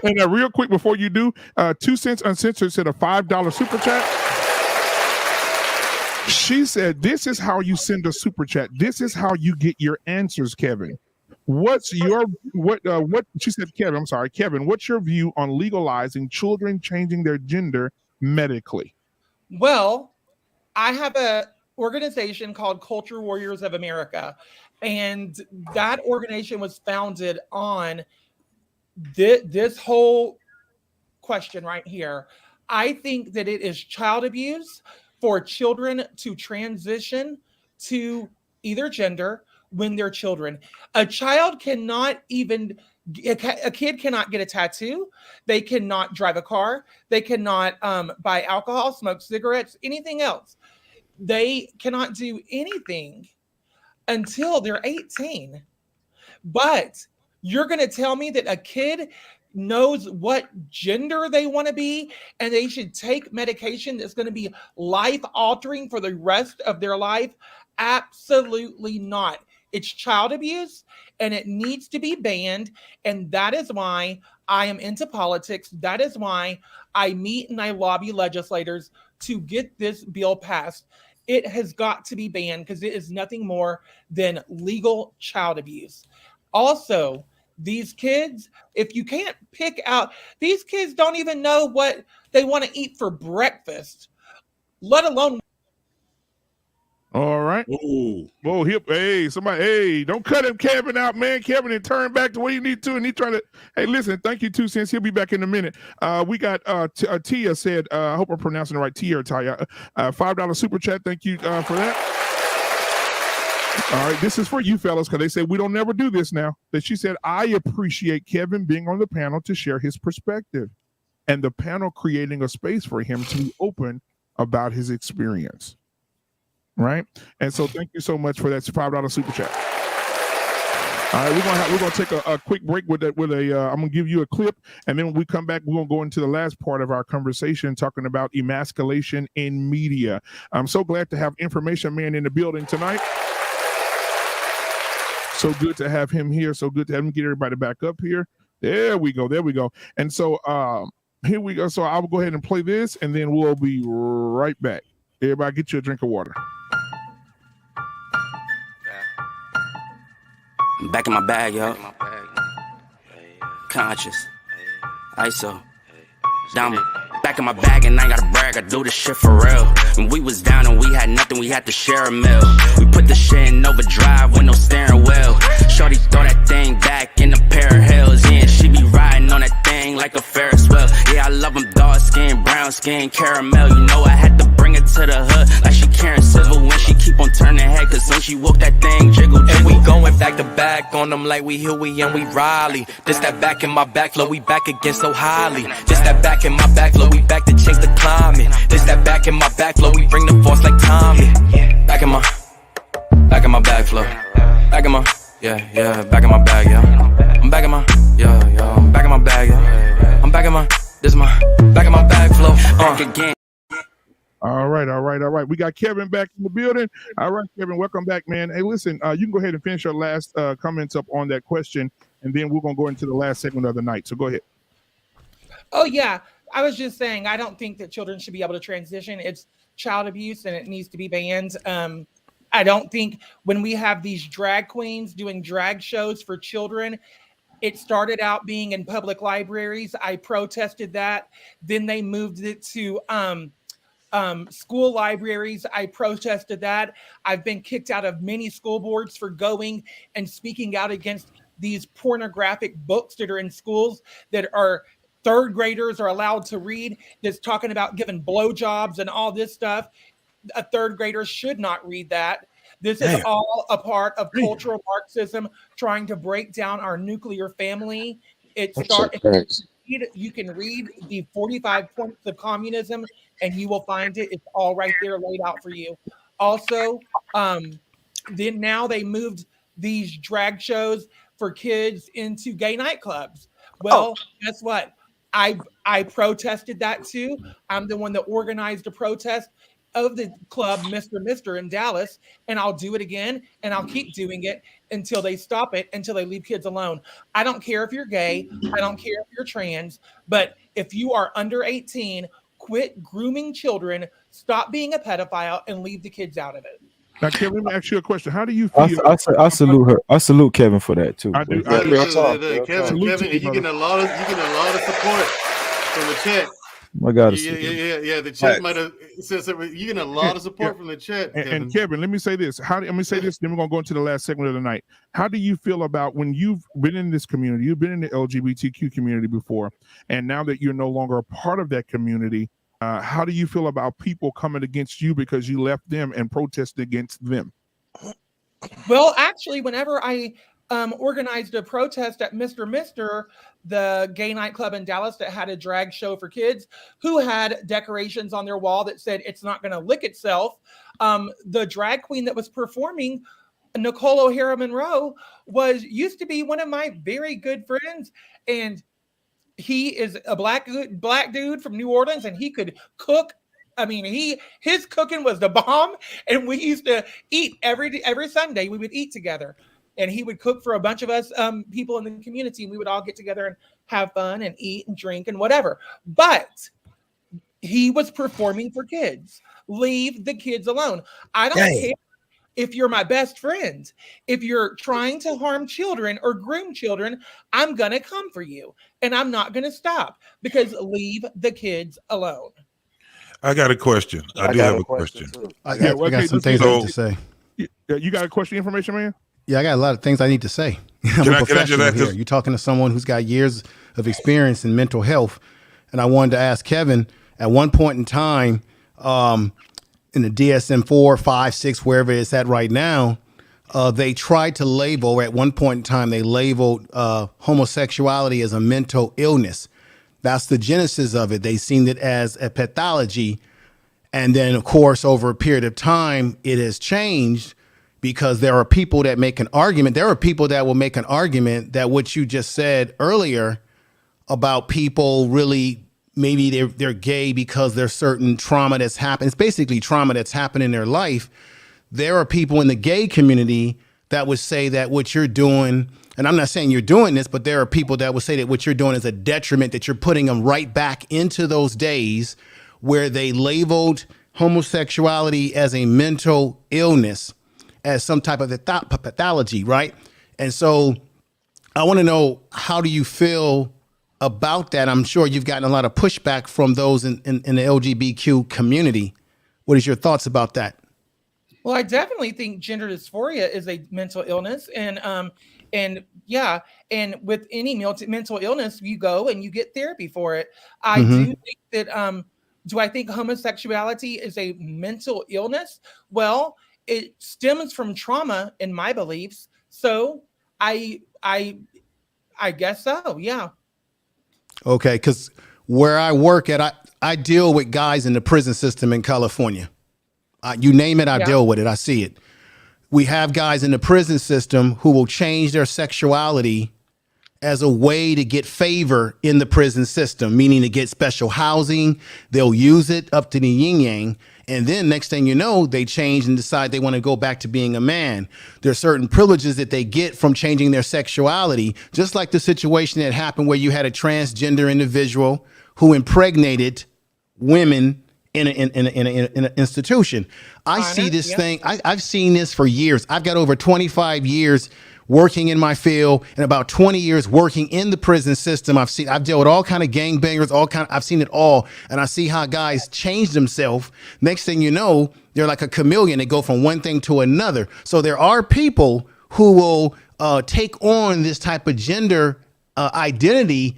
And real quick before you do, 2 Cents Uncensored said a $5 super chat. She said, "This is how you send a super chat. This is how you get your answers, Kevin. What's your what?" She said, "Kevin, I'm sorry, Kevin. What's your view on legalizing children changing their gender medically?" Well, I have a organization called Culture Warriors of America, and that organization was founded on this whole question right here. I think that it is child abuse for children to transition to either gender when they're children. A child cannot even, a kid cannot get a tattoo. They cannot drive a car. They cannot buy alcohol, smoke cigarettes, anything else. They cannot do anything until they're 18. But you're going to tell me that a kid knows what gender they want to be and they should take medication that's going to be life-altering for the rest of their life? Absolutely not. It's child abuse and it needs to be banned. And that is why I am into politics. That is why I meet and I lobby legislators to get this bill passed. It has got to be banned because it is nothing more than legal child abuse. Also, these kids, if you can't pick out, these kids don't even know what they want to eat for breakfast, let alone. All right. Ooh. Whoa, hey, somebody, hey, don't cut him, Kevin, out, man. Kevin, and turn back to where you need to. And he's trying to, hey, listen, thank you, 2 Cents. He'll be back in a minute. We got Tia said, I hope I'm pronouncing it right, Tia or Taya, $5 super chat. Thank you for that. All right, this is for you fellas, because they said we don't never do this now. That she said, I appreciate Kevin being on the panel to share his perspective and the panel creating a space for him to be open about his experience. Right? And so thank you so much for that $5 super chat. All right, we're gonna take a quick break with I'm gonna give you a clip, and then when we come back, we're gonna go into the last part of our conversation talking about emasculation in media. I'm so glad to have Information Man in the building tonight. So good to have him here. So good to have him. Get everybody back up here. There we go. There we go. And so here we go. So I will go ahead and play this, and then we'll be right back. Everybody get you a drink of water. I'm back in my bag, yo. Conscious. ISO. Down back in my bag and I ain't gotta brag, I do this shit for real. When we was down and we had nothing, we had to share a meal. We put the shit in overdrive with no steering wheel. Shorty throw that thing back in a pair of heels. Yeah, and she be riding on that thing like a Ferris wheel. Yeah, I love them dark skin, brown skin, caramel. You know I had to bring it to the hood like she Karen Civil when she keep on turning head. Cause when she walk that thing, jiggle, jiggle. And we going back to back on them like we Huey and we Riley. This that back in my back flow, we back again so highly. This that back in my back flow, we back to change the climate. This that back in my back flow, we bring the force like Tommy. Back in my back flow. Back in my, yeah, back in my bag, yeah. I'm back in my, yeah, I'm back in my bag, yeah. I'm back in my, this is my, back in my bag flow. Again. All right. We got Kevin back in the building. All right, Kevin, welcome back, man. Hey, listen, you can go ahead and finish your last comments up on that question, and then we're going to go into the last segment of the night. So go ahead. Oh, yeah. I was just saying, I don't think that children should be able to transition. It's child abuse, and it needs to be banned. I don't think when we have these drag queens doing drag shows for children, it started out being in public libraries. I protested that. Then they moved it to school libraries. I protested that. I've been kicked out of many school boards for going and speaking out against these pornographic books that are in schools that are third graders are allowed to read, that's talking about giving blowjobs and all this stuff. A third grader should not read that. This is all a part of cultural Marxism, trying to break down our nuclear family. You can read the 45 points of communism, and you will find it. It's all right there laid out for you. Also, then now they moved these drag shows for kids into gay nightclubs. Well, guess what? I protested that too. I'm the one that organized a protest of the club Mr. in Dallas, and I'll do it again, and I'll keep doing it until they stop it, until they leave kids alone. I don't care if you're gay, I don't care if you're trans, but if you are under 18, quit grooming children, stop being a pedophile, and leave the kids out of it. Now, Kevin, let me ask you a question. How do you feel? I salute her. I salute Kevin for that too. Kevin, you're getting a lot of support from the chat. My God, yeah. The chat might have said something. You're getting a lot of support from the chat. And Kevin, let me say this. Then we're gonna go into the last segment of the night. How do you feel about when you've been in this community, you've been in the LGBTQ community before, and now that you're no longer a part of that community, how do you feel about people coming against you because you left them and protested against them? Well, actually, whenever I organized a protest at Mr., the gay nightclub in Dallas that had a drag show for kids, who had decorations on their wall that said it's not going to lick itself. The drag queen that was performing, Nicole O'Hara Monroe, used to be one of my very good friends, and he is a black dude from New Orleans, and he could cook. I mean, his cooking was the bomb, and we used to eat every Sunday. We would eat together, and he would cook for a bunch of us people in the community, and we would all get together and have fun and eat and drink and whatever. But he was performing for kids. Leave the kids alone. I don't care if you're my best friend. If you're trying to harm children or groom children, I'm going to come for you, and I'm not going to stop, because leave the kids alone. I got a question. I do have a question. I got some things I need to say. You got a question information, man? Yeah, I got a lot of things I need to say. I'm a professional here. You're talking to someone who's got years of experience in mental health. And I wanted to ask Kevin, at one point in time, in the DSM-4, 5, 6, wherever it's at right now, they tried to label, or at one point in time, they labeled homosexuality as a mental illness. That's the genesis of it. They seen it as a pathology. And then, of course, over a period of time, it has changed, because there are people that make an argument. There are people that will make an argument that what you just said earlier about people really, maybe they're gay because there's certain trauma that's happened. It's basically trauma that's happened in their life. There are people in the gay community that would say that what you're doing, and I'm not saying you're doing this, but there are people that would say that what you're doing is a detriment, that you're putting them right back into those days where they labeled homosexuality as a mental illness, as some type of pathology, right? And so I want to know, how do you feel about that? I'm sure you've gotten a lot of pushback from those in the LGBTQ community. What is your thoughts about that? Well, I definitely think gender dysphoria is a mental illness, and with any mental illness, you go and you get therapy for it. I do think that. Do I think homosexuality is a mental illness? Well, it stems from trauma in my beliefs. So I guess so. Yeah. Okay. Cause where I work at, I deal with guys in the prison system in California. You name it, I deal with it. I see it. We have guys in the prison system who will change their sexuality as a way to get favor in the prison system, meaning to get special housing. They'll use it up to the yin yang. And then next thing you know, they change and decide they want to go back to being a man. There's certain privileges that they get from changing their sexuality, just like the situation that happened where you had a transgender individual who impregnated women in an institution. I see this thing. I've seen this for years. I've got over 25 years working in my field and about 20 years working in the prison system. I've dealt with all kind of gangbangers, I've seen it all. And I see how guys change themselves. Next thing you know, they're like a chameleon. They go from one thing to another. So there are people who will take on this type of gender identity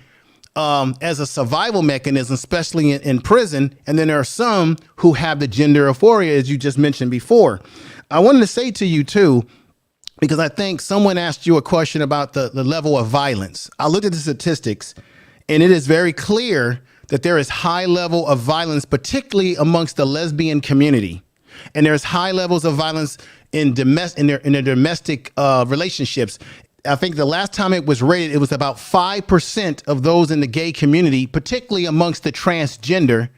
as a survival mechanism, especially in prison. And then there are some who have the gender euphoria, as you just mentioned before. I wanted to say to you too, because I think someone asked you a question about the level of violence. I looked at the statistics, and it is very clear that there is high level of violence, particularly amongst the lesbian community. And there's high levels of violence in their domestic relationships. I think the last time it was rated, it was about 5% of those in the gay community, particularly amongst the transgender.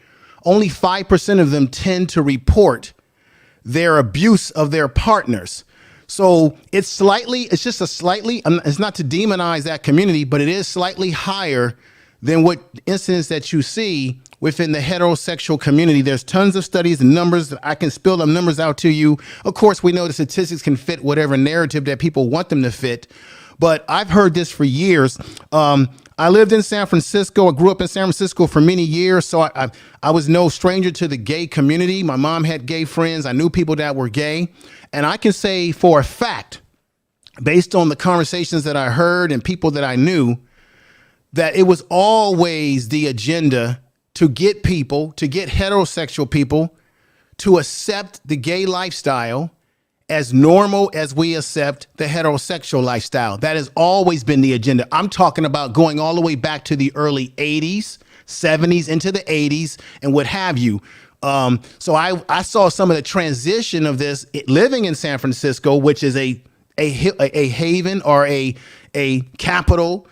Only 5% of them tend to report their abuse of their partners. So it's just a slightly, it's not to demonize that community, but it is slightly higher than what incidents that you see within the heterosexual community. There's tons of studies and numbers. I can spill them numbers out to you. Of course, we know the statistics can fit whatever narrative that people want them to fit, but I've heard this for years. I lived in San Francisco. I grew up in San Francisco for many years, so I was no stranger to the gay community. My mom had gay friends. I knew people that were gay. And I can say for a fact, based on the conversations that I heard and people that I knew, that it was always the agenda to get heterosexual people to accept the gay lifestyle as normal as we accept the heterosexual lifestyle. That has always been the agenda. I'm talking about going all the way back to the early 80s, 70s, into the 80s, and what have you. So I saw some of the transition of this living in San Francisco, which is a haven or a capital,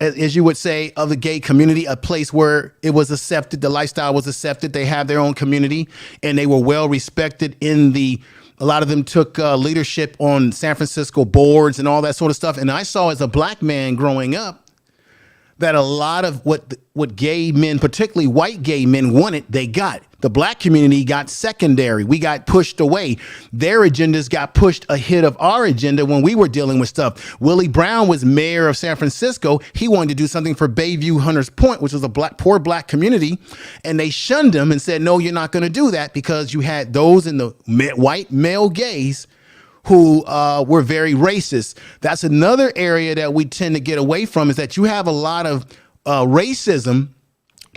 as you would say, of the gay community, a place where it was accepted, the lifestyle was accepted. They have their own community, and they were well respected a lot of them took leadership on San Francisco boards and all that sort of stuff. And I saw as a black man growing up that a lot of what gay men, particularly white gay men, wanted, they got. The black community got secondary. We got pushed away. Their agendas got pushed ahead of our agenda when we were dealing with stuff. Willie Brown was mayor of San Francisco. He wanted to do something for Bayview Hunters Point, which was a poor black community. And they shunned him and said, no, you're not going to do that, because you had those in the white male gays who were very racist. That's another area that we tend to get away from, is that you have a lot of racism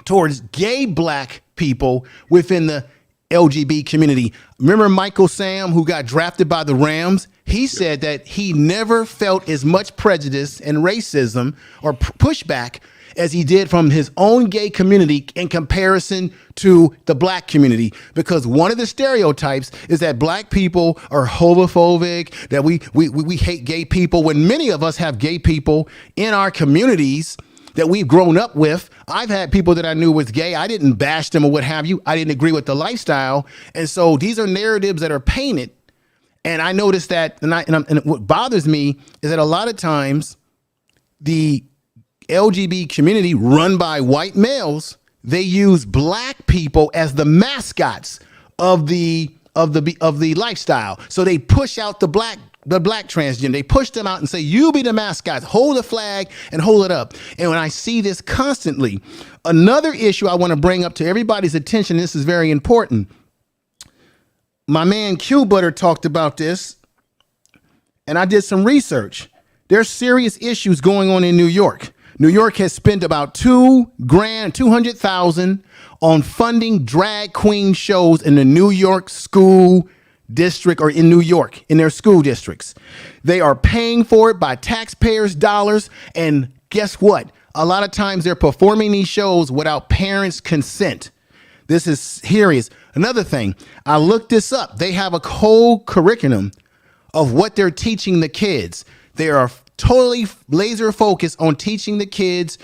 towards gay black people within the LGBT community. Remember Michael Sam, who got drafted by the Rams? He said that he never felt as much prejudice and racism or pushback as he did from his own gay community in comparison to the black community, because one of the stereotypes is that black people are homophobic, that we hate gay people, when many of us have gay people in our communities that we've grown up with. I've had people that I knew was gay. I didn't bash them or what have you. I didn't agree with the lifestyle. And so these are narratives that are painted. And I noticed that, and what bothers me is that a lot of times the LGBT community run by white males, they use black people as the mascots of the lifestyle. So they push out the black transgender. They push them out and say, you be the mascots, hold the flag and hold it up. And when I see this constantly, another issue I want to bring up to everybody's attention, this is very important. My man Q Butter talked about this, and I did some research. There's serious issues going on in New York. New York has spent about $200,000 on funding drag queen shows in the New York school district, or in New York, in their school districts. They are paying for it by taxpayers' dollars. And guess what? A lot of times they're performing these shows without parents' consent. This is serious. Another thing, I looked this up. They have a whole curriculum of what they're teaching the kids. They are totally laser focused on teaching the kids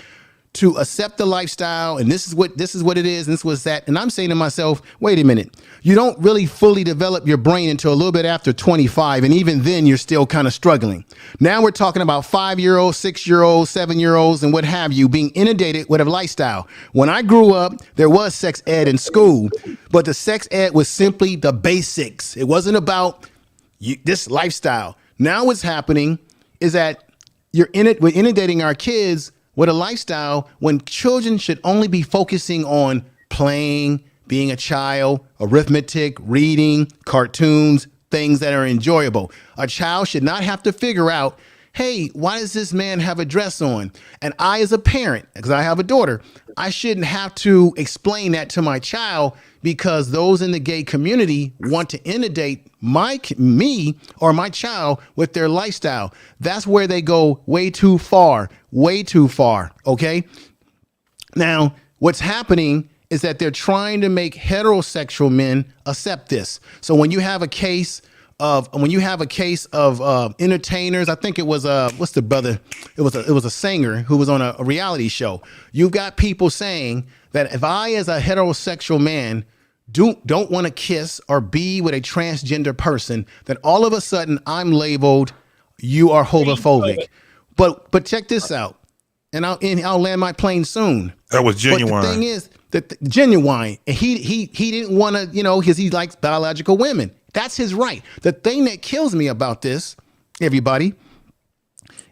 to accept the lifestyle, and this is what it is, and this was that. And I'm saying to myself, wait a minute, you don't really fully develop your brain until a little bit after 25, and even then you're still kind of struggling. Now we're talking about 5-year-olds, 6-year-olds, 7-year-olds, and what have you being inundated with a lifestyle. When I grew up, there was sex ed in school, but the sex ed was simply the basics. It wasn't about this lifestyle. Now what's happening is that we're inundating our kids with a lifestyle when children should only be focusing on playing, being a child, arithmetic, reading, cartoons, things that are enjoyable. A child should not have to figure out, hey, why does this man have a dress on? And I, as a parent, because I have a daughter, I shouldn't have to explain that to my child because those in the gay community want to inundate me or my child with their lifestyle. That's where they go way too far, okay? Now, what's happening is that they're trying to make heterosexual men accept this. So when you have a case of entertainers, I think it was what's the brother? It was a singer who was on a reality show. You've got people saying that if I, as a heterosexual man, don't want to kiss or be with a transgender person, then all of a sudden I'm labeled, you are homophobic. But check this out, and I'll land my plane soon. That was Genuine. But the thing is that Genuine, he didn't want to, because he likes biological women. That's his right. The thing that kills me about this, everybody,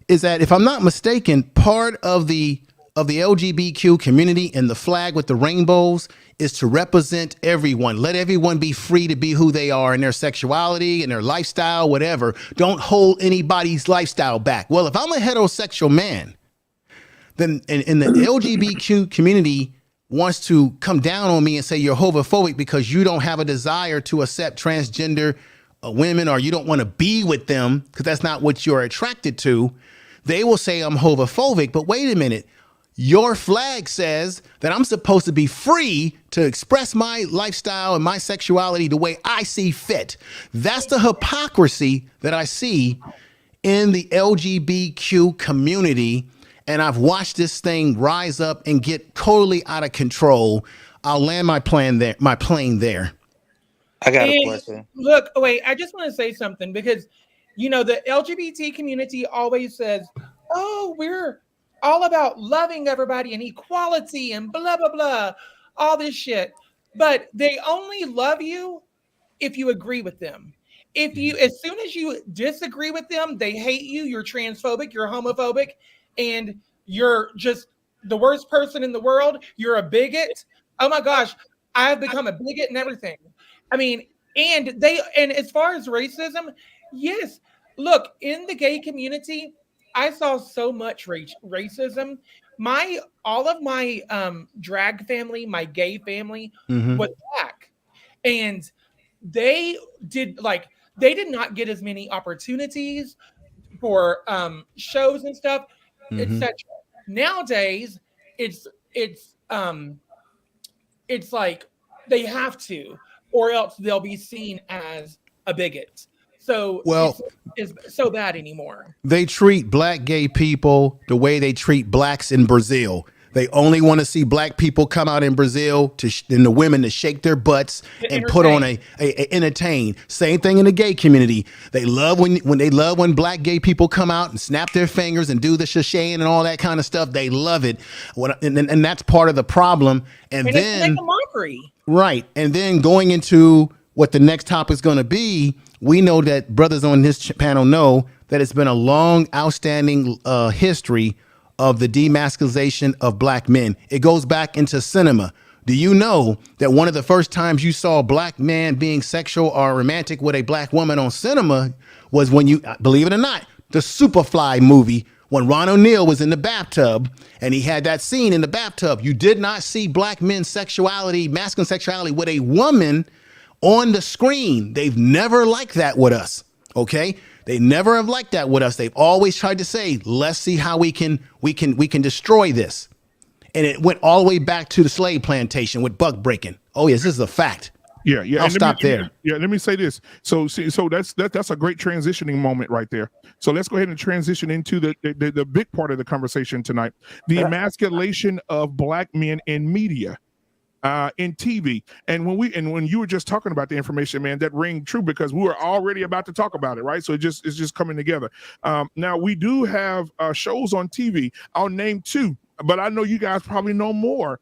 is that if I'm not mistaken, part of the LGBTQ community and the flag with the rainbows is to represent everyone. Let everyone be free to be who they are in their sexuality and their lifestyle, whatever. Don't hold anybody's lifestyle back. Well, if I'm a heterosexual man, then in the LGBTQ community wants to come down on me and say you're homophobic because you don't have a desire to accept transgender women, or you don't want to be with them because that's not what you're attracted to, they will say I'm homophobic. But wait a minute. Your flag says that I'm supposed to be free to express my lifestyle and my sexuality the way I see fit. That's the hypocrisy that I see in the LGBTQ community. And I've watched this thing rise up and get totally out of control. I'll land my plane there. I got a question. Look, wait, I just want to say something because, the LGBT community always says, oh, we're all about loving everybody and equality and blah, blah, blah, all this shit. But they only love you if you agree with them. As soon as you disagree with them, they hate you, you're transphobic, you're homophobic, and you're just the worst person in the world. You're a bigot. Oh my gosh, I've become a bigot and everything. I mean, and as far as racism, yes, look, in the gay community, I saw so much racism. All of my drag family, my gay family was black, and they did not get as many opportunities for shows and stuff, etc. Nowadays, it's like they have to, or else they'll be seen as a bigot. So it's so bad anymore. They treat black gay people the way they treat blacks in Brazil. They only want to see black people come out in Brazil and the women to shake their butts and put on a entertain. Same thing in the gay community. They love when black gay people come out and snap their fingers and do the shashaying and all that kind of stuff. They love it, and that's part of the problem. And then it's like a mockery, right? And then going into what the next topic is going to be, we know that brothers on this panel know that it's been a long, outstanding history of the demasculation of black men. It goes back into cinema. Do you know that one of the first times you saw a black man being sexual or romantic with a black woman on cinema was when you, believe it or not, the Superfly movie, when Ron O'Neal was in the bathtub and he had that scene in the bathtub. You did not see black men's sexuality, masculine sexuality with a woman on the screen. They've never liked that with us, okay? They never have liked that with us. They've always tried to say, let's see how we can destroy this. And it went all the way back to the slave plantation with buck breaking. Oh, yes, this is a fact. Yeah, yeah. I'll stop there. Let me say this. So that's a great transitioning moment right there. So let's go ahead and transition into the big part of the conversation tonight: the emasculation of Black men in media, in TV. And when you were just talking about the information, man, that rang true because we were already about to talk about it, right? So it's just coming together. Now we do have shows on TV. I'll name 2, but I know you guys probably know more.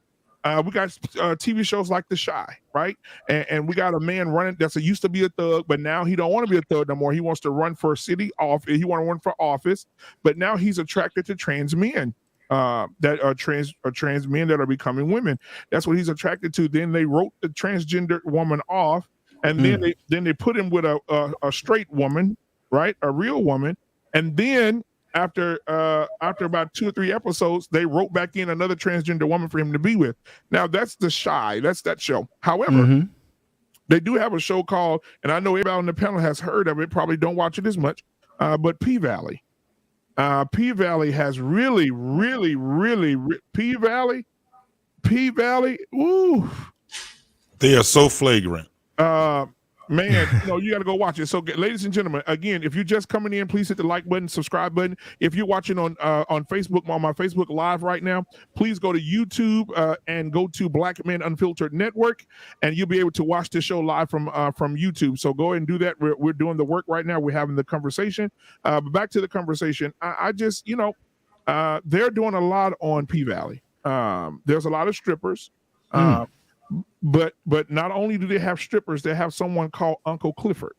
We got TV shows like The Chi, right? And we got a man running that used to be a thug, but now he don't want to be a thug no more. He wants to run for city office. He want to run for office, but now he's attracted to trans men that are trans men that are becoming women. That's what he's attracted to. Then they wrote the transgender woman off, and then they put him with a straight woman, right? A real woman, and then after about 2 or 3 episodes, they wrote back in another transgender woman for him to be with. Now that's The Chi. That's that show. However, they do have a show called, and I know everybody on the panel has heard of it, probably don't watch it as much, but P-Valley. P-Valley has really P-Valley. Ooh, they are so flagrant. Man, you got to go watch it. So, ladies and gentlemen, again, if you're just coming in, please hit the like button, subscribe button. If you're watching on Facebook, on my Facebook Live right now, please go to YouTube and go to Black Man Unfiltered Network, and you'll be able to watch the show live from YouTube. So go ahead and do that. We're doing the work right now. We're having the conversation. But back to the conversation. I just, they're doing a lot on P-Valley. There's a lot of strippers. But not only do they have strippers, they have someone called Uncle Clifford.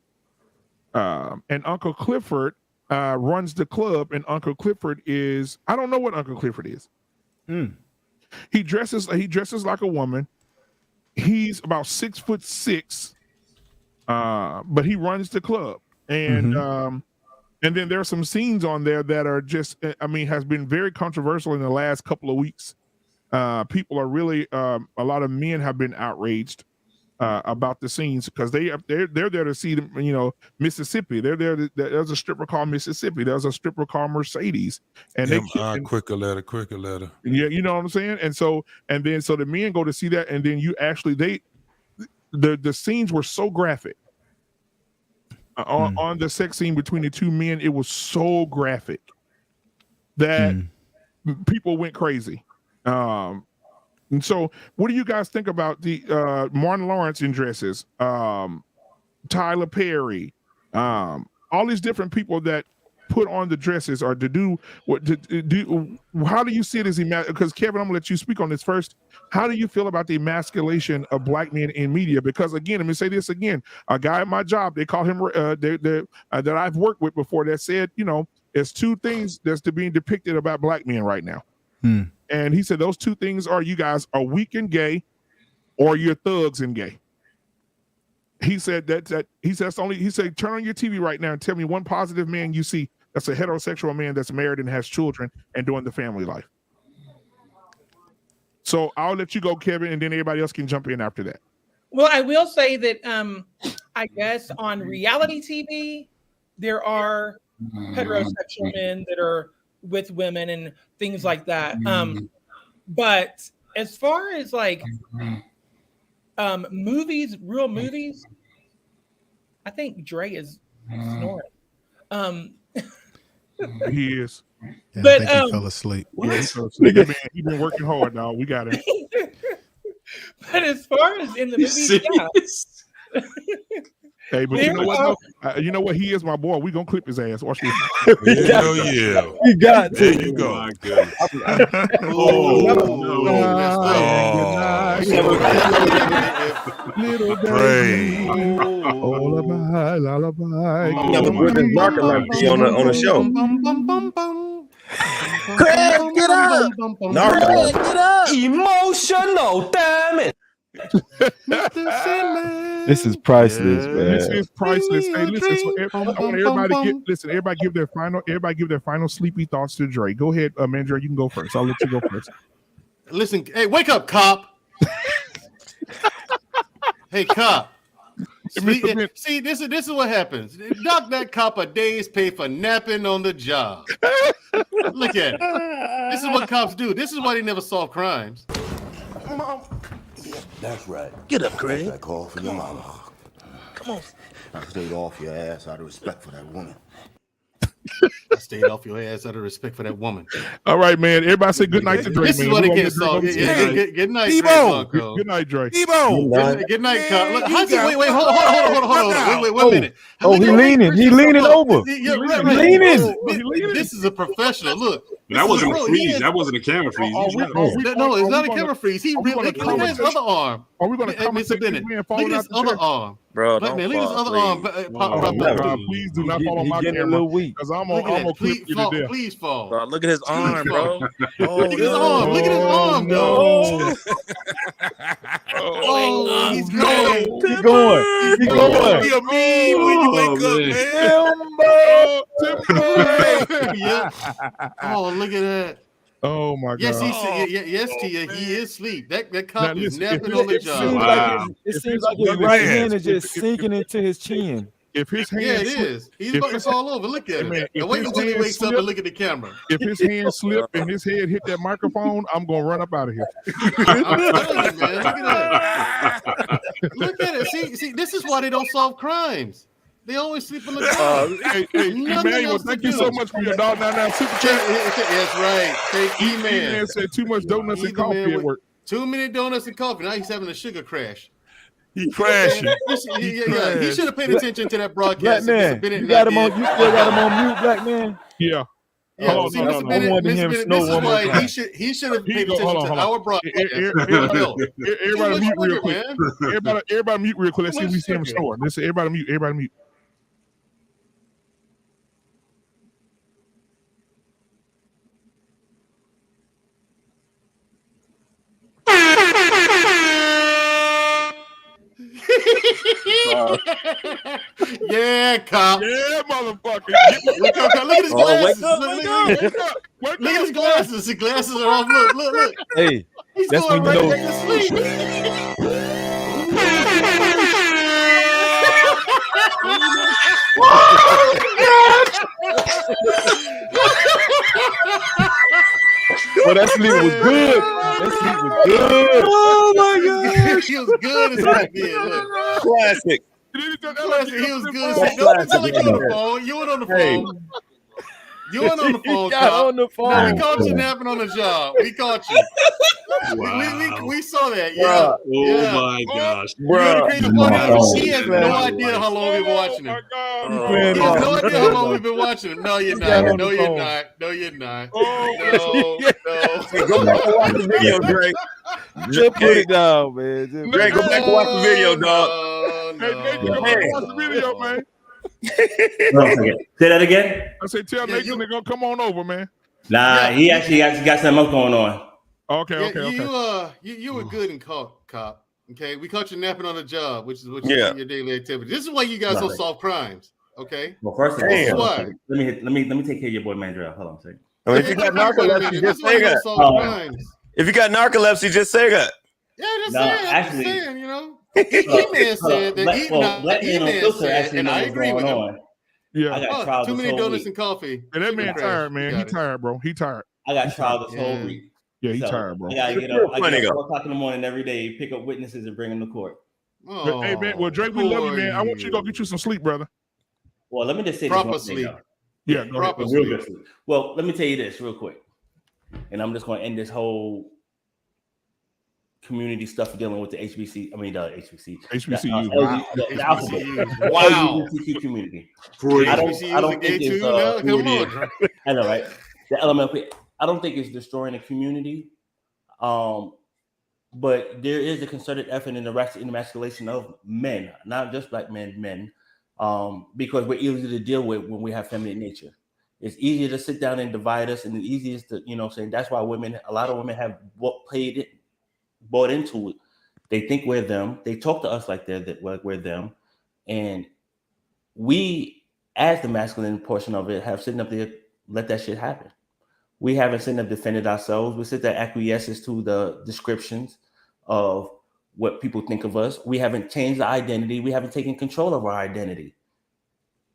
And Uncle Clifford runs the club, and Uncle Clifford is, I don't know what Uncle Clifford is. He dresses like a woman. He's about 6'6", but he runs the club. And then there are some scenes on there that are just, has been very controversial in the last couple of weeks. People are really a lot of men have been outraged about the scenes because they're there to see them, Mississippi. They're there. There's a stripper called Mississippi. There's a stripper called Mercedes, and quicker letter. Yeah, you know what I'm saying. And so the men go to see that, and then the scenes were so graphic on the sex scene between the 2 men. It was so graphic that people went crazy. And so what do you guys think about the Martin Lawrence in dresses, Tyler Perry, all these different people that put on the dresses or to do what to do? How do you see it as because Kevin, I'm gonna let you speak on this first. How do you feel about the emasculation of Black men in media? Because again, let me say this again, a guy at my job, they call him that I've worked with before that said, there's 2 things that's being depicted about Black men right now. And he said those 2 things are you guys are weak and gay, or you're thugs and gay. He said he said turn on your TV right now and tell me one positive man you see that's a heterosexual man that's married and has children and doing the family life. So I'll let you go, Kevin, and then everybody else can jump in after that. Well, I will say that I guess on reality TV there are heterosexual men that are with women and things like that. But as far as like movies, real movies, I think Dre is snoring. He is. Yeah, But I think he fell asleep. He's been working hard, dog. We got him. But as far as in the movies, yeah. Hey, but you know what? You know what? He is my boy. We gonna clip his ass. Watch this. Hell yeah. We got to. There you go. My goodness. Little Pray. lullaby, lullaby. On the show. Craig, get up! Narco. Get up! Emotional, damn it! This is priceless, man. This is priceless. Hey, listen. So everybody give their final sleepy thoughts to Dre. Go ahead, Mandrell. You can go first. I'll let you go first. Listen, hey, wake up, cop. Hey, cop. See, this is what happens. Knock that cop a day's pay for napping on the job. Look at it. This is what cops do. This is why they never solve crimes. That's right. Get up, Craig. That's right, call for your mama. Come on. I stayed off your ass out of respect for that woman. I stayed off your ass out of respect for that woman. All right, man. Everybody say good night to Dre, This man. is what We it gonna gets get Dre so. on the Yeah, good night, Dre. Debo. Blanco. Good night, Dre. Debo. Good night, Cop. Look, how's it? Wait, hold on. Wait a minute. Oh, he leaning. He leaning over. Yeah, right. He leaning. This is a professional. Look. That wasn't a freeze. That wasn't a camera freeze. No, it's not a camera freeze. He really look at his other arm. Are we going to Mr. Bennett? Look at his other arm. Bro, Black man, don't look at his fall, other arm. Please do not fall on my camera. Because I'm going to clip you to death. Please fall. Bro, look at his arm, bro. Look at his arm. Look at his arm, though. Oh, he's going. Keep going. Keep going. Be a meme when you wake up, man. Yeah. Oh, look at that. Oh my God! Yes, he is asleep. That cop is napping on the job. It seems like his right hand is just sinking into his chin. If his hand, it is. He's about to fall over. Look at him. And wait until he wakes up and look at the camera. If his hand slip and his head hit that microphone, I'm gonna run up out of here. I'm telling you, man. Look at that. Look at it. See, this is why they don't solve crimes. They always sleep on the job. Hey, Emmanuel, thank you so much for your dog now super chat. That's right. Thank you, man. E-Man said too much donuts and coffee at work. Too many donuts and coffee. Now he's having a sugar crash. He crashing. He should have paid attention to that broadcast. Black man, you got him on. You still got him on mute, Black man. Yeah. Yeah, see, Mr. Bennett, this is why he should have paid attention to our broadcast. Everybody mute real quick. Everybody mute real quick. Let's see if we see him snore. Let's see. Everybody mute. Everybody mute. Yeah, cop. Yeah, motherfucker. Look at his glasses. Wake up. Look at his glasses. His glasses are off. Look. Hey, he's that's going when you right know. back to sleep. Well, that sleep was good. That sleep was good. Oh my God. He was good as that did. Look. Classic. He was good. Don't tell you on the phone. You went on the phone. You went on the phone. Got on the phone. No, we caught you napping on the job. We caught you. Wow. We saw that. Yeah. Oh my gosh. He has no idea how long we've been watching him. He has no idea how long we've been watching him. No, you're not. No, you're not. No, you're not. No. Go back and watch the video, Drake. Just put it down, man. Drake, go back and watch the video, dog. Go back and watch the video, man. Say that again. I say, tell Nathan they're gonna come on over, man. Nah, he actually got something else going on. Okay. You were good in cop. Okay, we caught you napping on the job, which is what your daily activity. This is why you guys don't solve crimes. Okay. Well, first of all, this is why. Let me take care of your boy Mandrell. Hold on a second. I mean, if you got narcolepsy, just say that. If you got narcolepsy, just say that. Yeah, just saying, you know. E-Man said that Black Man Unfiltered actually and I agree with him. Yeah. I got trial too this many whole donuts week. and coffee. And that man tired, man. He tired, bro. He tired. I got trial this whole week. Yeah, he tired, bro. I gotta get up. I get up 4 o'clock in the morning every day, pick up witnesses and bring them to court. Oh, hey man, well Drake, we love you, man. I want you to go get you some sleep, brother. Well, let me just say proper this sleep. Yeah, proper real sleep. good sleep. Well, let me tell you this real quick, and I'm just going to end this whole community stuff dealing with the HBCU. HBCU. The alphabet. Wow. LGBTQ community. I don't think it's I know, right? The LMLP. I don't think it's destroying the community. But there is a concerted effort in the emasculation of men, not just black men, because we're easy to deal with when we have feminine nature. It's easier to sit down and divide us, and the easiest to, saying that's why a lot of women have bought into it. They think we're them. They talk to us like we're them. And we, as the masculine portion of it, have sitting up there, let that shit happen. We haven't sitting up defended ourselves. We sit there acquiesces to the descriptions of what people think of us. We haven't changed the identity. We haven't taken control of our identity.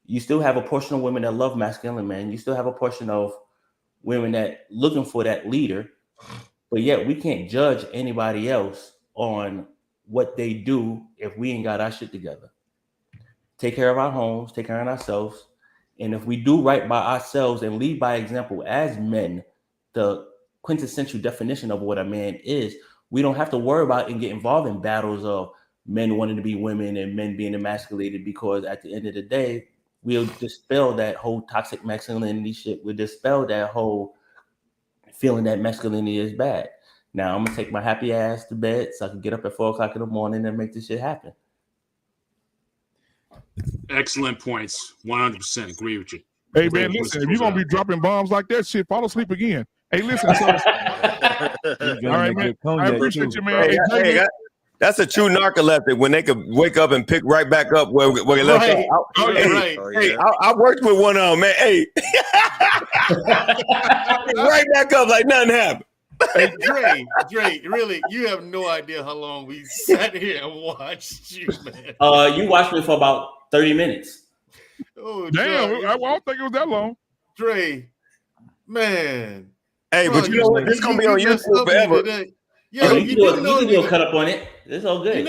You still have a portion of women that love masculine men. You still have a portion of women that looking for that leader. But yet we can't judge anybody else on what they do if we ain't got our shit together. Take care of our homes, take care of ourselves. And if we do right by ourselves and lead by example as men, the quintessential definition of what a man is, we don't have to worry about and get involved in battles of men wanting to be women and men being emasculated, because at the end of the day, we'll dispel that whole toxic masculinity shit. We'll dispel that whole feeling that masculinity is bad. Now I'm gonna take my happy ass to bed so I can get up at 4 o'clock in the morning and make this shit happen. Excellent points. 100% agree with you. Hey man, listen, if you're gonna be dropping bombs like that, shit, fall asleep again. Hey, listen. So, all right, man. I appreciate you, man. Hey, that's a true narcoleptic when they could wake up and pick right back up where they left off. Hey, I worked with one of them, man. Hey, right back up like nothing happened. Hey, Dre, really, you have no idea how long we sat here and watched you, man. You watched me for about 30 minutes. Oh, damn, Dre. I don't think it was that long. Dre, man. Hey, but you know what? It's gonna be on YouTube forever. Yeah, you can do a cut up on it. It's all good. You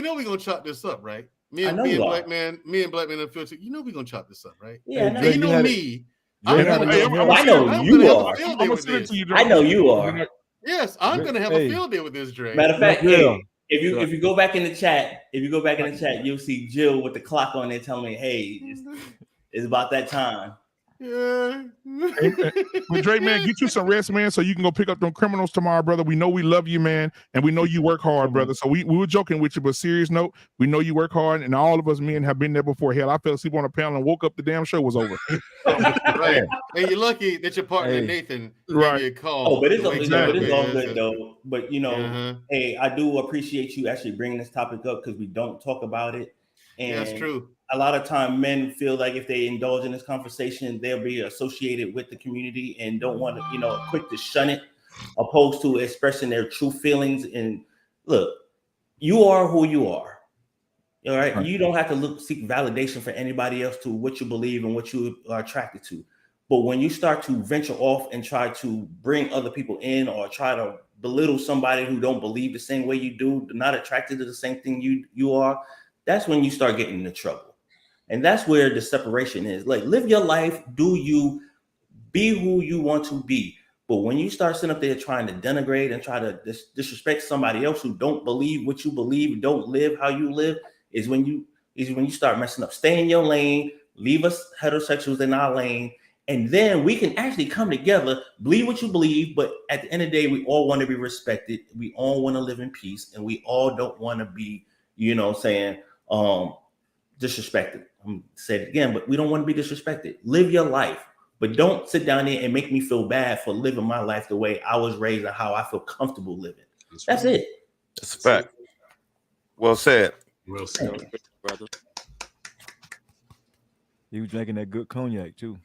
know we gonna chop this up, right? Me and Black Man Unfiltered. You know we gonna chop this up, right? Yeah, now you know me. I know you are. I know you are. Yes, I'm gonna have a field day with this, Dre. Matter of fact, if you go back in the chat, you'll see Jill with the clock on there telling me, "Hey, it's about that time." Yeah. But Dre, man, get you some rest, man, so you can go pick up them criminals tomorrow, brother. We know we love you, man, and we know you work hard, brother. So we were joking with you, but serious note, we know you work hard, and all of us men have been there before. Hell, I fell asleep on a panel and woke up, the damn show was over. Right. And you're lucky that your partner Nathan gave you a call. Oh, but it's all good though. But you know, hey, I do appreciate you actually bringing this topic up because we don't talk about it. And that's true. A lot of time men feel like if they indulge in this conversation, they'll be associated with the community and don't want to, quick to shun it, opposed to expressing their true feelings. And look, you are who you are. All right. You don't have to seek validation for anybody else to what you believe and what you are attracted to. But when you start to venture off and try to bring other people in or try to belittle somebody who don't believe the same way you do, not attracted to the same thing you are, that's when you start getting into trouble. And that's where the separation is. Like, live your life, do you, be who you want to be. But when you start sitting up there trying to denigrate and try to disrespect somebody else who don't believe what you believe, don't live how you live, is when you start messing up. Stay in your lane, leave us heterosexuals in our lane, and then we can actually come together, believe what you believe, but at the end of the day, we all want to be respected. We all want to live in peace, and we all don't want to be, disrespected. I'm gonna say it again, but we don't want to be disrespected. Live your life, but don't sit down there and make me feel bad for living my life the way I was raised and how I feel comfortable living. That's it. That's a fact. Well said. Well said, brother. He was drinking that good cognac too.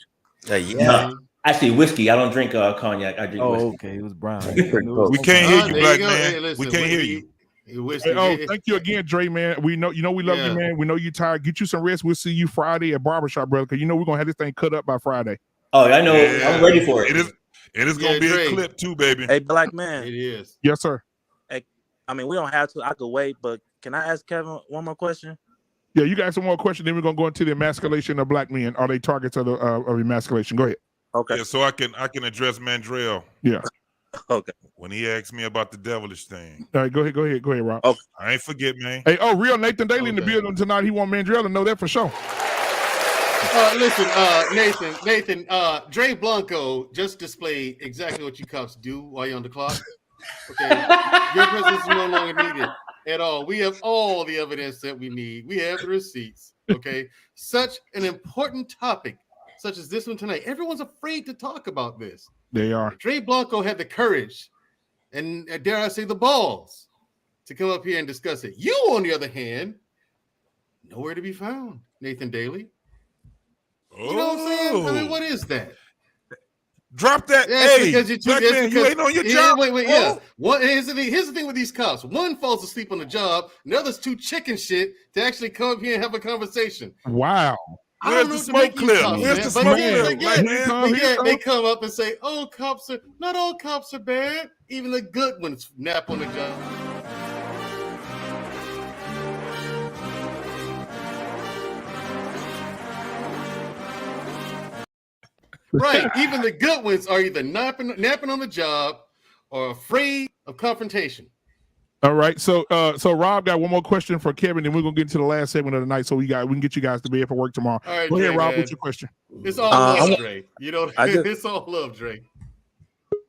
Yeah. No, actually, whiskey. I don't drink cognac. I drink whiskey. Okay, it was brown. We can't hear you, Black Man. Hey, listen, we can't hear you. Thank you again, Dre, man. We know we love you, man. We know you tired. Get you some rest. We'll see you Friday at Barbershop, brother, because we're gonna have this thing cut up by Friday. Oh, I know. Yeah. I'm ready for it. It is gonna be a clip too, baby. Hey, Black Man. It is. Yes, sir. Hey, I mean, we don't have to. I could wait, but can I ask Kevin one more question? Yeah, you got some more questions. Then we're gonna go into the emasculation of black men. Are they targets of emasculation? Go ahead. Okay. Yeah, so I can address Mandrell. Yeah. Okay. When he asked me about the devilish thing. All right, go ahead, Rob. Okay. I ain't forget, man. Hey, real Nathan Daly in the building tonight. He want Mandrell to know that for sure. Listen, Nathan, Dre Blanco just displayed exactly what you cops do while you're on the clock. Okay, your presence is no longer needed at all. We have all the evidence that we need. We have the receipts. Okay, such an important topic, such as this one tonight. Everyone's afraid to talk about this. They are. Dre Blanco had the courage and dare I say the balls to come up here and discuss it. You, on the other hand, nowhere to be found, Nathan Daly. You know what I'm saying? I mean, what is that? Drop that. That's hey, because you're Black Man, you ain't on your job. Yeah. Here's the thing with these cops. One falls asleep on the job, and the other's too chicken shit to actually come up here and have a know Wow. Where's the smoke clip? Where's the smoke clip? They come up and say, "Oh, not all cops are bad. Even the good ones nap on the job." Right. Even the good ones are either napping on the job or afraid of confrontation. All right. So Rob got one more question for Kevin, and we're gonna get into the last segment of the night, so we can get you guys to be here for work tomorrow. All right, Go ahead, Dre, Rob. man. What's your question? It's all love, Dre. You know, it's all love, Dre.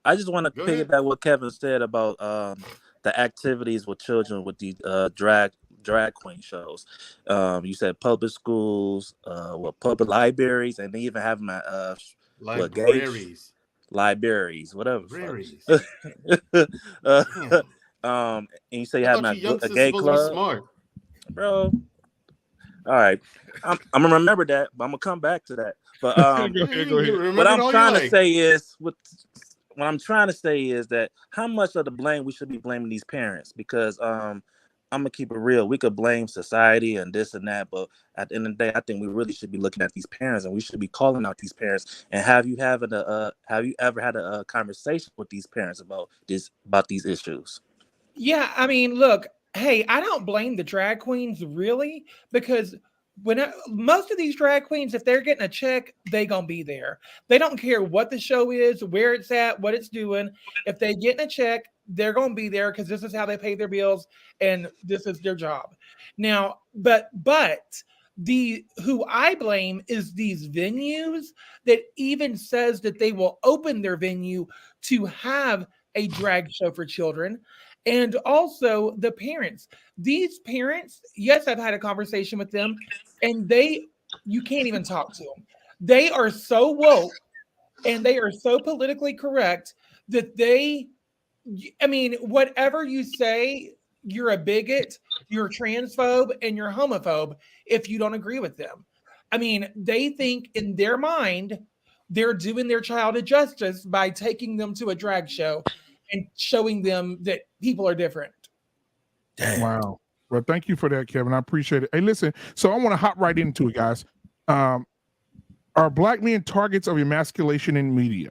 I just want to Go ahead. piggyback what Kevin said about the activities with children with the drag queen shows. You said public schools, public libraries, and they even have them at Libraries. libraries, whatever. Libraries. And you say you I have thought you a youngsters gay supposed to be club, smart. bro. All right, I'm gonna remember that, but I'm gonna come back to that. But Go ahead. what I'm trying to say is what I'm trying to say is that how much of the blame we should be blaming these parents, because I'm gonna keep it real. We could blame society and this and that, but at the end of the day, I think we really should be looking at these parents, and we should be calling out these parents. And have you ever had a conversation with these parents about these issues? Yeah, I mean, look, hey, I don't blame the drag queens really, because most of these drag queens, if they're getting a check, they gonna be there. They don't care what the show is, where it's at, what it's doing. If they getting a check, they're gonna be there because this is how they pay their bills and this is their job. Now, but who I blame is these venues that even says that they will open their venue to have a drag show for children. And also the parents. These parents, yes, I've had a conversation with them, and you can't even talk to them. They are so woke and they are so politically correct that whatever you say, you're a bigot, you're a transphobe, and you're homophobe if you don't agree with them. I mean, they think in their mind, they're doing their child a justice by taking them to a drag show and showing them that people are different. Damn. Wow. Well, thank you for that, Kevin. I appreciate it. Hey, listen, so I want to hop right into it, guys. Are black men targets of emasculation in media?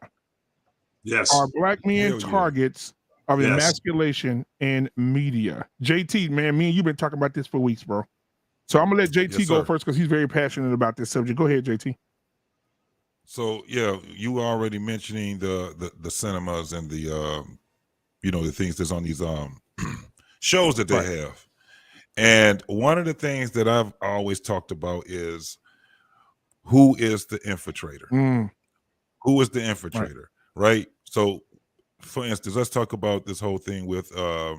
Yes. Are black men targets of emasculation in media? JT, man, me and you've been talking about this for weeks, bro. So I'm gonna let JT go first because he's very passionate about this subject. Go ahead, JT. So yeah, you were already mentioning the cinemas and the the things that's on these shows that they have. And one of the things that I've always talked about is who is the infiltrator? Who is the infiltrator? Right? So for instance, let's talk about this whole thing with the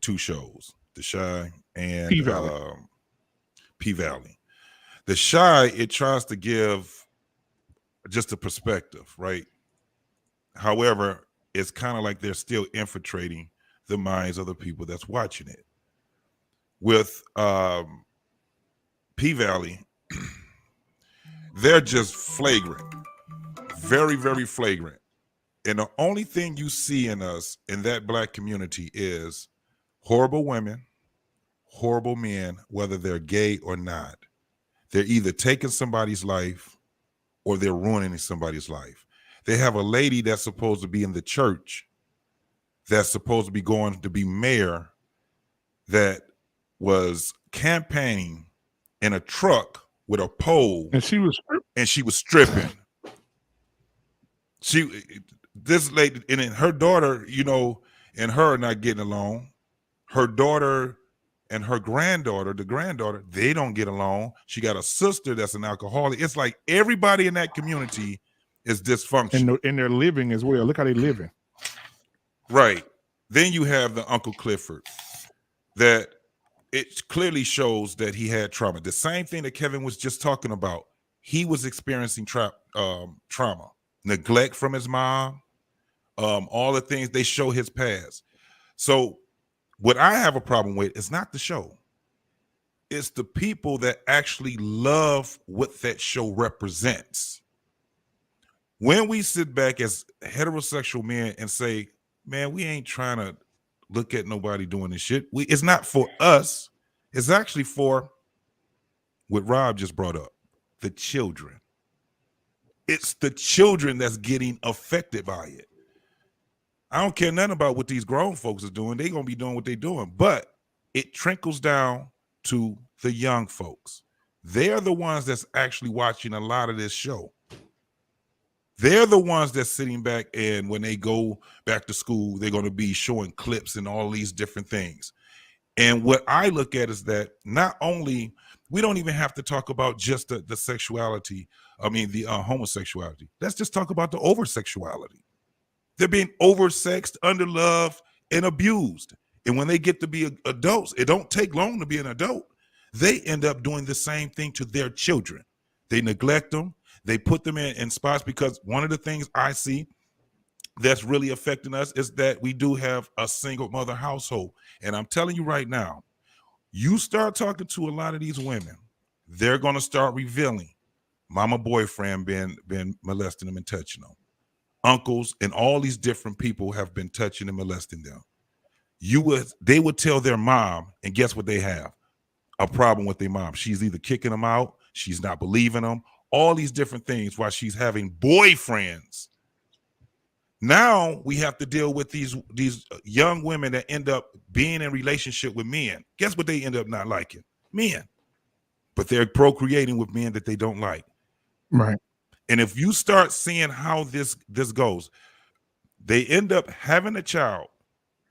two shows, The Chi and P-Valley. The Chi, it tries to give just a perspective, right? However, it's kind of like they're still infiltrating the minds of the people that's watching it. With P-Valley, they're just flagrant, very, very flagrant. And the only thing you see in us, in that black community, is horrible women, horrible men, whether they're gay or not. They're either taking somebody's life or they're ruining somebody's life. They have a lady that's supposed to be in the church that's supposed to be going to be mayor that was campaigning in a truck with a pole, and she was stripping. This lady and her daughter, and her are not getting along. Her daughter and her granddaughter, they don't get along. She got a sister that's an alcoholic. It's like everybody in that community is dysfunctional. And they're living as well. Look how they're living. Right. Then you have the Uncle Clifford that it clearly shows that he had trauma. The same thing that Kevin was just talking about. He was experiencing trauma, neglect from his mom, all the things they show his past. So what I have a problem with is not the show. It's the people that actually love what that show represents. When we sit back as heterosexual men and say, man, we ain't trying to look at nobody doing this shit. It's not for us. It's actually for what Rob just brought up, the children. It's the children that's getting affected by it. I don't care nothing about what these grown folks are doing. They're going to be doing what they're doing. But it trickles down to the young folks. they're the ones that's actually watching a lot of this show. They're the ones that's sitting back, and when they go back to school, they're going to be showing clips and all these different things. And what I look at is that not only, we don't even have to talk about just the sexuality, the homosexuality. Let's just talk about the oversexuality. They're being oversexed, underloved, and abused. And when they get to be adults, it don't take long to be an adult. They end up doing the same thing to their children. They neglect them. They put them in spots, because one of the things I see that's really affecting us is that we do have a single mother household. And I'm telling you right now, you start talking to a lot of these women, they're going to start revealing mama boyfriend been molesting them and touching them. Uncles and all these different people have been touching and molesting them. They would tell their mom, and guess what they have? A problem with their mom. She's either kicking them out, she's not believing them, all these different things while she's having boyfriends. Now we have to deal with these young women that end up being in relationship with men. Guess what they end up not liking? Men. But they're procreating with men that they don't like. Right. And if you start seeing how this goes, they end up having a child.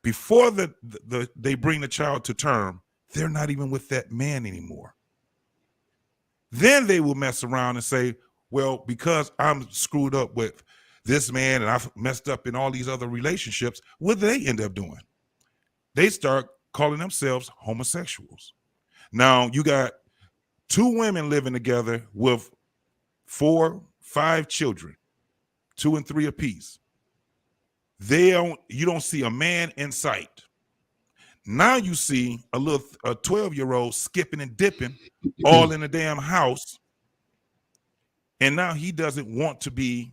Before they bring the child to term, they're not even with that man anymore. Then they will mess around and say, well, because I'm screwed up with this man and I've messed up in all these other relationships, what do they end up doing? They start calling themselves homosexuals. Now you got 2 women living together with 4, 5 children, 2 and 3 apiece. You don't see a man in sight. Now you see a 12-year-old skipping and dipping all in the damn house. And now he doesn't want to be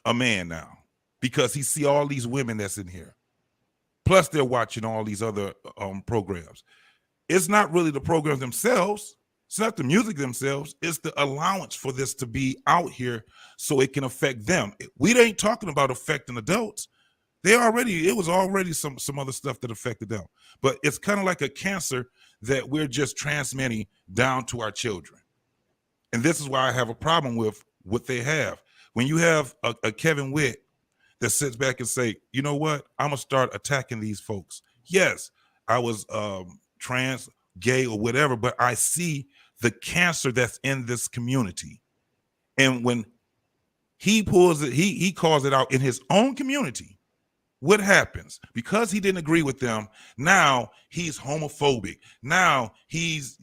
a man now because he see all these women that's in here. Plus they're watching all these other programs. It's not really the programs themselves. It's not the music themselves. It's the allowance for this to be out here so it can affect them. We ain't talking about affecting adults. It was already some other stuff that affected them. But it's kind of like a cancer that we're just transmitting down to our children. And this is why I have a problem with what they have. When you have a Kevin Witt that sits back and say, you know what, I'm going to start attacking these folks. Yes, I was trans, gay, or whatever, but I see the cancer that's in this community. And when he pulls it, he calls it out in his own community. What happens? Because he didn't agree with them, now he's homophobic. Now he's,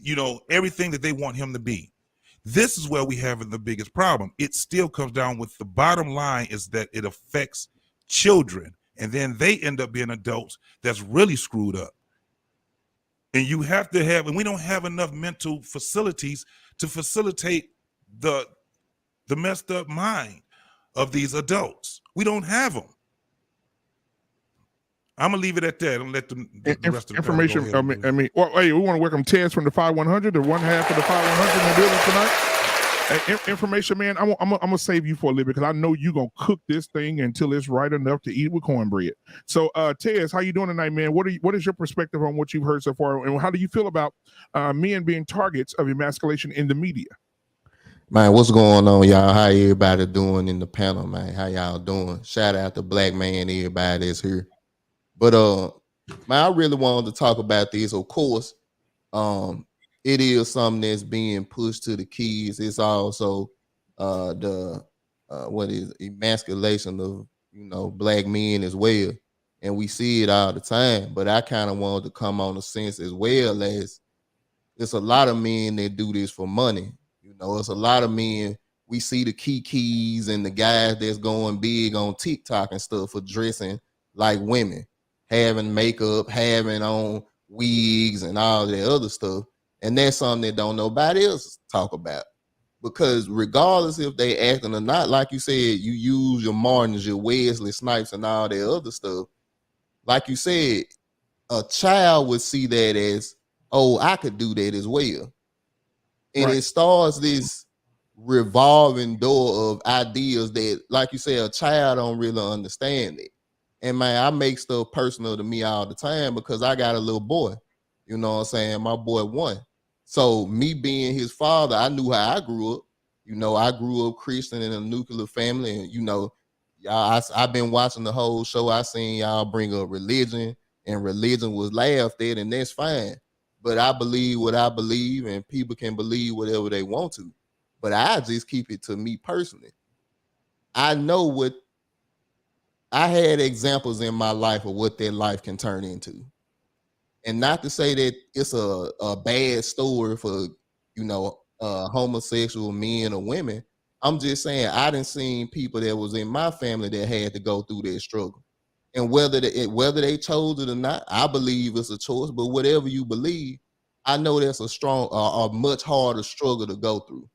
everything that they want him to be. This is where we have the biggest problem. It still comes down with the bottom line is that it affects children, and then they end up being adults that's really screwed up. And you have to have, and we don't have enough mental facilities to facilitate the messed up mind of these adults. We don't have them. I'm gonna leave it at that and let the rest of the information. We want to welcome Tez from the 5100, the one half of the 5100 in the building tonight. Information, man. I'm gonna save you for a little bit because I know you're gonna cook this thing until it's right enough to eat with cornbread. So, Tez, how you doing tonight, man? What is your perspective on what you've heard so far, and how do you feel about men being targets of emasculation in the media? Man, what's going on, y'all? How everybody doing in the panel, man? How y'all doing? Shout out to Black Man, everybody that's here. But man, I really wanted to talk about this. Of course, it is something that's being pushed to the kids. It's also emasculation of black men as well, and we see it all the time. But I kind of wanted to come on the sense as well as there's a lot of men that do this for money. It's a lot of men. We see the Kikis and the guys that's going big on TikTok and stuff for dressing like women, having makeup, having on wigs and all that other stuff. And that's something that don't nobody else talk about. Because regardless if they acting or not, like you said, you use your Martins, your Wesley Snipes and all that other stuff. Like you said, a child would see that as, oh, I could do that as well. And It starts this revolving door of ideas that, like you said, a child don't really understand it. And man, I make stuff personal to me all the time because I got a little boy. You know what I'm saying? My boy 1. So me being his father, I knew how I grew up. You know, I grew up Christian in a nuclear family, and you know, y'all, I've been watching the whole show. I seen y'all bring up religion, and religion was laughed at, and that's fine. But I believe what I believe, and people can believe whatever they want to. But I just keep it to me personally. I know what I had examples in my life of what that life can turn into. And not to say that it's a bad story for, you know, homosexual men or women. I'm just saying I done seen people that was in my family that had to go through that struggle. And whether they chose it or not, I believe it's a choice. But whatever you believe, I know that's a much harder struggle to go through.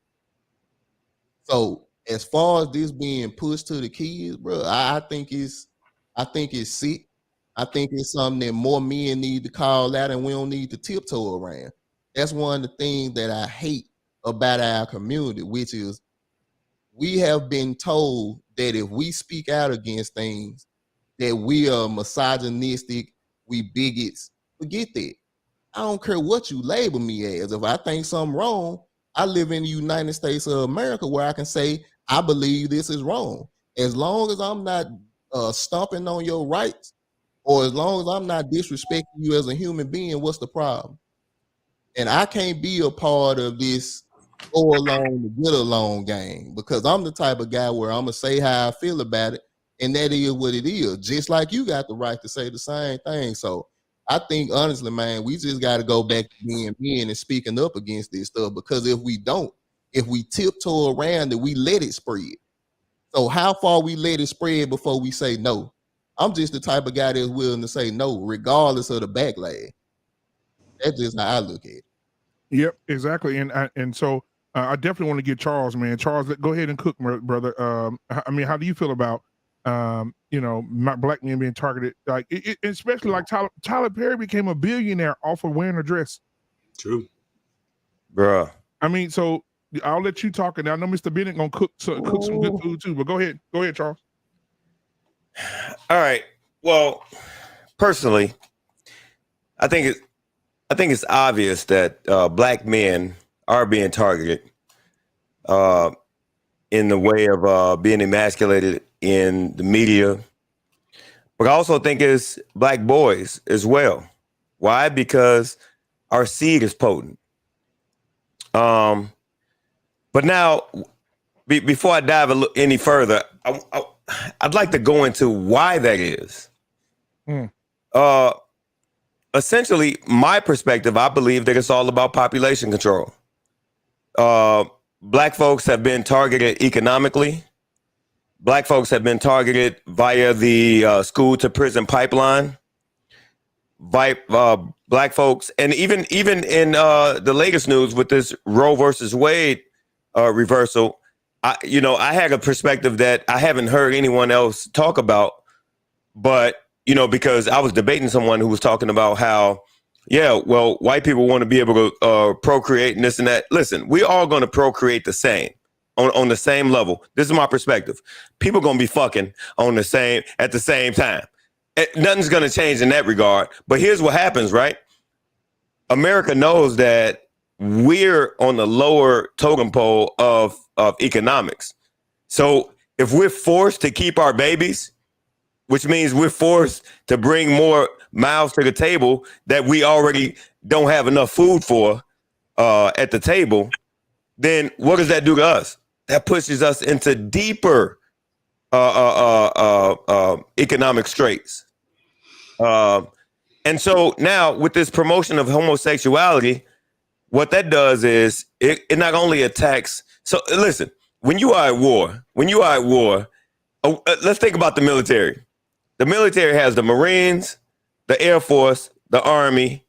So as far as this being pushed to the kids, bro, I think it's sick. I think it's something that more men need to call out, and we don't need to tiptoe around. That's one of the things that I hate about our community, which is we have been told that if we speak out against things, that we are misogynistic, we bigots. Forget that. I don't care what you label me as. If I think something wrong, I live in the United States of America where I can say, I believe this is wrong. As long as I'm not stomping on your rights, or as long as I'm not disrespecting you as a human being, what's the problem? And I can't be a part of this go along to get along game, because I'm the type of guy where I'm going to say how I feel about it, and that is what it is, just like you got the right to say the same thing. So I think, honestly, man, we just got to go back to being men and speaking up against this stuff, because if we don't, if we tiptoe around it, we let it spread. So how far we let it spread before we say no? I'm just the type of guy that's willing to say no, regardless of the backlash. That's just how I look at it. Yep, exactly. And so I definitely want to get Charles, man. Charles, go ahead and cook, brother. I mean, how do you feel about you know, black men being targeted? Like, especially like Tyler Perry became a billionaire off of wearing a dress. True, bruh. I mean, so I'll let you talk. And I know Mr. Bennett gonna cook some good food too. But go ahead, Charles. All right. Well, personally, I think it's obvious that black men are being targeted in the way of being emasculated in the media. But I also think it's black boys as well. Why? Because our seed is potent. But now, before I dive any further, I'd like to go into why that is. Essentially, my perspective, I believe that it's all about population control. Black folks have been targeted economically. Black folks have been targeted via the school to prison pipeline. Black folks, and even in the latest news with this Roe versus Wade reversal, I had a perspective that I haven't heard anyone else talk about, but because I was debating someone who was talking about how, white people want to be able to procreate and this and that. Listen, we're all going to procreate the same on the same level. This is my perspective. People going to be fucking at the same time. Nothing's going to change in that regard. But here's what happens, right? America knows that we're on the lower totem pole of economics. So if we're forced to keep our babies, which means we're forced to bring more mouths to the table that we already don't have enough food for at the table, then what does that do to us? That pushes us into deeper economic straits. And so now with this promotion of homosexuality, what that does is it not only attacks. So listen, when you are at war, let's think about the military. The military has the Marines, the Air Force, the Army,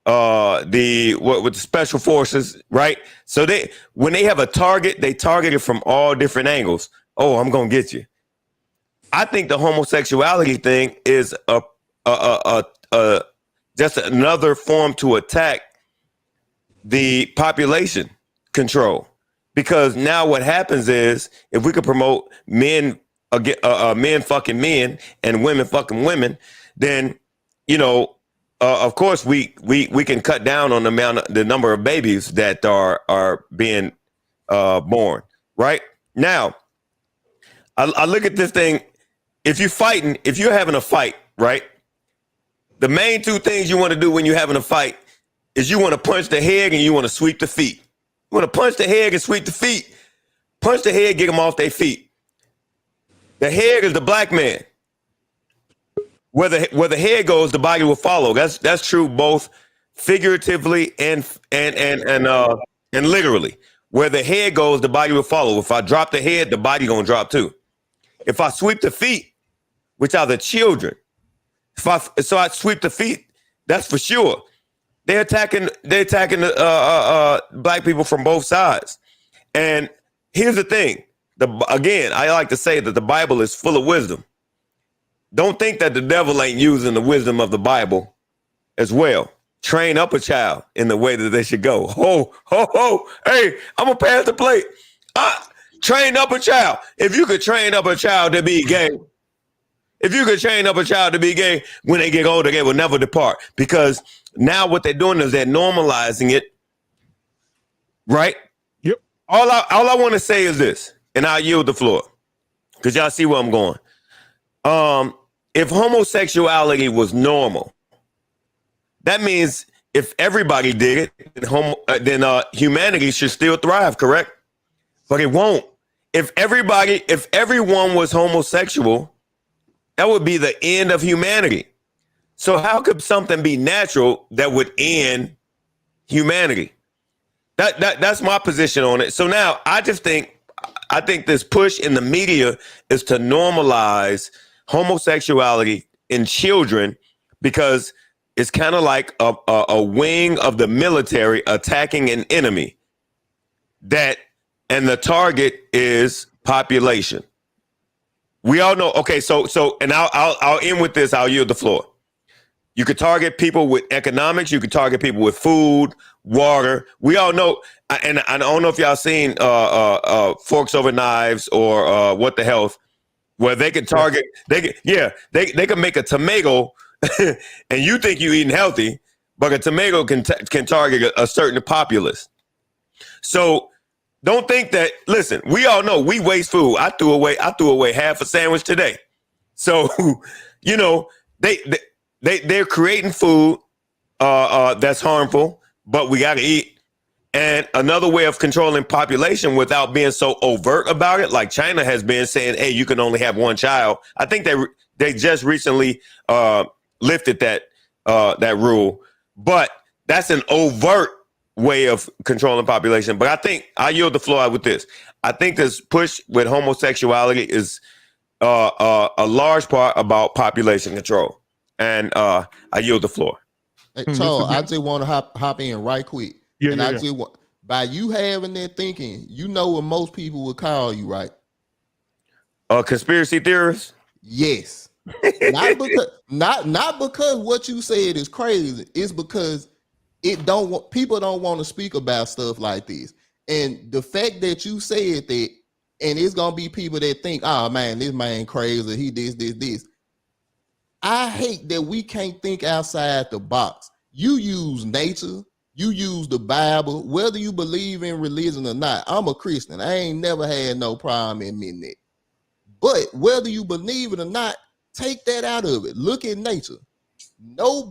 with the Special Forces, right? So when they have a target, they target it from all different angles. Oh, I'm gonna get you. I think the homosexuality thing is just another form to attack the population control, because now what happens is if we could promote men fucking men and women fucking women, then of course, we can cut down on the number of babies that are being born. Right now, I look at this thing. If you're having a fight, right? The main two things you want to do when you're having a fight is you want to punch the head and you want to sweep the feet. You want to punch the head and sweep the feet. Punch the head, get them off their feet. The head is the black man. Where the head goes, the body will follow. That's true both figuratively and literally. Where the head goes, the body will follow. If I drop the head, the body gonna drop too. If I sweep the feet, which are the children, I sweep the feet, that's for sure. They're attacking black people from both sides. And here's the thing. Again, I like to say that the Bible is full of wisdom. Don't think that the devil ain't using the wisdom of the Bible as well. Train up a child in the way that they should go. Ho, ho, ho. Hey, I'm going to pass the plate. Train up a child. If you could train up a child to be gay, when they get older, they will never depart. Because now what they're doing is they're normalizing it. Right? Yep. All I want to say is this, and I'll yield the floor because y'all see where I'm going. If homosexuality was normal, that means if everybody did it, then humanity should still thrive, correct? But it won't. If everyone was homosexual, that would be the end of humanity. So how could something be natural that would end humanity? That's my position on it. So now I think this push in the media is to normalize homosexuality in children because it's kind of like a wing of the military attacking an enemy and the target is population. We all know. Okay, so and I'll end with this. I'll yield the floor. You could target people with economics. You could target people with food, water. We all know, and I don't know if y'all seen Forks Over Knives or What the Health, where they can target. They can make a tomato, and you think you're eating healthy, but a tomato can target a certain populace. So don't think that. Listen, we all know we waste food. I threw away half a sandwich today. So you know they're creating food that's harmful, but we got to eat. And another way of controlling population without being so overt about it, like China has been saying, hey, you can only have one child. I think they just recently lifted that rule, but that's an overt way of controlling population. But I think I yield the floor with this. I think this push with homosexuality is a large part about population control. And I yield the floor. Hey, Charles, I just want to hop in right quick. I just want, by you having that thinking, you know what most people would call you, right? A conspiracy theorist? Yes. not because what you said is crazy. It's because people don't want to speak about stuff like this. And the fact that you said that, and it's gonna be people that think, oh man, this man crazy, he this. I hate that we can't think outside the box. You use nature, you use the Bible, whether you believe in religion or not. I'm a Christian. I ain't never had no problem admitting that. But whether you believe it or not, take that out of it. Look at nature. No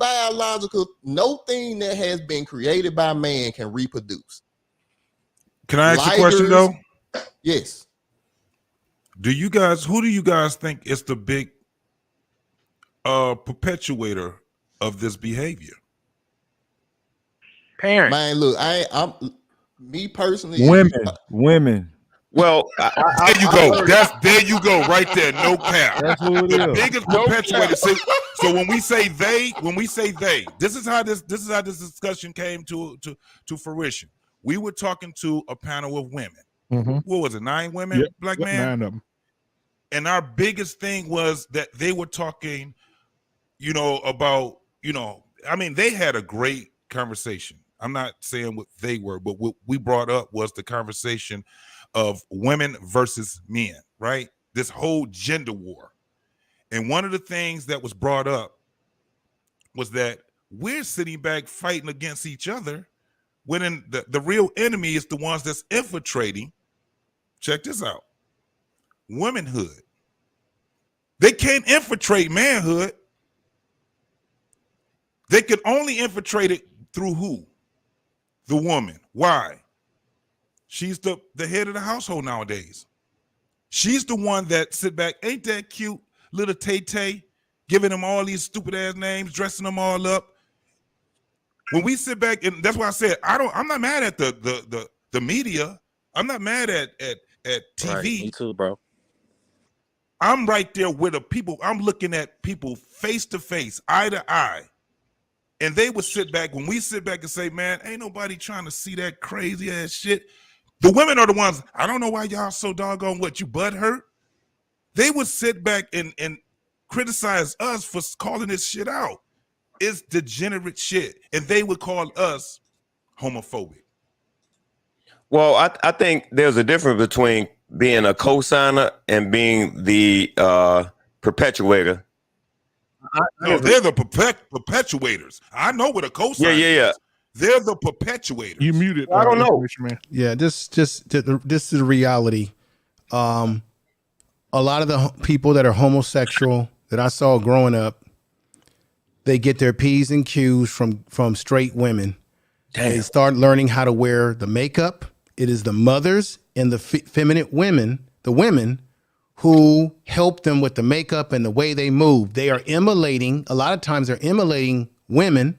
thing that has been created by man can reproduce. Can I ask a question though? Yes. Who do you guys think is the big perpetuator of this behavior? Parents. Man, look, I'm me personally. Women. Well, there you go. There you go, right there. No cap. That's who it is. Biggest perpetuator. So when we say they, this is how this discussion came to fruition. We were talking to a panel of women. Mm-hmm. What was it? 9 women, yep. Black man? 9 of them. And our biggest thing was that they were talking, about, I mean, they had a great conversation. I'm not saying what they were, but what we brought up was the conversation of women versus men, right? This whole gender war. And one of the things that was brought up was that we're sitting back fighting against each other, when the real enemy is the ones that's infiltrating. Check this out. Womanhood. They can't infiltrate manhood. They can only infiltrate it through who? The woman. Why? She's the head of the household nowadays. She's the one that sit back. Ain't that cute little Tay-Tay, giving them all these stupid ass names, dressing them all up. When we sit back, and that's why I said I'm not mad at the media. I'm not mad at TV. Right, me too, bro. I'm right there with the people. I'm looking at people face to face, eye to eye. And they would sit back, when we sit back and say, man, ain't nobody trying to see that crazy ass shit. The women are the ones, I don't know why y'all so doggone what, you butt hurt? They would sit back and criticize us for calling this shit out. It's degenerate shit. And they would call us homophobic. Well, I think there's a difference between being a co-signer and being the perpetuator. No, they're the perpetuators. I know what a co-signer is. They're the perpetuators. You muted. I don't know. Man. Yeah, this is the reality. A lot of the people that are homosexual that I saw growing up, they get their P's and Q's from straight women. Damn. They start learning how to wear the makeup. It is the mothers and the feminine women, the women, who help them with the makeup and the way they move. They are emulating, a lot of times they're emulating women,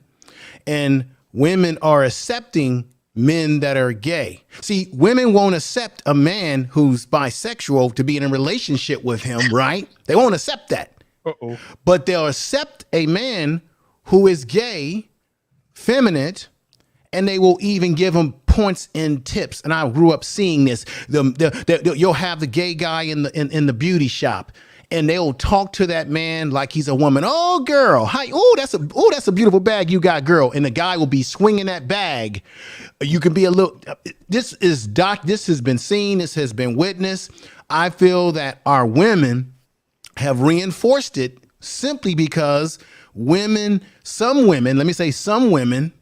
and women are accepting men that are gay. See, women won't accept a man who's bisexual to be in a relationship with him, right? They won't accept that. Uh-oh. But they'll accept a man who is gay, feminine, and they will even give him points and tips. And I grew up seeing this. You'll have the gay guy in the beauty shop, and they'll talk to that man like he's a woman. Oh, girl, hi. Oh, that's a beautiful bag you got, girl. And the guy will be swinging that bag. You can be a little. This has been seen. This has been witnessed. I feel that our women have reinforced it simply because some women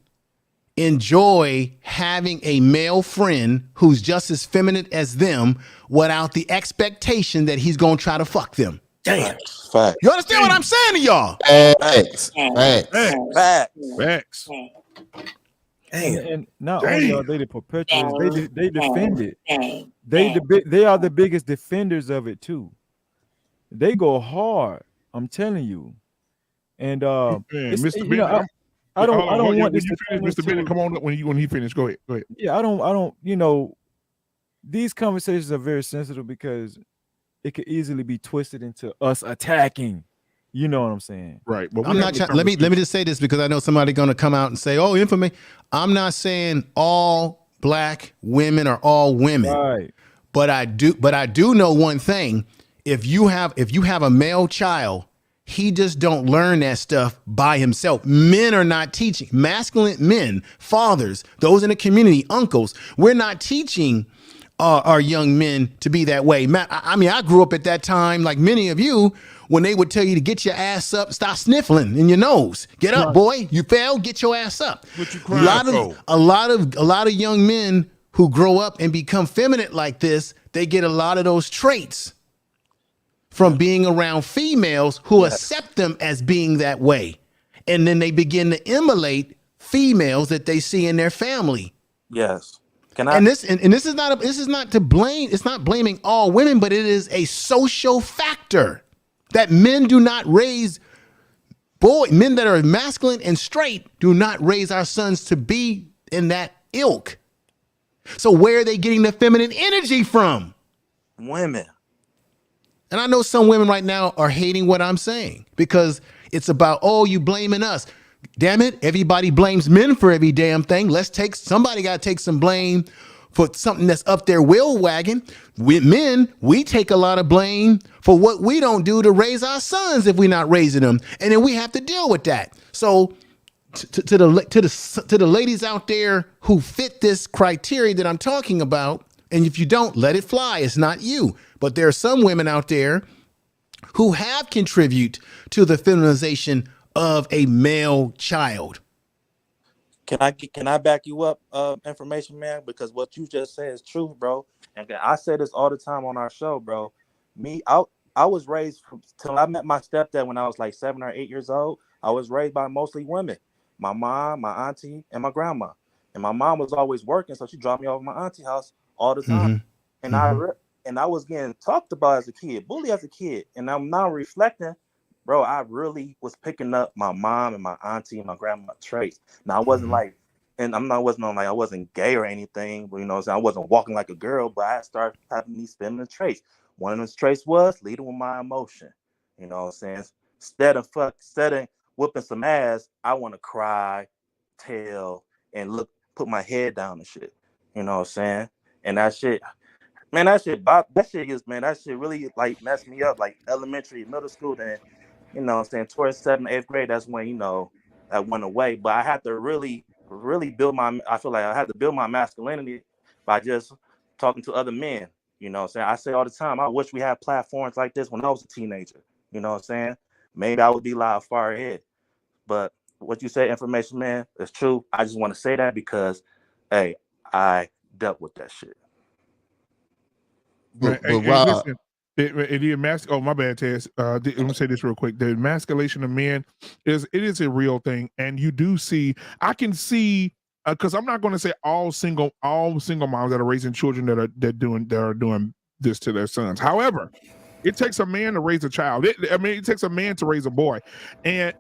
enjoy having a male friend who's just as feminine as them without the expectation that he's going to try to fuck them. Damn. Fact. You understand what I'm saying to y'all? Facts. And not only are they the perpetuators, they defend it. They are the biggest defenders of it too. They go hard. I'm telling you. And Mr. Bennett, I don't want this to Mr. Bennett, come on up when he finished. Go ahead. Yeah, I don't, these conversations are very sensitive because it could easily be twisted into us attacking. You know what I'm saying? Right. Well, I'm not let me just say this because I know somebody's going to come out and say, "Oh, information." I'm not saying all black women are all women. Right. But I do know one thing. If you have a male child, he just don't learn that stuff by himself. Men are not teaching. Masculine men, fathers, those in the community, uncles, we're not teaching our young men to be that way. I mean, I grew up at that time, like many of you, when they would tell you to get your ass up, stop sniffling in your nose. Get up, boy. You fell, get your ass up. What you crying for? A lot of young men who grow up and become feminine like this, they get a lot of those traits from being around females who accept them as being that way. And then they begin to emulate females that they see in their family. Yes. This is not to blame. It's not blaming all women, but it is a social factor that men do not raise men that are masculine and straight do not raise our sons to be in that ilk. So where are they getting the feminine energy from? Women. And I know some women right now are hating what I'm saying because it's about, oh, you blaming us. Damn it, everybody blames men for every damn thing. Somebody got to take some blame for something that's up their wheel wagon. With men, we take a lot of blame for what we don't do to raise our sons if we're not raising them. And then we have to deal with that. So to the ladies out there who fit this criteria that I'm talking about, and if you don't, let it fly. It's not you. But there are some women out there who have contributed to the feminization of a male child. Can I back you up, information man? Because what you just said is true, bro. And I say this all the time on our show, bro. I was raised till I met my stepdad when I was like 7 or 8 years old. I was raised by mostly women. My mom, my auntie, and my grandma. And my mom was always working, so she dropped me off at my auntie house all the time. And I was getting talked about as a kid, bullied as a kid. And I'm now reflecting, bro, I really was picking up my mom and my auntie and my grandma traits. Now I wasn't like, and wasn't on like I wasn't gay or anything, but you know what I'm saying? I wasn't walking like a girl, but I started having these feminine traits. One of those traits was leading with my emotion. You know what I'm saying? Instead of whooping some ass, I want to cry, tell, and put my head down and shit. You know what I'm saying? And that shit really like messed me up, like elementary, middle school, then, you know what I'm saying, towards 7th, 8th grade, that's when, you know, that went away. But I had to really build I feel like I had to build my masculinity by just talking to other men. You know what I'm saying? I say all the time, I wish we had platforms like this when I was a teenager. You know what I'm saying? Maybe I would be live far ahead. But what you say, information man, is true. I just want to say that because, hey, I dealt with that shit. Listen, oh, my bad, Tess. Let me say this real quick. The emasculation of men is a real thing, and you do see. I can see because I'm not going to say all single moms that are raising children that are doing this to their sons. However, it takes a man to raise a child. It takes a man to raise a boy, and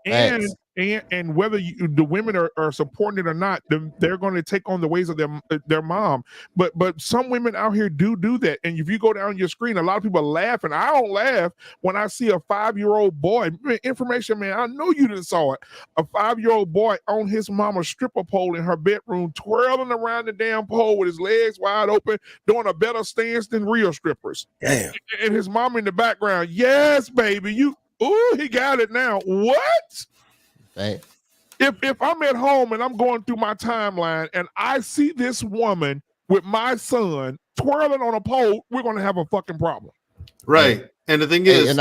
whether the women are supporting it or not, they're going to take on the ways of their mom. But some women out here do that. And if you go down your screen, a lot of people laugh, and I don't laugh when I see a 5-year-old boy. Information man, I know you didn't saw it. A 5-year-old boy on his mama's stripper pole in her bedroom, twirling around the damn pole with his legs wide open, doing a better stance than real strippers. Damn. And his mom in the background, yes, baby, he got it now. What? Hey. If I'm at home and I'm going through my timeline and I see this woman with my son twirling on a pole, we're going to have a fucking problem. Right. And the thing is,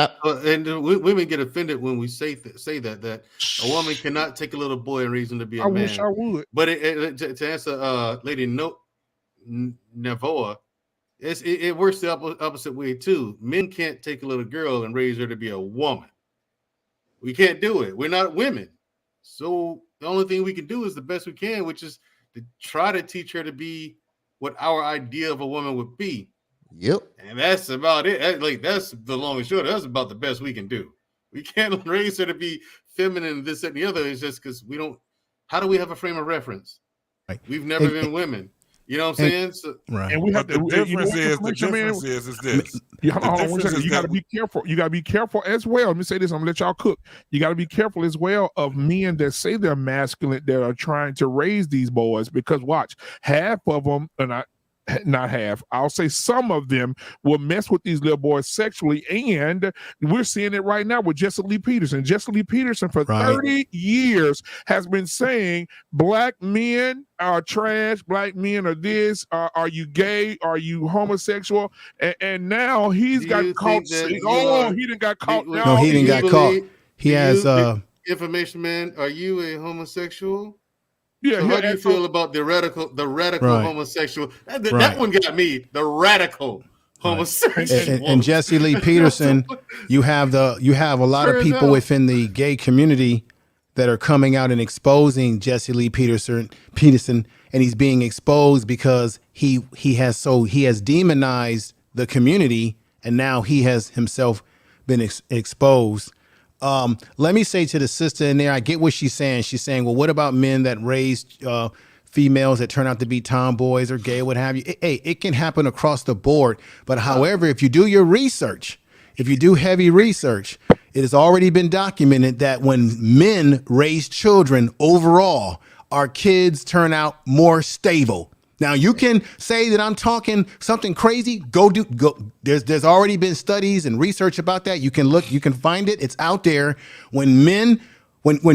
women get offended when we say that a woman cannot take a little boy and raise him to be a man. I wish I would. But to answer Lady Navoa, it works the opposite way too. Men can't take a little girl and raise her to be a woman. We can't do it. We're not women. So the only thing we can do is the best we can, which is to try to teach her to be what our idea of a woman would be. Yep. And that's about it. Like, that's the long and short. That's about the best we can do. We can't raise her to be feminine, this, that, and the other. It's just because we don't. How do we have a frame of reference? Right. We've never been women. You know what I'm saying? So, right. And we have the difference is this. You got to be careful. You got to be careful as well. Let me say this. I'm gonna let y'all cook. You got to be careful as well of men that say they're masculine that are trying to raise these boys, because watch, half of them, and not half, I'll say some of them will mess with these little boys sexually, and we're seeing it right now with Jesse Lee Peterson. Jesse Lee Peterson for 30 years has been saying black men are trash, black men are this, are you gay, are you homosexual, and now he's got caught. He didn't got caught. No, he didn't got caught. He has information man, are you a homosexual? Yeah, so how do you feel about the radical right. homosexual? That one got me. The radical homosexual. And Jesse Lee Peterson, you have a lot of people within the gay community that are coming out and exposing Jesse Lee Peterson, and he's being exposed because he has demonized the community, and now he has himself been exposed. Let me say to the sister in there, I get what she's saying. She's saying, well, what about men that raise females that turn out to be tomboys or gay, what have you? It can happen across the board. But however, if you do your research, if you do heavy research, it has already been documented that when men raise children overall, our kids turn out more stable. Now you can say that I'm talking something crazy. Go. There's already been studies and research about that. You can look, you can find it. It's out there. When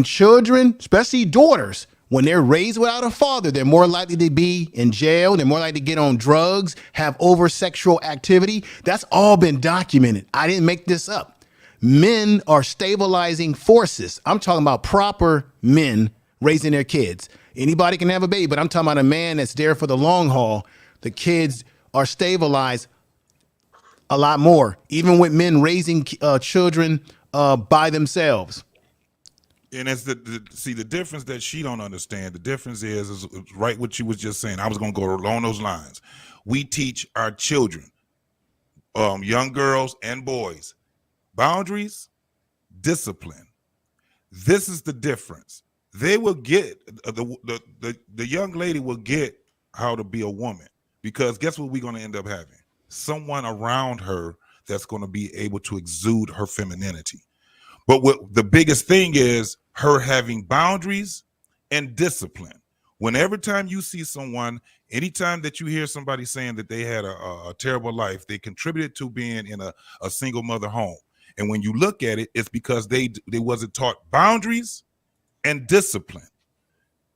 children, especially daughters, when they're raised without a father, they're more likely to be in jail. They're more likely to get on drugs, have over sexual activity. That's all been documented. I didn't make this up. Men are stabilizing forces. I'm talking about proper men raising their kids. Anybody can have a baby, but I'm talking about a man that's there for the long haul. The kids are stabilized a lot more, even with men raising children by themselves. And it's the difference that she don't understand. The difference is right what you was just saying. I was going to go along those lines. We teach our children, young girls and boys, boundaries, discipline. This is the difference. They will get the young lady will get how to be a woman, because guess what we're going to end up having? Someone around her that's going to be able to exude her femininity. But what the biggest thing is her having boundaries and discipline. Whenever time you see someone, anytime that you hear somebody saying that they had a terrible life, they contributed to being in a single mother home. And when you look at it, it's because they wasn't taught boundaries and discipline.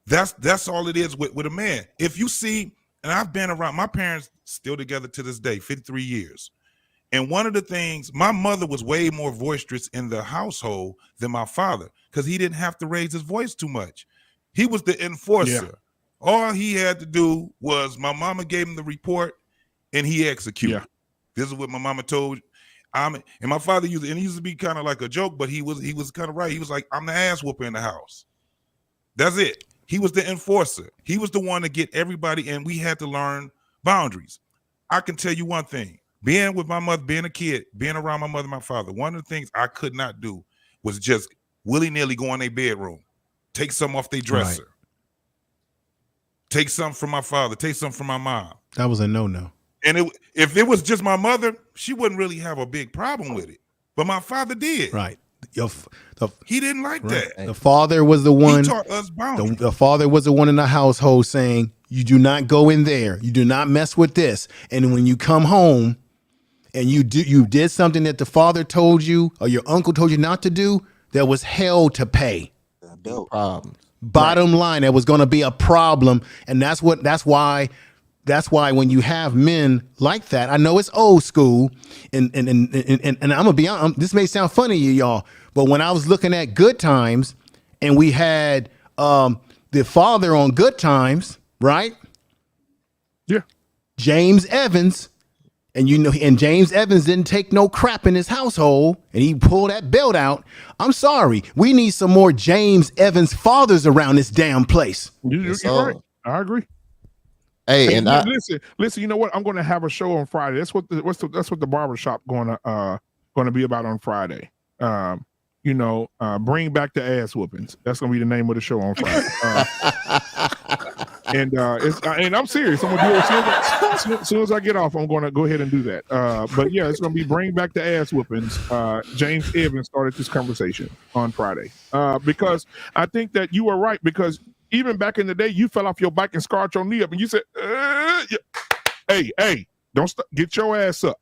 That's all it is with a man. If you see, and I've been around, my parents still together to this day, 53 years. And one of the things, my mother was way more boisterous in the household than my father, because he didn't have to raise his voice too much. He was the enforcer. Yeah. All he had to do was, my mama gave him the report and he executed. Yeah. This is what my mama told. And my father used to be kind of like a joke, but he was kind of right. He was like, I'm the ass whooper in the house. That's it. He was the enforcer. He was the one to get everybody, and we had to learn boundaries. I can tell you one thing. Being with my mother, being a kid, being around my mother and my father, one of the things I could not do was just willy-nilly go in their bedroom, take something off their dresser, right. Take something from my father, take something from my mom. That was a no-no. And if it was just my mother, she wouldn't really have a big problem with it. But my father did. Right. He didn't like that. The father was the one. He taught us boundaries. The father was the one in the household saying, you do not go in there. You do not mess with this. And when you come home and you did something that the father told you or your uncle told you not to do, there was hell to pay. Bottom line, there was going to be a problem. And that's why when you have men like that, I know it's old school, and I'm gonna be honest, this may sound funny to y'all, but when I was looking at Good Times, and we had the father on Good Times, right? Yeah, James Evans, and James Evans didn't take no crap in his household, and he pulled that belt out. I'm sorry, we need some more James Evans fathers around this damn place. You're right. I agree. Hey, and listen. You know what? I'm going to have a show on Friday. That's what the barbershop going to be about on Friday. Bring back the ass whoopings. That's going to be the name of the show on Friday. And I'm serious. I'm going to do it as soon as I get off. I'm going to go ahead and do that. But yeah, it's going to be bring back the ass whoopings. James Evans started this conversation on Friday because I think that you are right, because even back in the day, you fell off your bike and scarred your knee up, and you said, "Hey, don't get your ass up."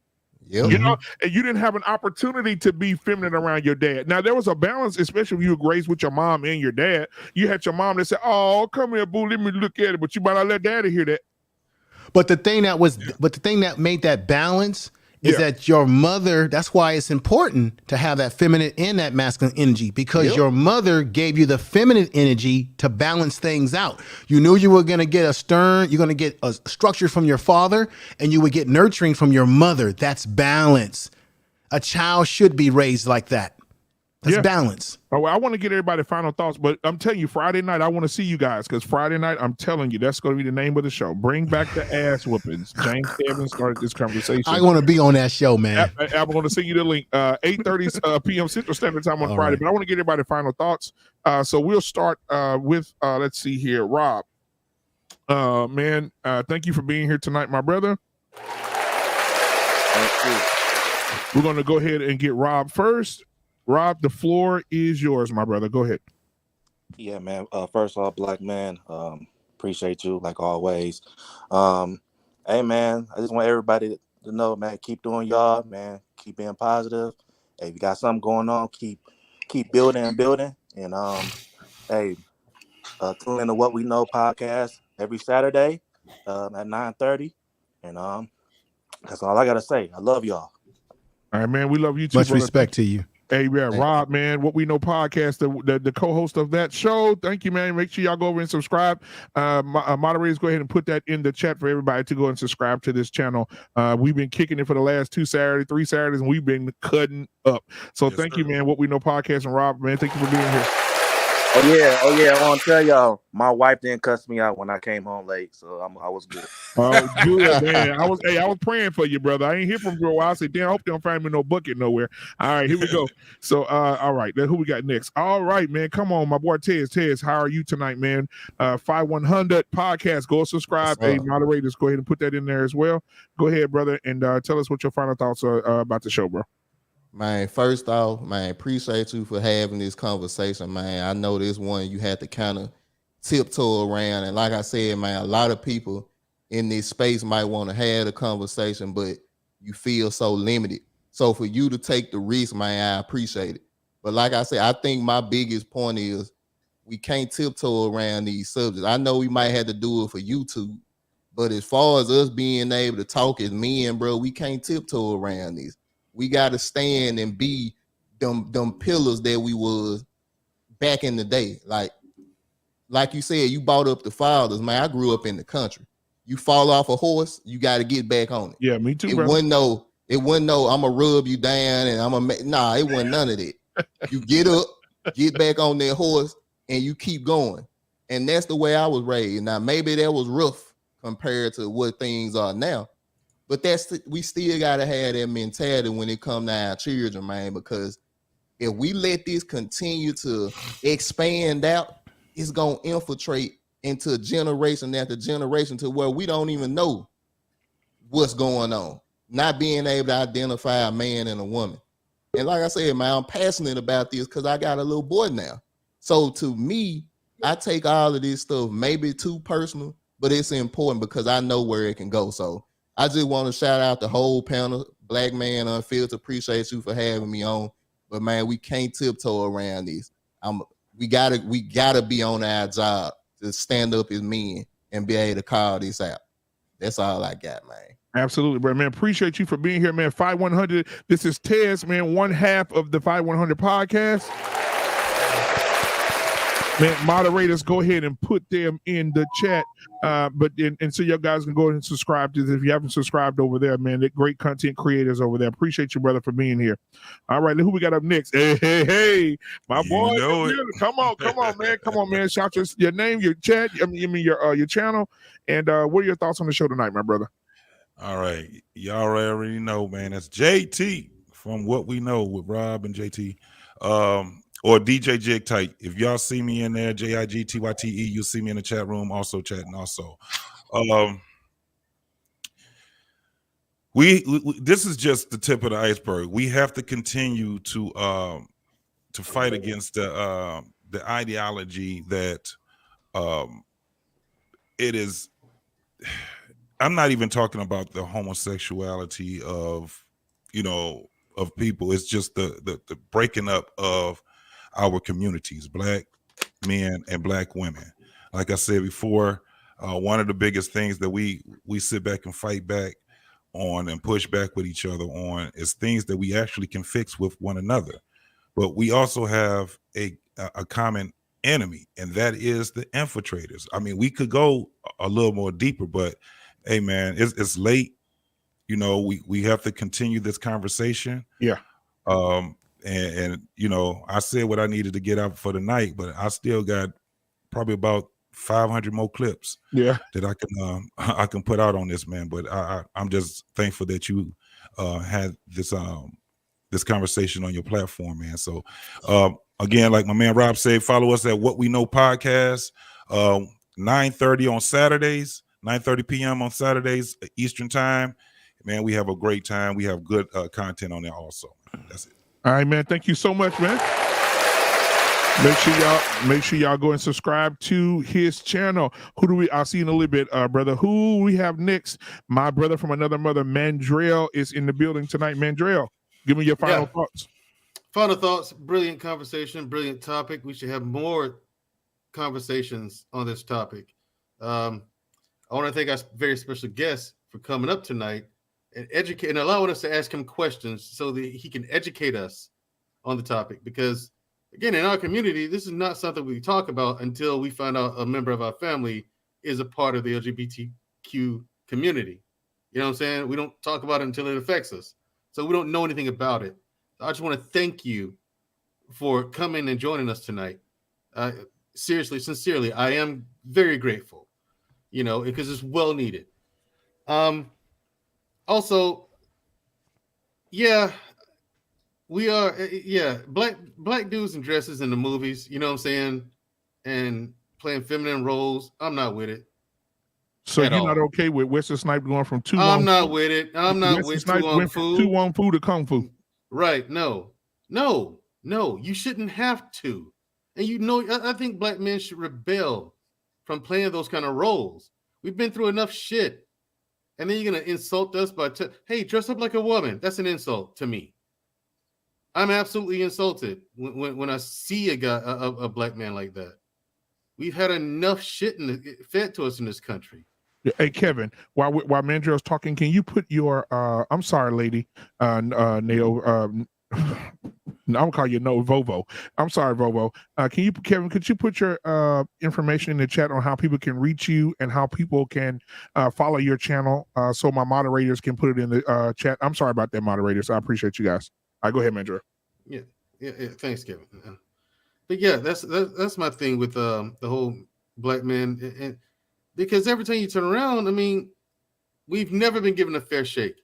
Yep. And you didn't have an opportunity to be feminine around your dad. Now, there was a balance, especially if you were raised with your mom and your dad. You had your mom that said, "Oh, come here, boo, let me look at it," but you might not let daddy hear that. But the thing that made that balance is that your mother, that's why it's important to have that feminine and that masculine energy, because your mother gave you the feminine energy to balance things out. You knew you were going to get you're going to get a structure from your father, and you would get nurturing from your mother. That's balance. A child should be raised like that. That's balance. Oh, well, I want to get everybody's final thoughts, but I'm telling you, Friday night, I want to see you guys, because Friday night, I'm telling you, that's going to be the name of the show. Bring back the ass whoopings. James Evans started this conversation. I want to be on that show, man. I'm going to send you the link. 8:30 p.m. Central Standard Time on Friday, but I want to get everybody's final thoughts. So we'll start with, let's see here, Rob. Man, thank you for being here tonight, my brother. Thank you. We're going to go ahead and get Rob first. Rob, the floor is yours, my brother. Go ahead. Yeah, man. First off, Black Man, appreciate you like always. Hey, man, I just want everybody to know, man, keep doing y'all, man. Keep being positive. Hey, if you got something going on, keep building and building. And hey, tune in to What We Know podcast every Saturday at 9:30. And that's all I gotta say. I love y'all. All right, man. We love you too. Much respect to you. Hey, yeah, Rob, man, What We Know podcast, the co-host of that show. Thank you, man. Make sure y'all go over and subscribe. Moderators, go ahead and put that in the chat for everybody to go and subscribe to this channel. We've been kicking it for the last 3 Saturdays, and we've been cutting up. So thank you, man. What We Know podcast, and Rob, man, thank you for being here. Oh yeah. I want to tell y'all, my wife didn't cuss me out when I came home late, so I was good. Oh, good, man. I was praying for you, brother. I ain't hear from you for a while. I said, damn, I hope they don't find me no bucket nowhere. All right, here we go. So, all right, then who we got next? All right, man. Come on, my boy Tez. Tez, how are you tonight, man? 5100 podcast. Go subscribe. Hey, moderators, go ahead and put that in there as well. Go ahead, brother, and tell us what your final thoughts are about the show, bro. Man, first off, man, appreciate you for having this conversation, man. I know this one you had to kind of tiptoe around. And like I said, man, a lot of people in this space might want to have the conversation, but you feel so limited. So for you to take the risk, man, I appreciate it. But like I said, I think my biggest point is we can't tiptoe around these subjects. I know we might have to do it for YouTube, but as far as us being able to talk as men, bro, we can't tiptoe around this. We got to stand and be them pillars that we was back in the day. Like you said, you brought up the fathers, man. I grew up in the country. You fall off a horse, you got to get back on it. Yeah, me too, It wasn't no, I'm going to rub you down and it wasn't none of that. You get up, get back on that horse, and you keep going. And that's the way I was raised. Now, maybe that was rough compared to what things are now. But we still got to have that mentality when it comes to our children, man, because if we let this continue to expand out, it's going to infiltrate into generation after generation to where we don't even know what's going on, not being able to identify a man and a woman. And like I said, man, I'm passionate about this because I got a little boy now. So to me, I take all of this stuff maybe too personal, but it's important because I know where it can go. So I just want to shout out the whole panel, Black Man Unfiltered. Appreciate you for having me on. But man, we can't tiptoe around this. We gotta be on our job to stand up as men and be able to call this out. That's all I got, man. Absolutely, bro, man. Appreciate you for being here, man. 5100. This is Tez, man. One half of the 5100 podcast. Man, moderators, go ahead and put them in the chat. And so you guys can go ahead and subscribe to this if you haven't subscribed over there, man. They're great content creators over there. Appreciate you, brother, for being here. All right, who we got up next? Hey, my boy. Come on, man. Shout your name, your chat. Your channel, and what are your thoughts on the show tonight, my brother? All right, y'all already know, man. That's JT from What We Know with Rob and JT. Or DJ Jig Tight. If y'all see me in there, JIGTYTE, you'll see me in the chat room, also chatting. Also, we this is just the tip of the iceberg. We have to continue to fight against the ideology that it is. I'm not even talking about the homosexuality of people. It's just the breaking up of our communities, Black men and Black women. Like I said before, one of the biggest things that we sit back and fight back on and push back with each other on is things that we actually can fix with one another. But we also have a common enemy, and that is the infiltrators. I mean, we could go a little more deeper, but hey, man, it's late. We have to continue this conversation. Yeah. And I said what I needed to get out for the night, but I still got probably about 500 more clips. Yeah, that I can put out on this, man. But I'm just thankful that you had this conversation on your platform, man. So again, like my man Rob said, follow us at What We Know Podcast, 9:30 on Saturdays, 9:30 p.m. on Saturdays Eastern time. Man, we have a great time. We have good content on there also. That's it. All right, man. Thank you so much, man. Make sure y'all go and subscribe to his channel. I'll see you in a little bit, brother. Who we have next? My brother from another mother, Mandrell, is in the building tonight. Mandrell, give me your final thoughts. Final thoughts. Brilliant conversation. Brilliant topic. We should have more conversations on this topic. I want to thank our very special guest for coming up tonight and allowing us to ask him questions so that he can educate us on the topic, because again, in our community, this is not something we talk about until we find out a member of our family is a part of the LGBTQ community. You know what I'm saying? We don't talk about it until it affects us. So we don't know anything about it. I just want to thank you for coming and joining us tonight. Seriously, sincerely, I am very grateful, you know, because it's well needed. Also, yeah, we are, black dudes in dresses in the movies, you know what I'm saying? And playing feminine roles. I'm not with it. So you're not okay with Wesley Snipes going from I'm not with it. I'm not with Tu Wong Fu. Tu Wong Fu to Kung Fu. Right. No. You shouldn't have to. And you know, I think black men should rebel from playing those kind of roles. We've been through enough shit. And then you're going to insult us by, hey, dress up like a woman. That's an insult to me. I'm absolutely insulted when I see a black man like that. We've had enough shit fed to us in this country. Hey, Kevin, while Mandrell's talking, can you put your I'm sorry, lady, Neo, I'm gonna call you Vovo. I'm sorry, Vovo. Kevin, could you put your information in the chat on how people can reach you and how people can follow your channel so my moderators can put it in the chat? I'm sorry about that, moderators. I appreciate you guys. All right, go ahead, Mandrell. Yeah. Thanks, Kevin. But yeah, that's my thing with the whole black man, and because every time you turn around, I mean, we've never been given a fair shake.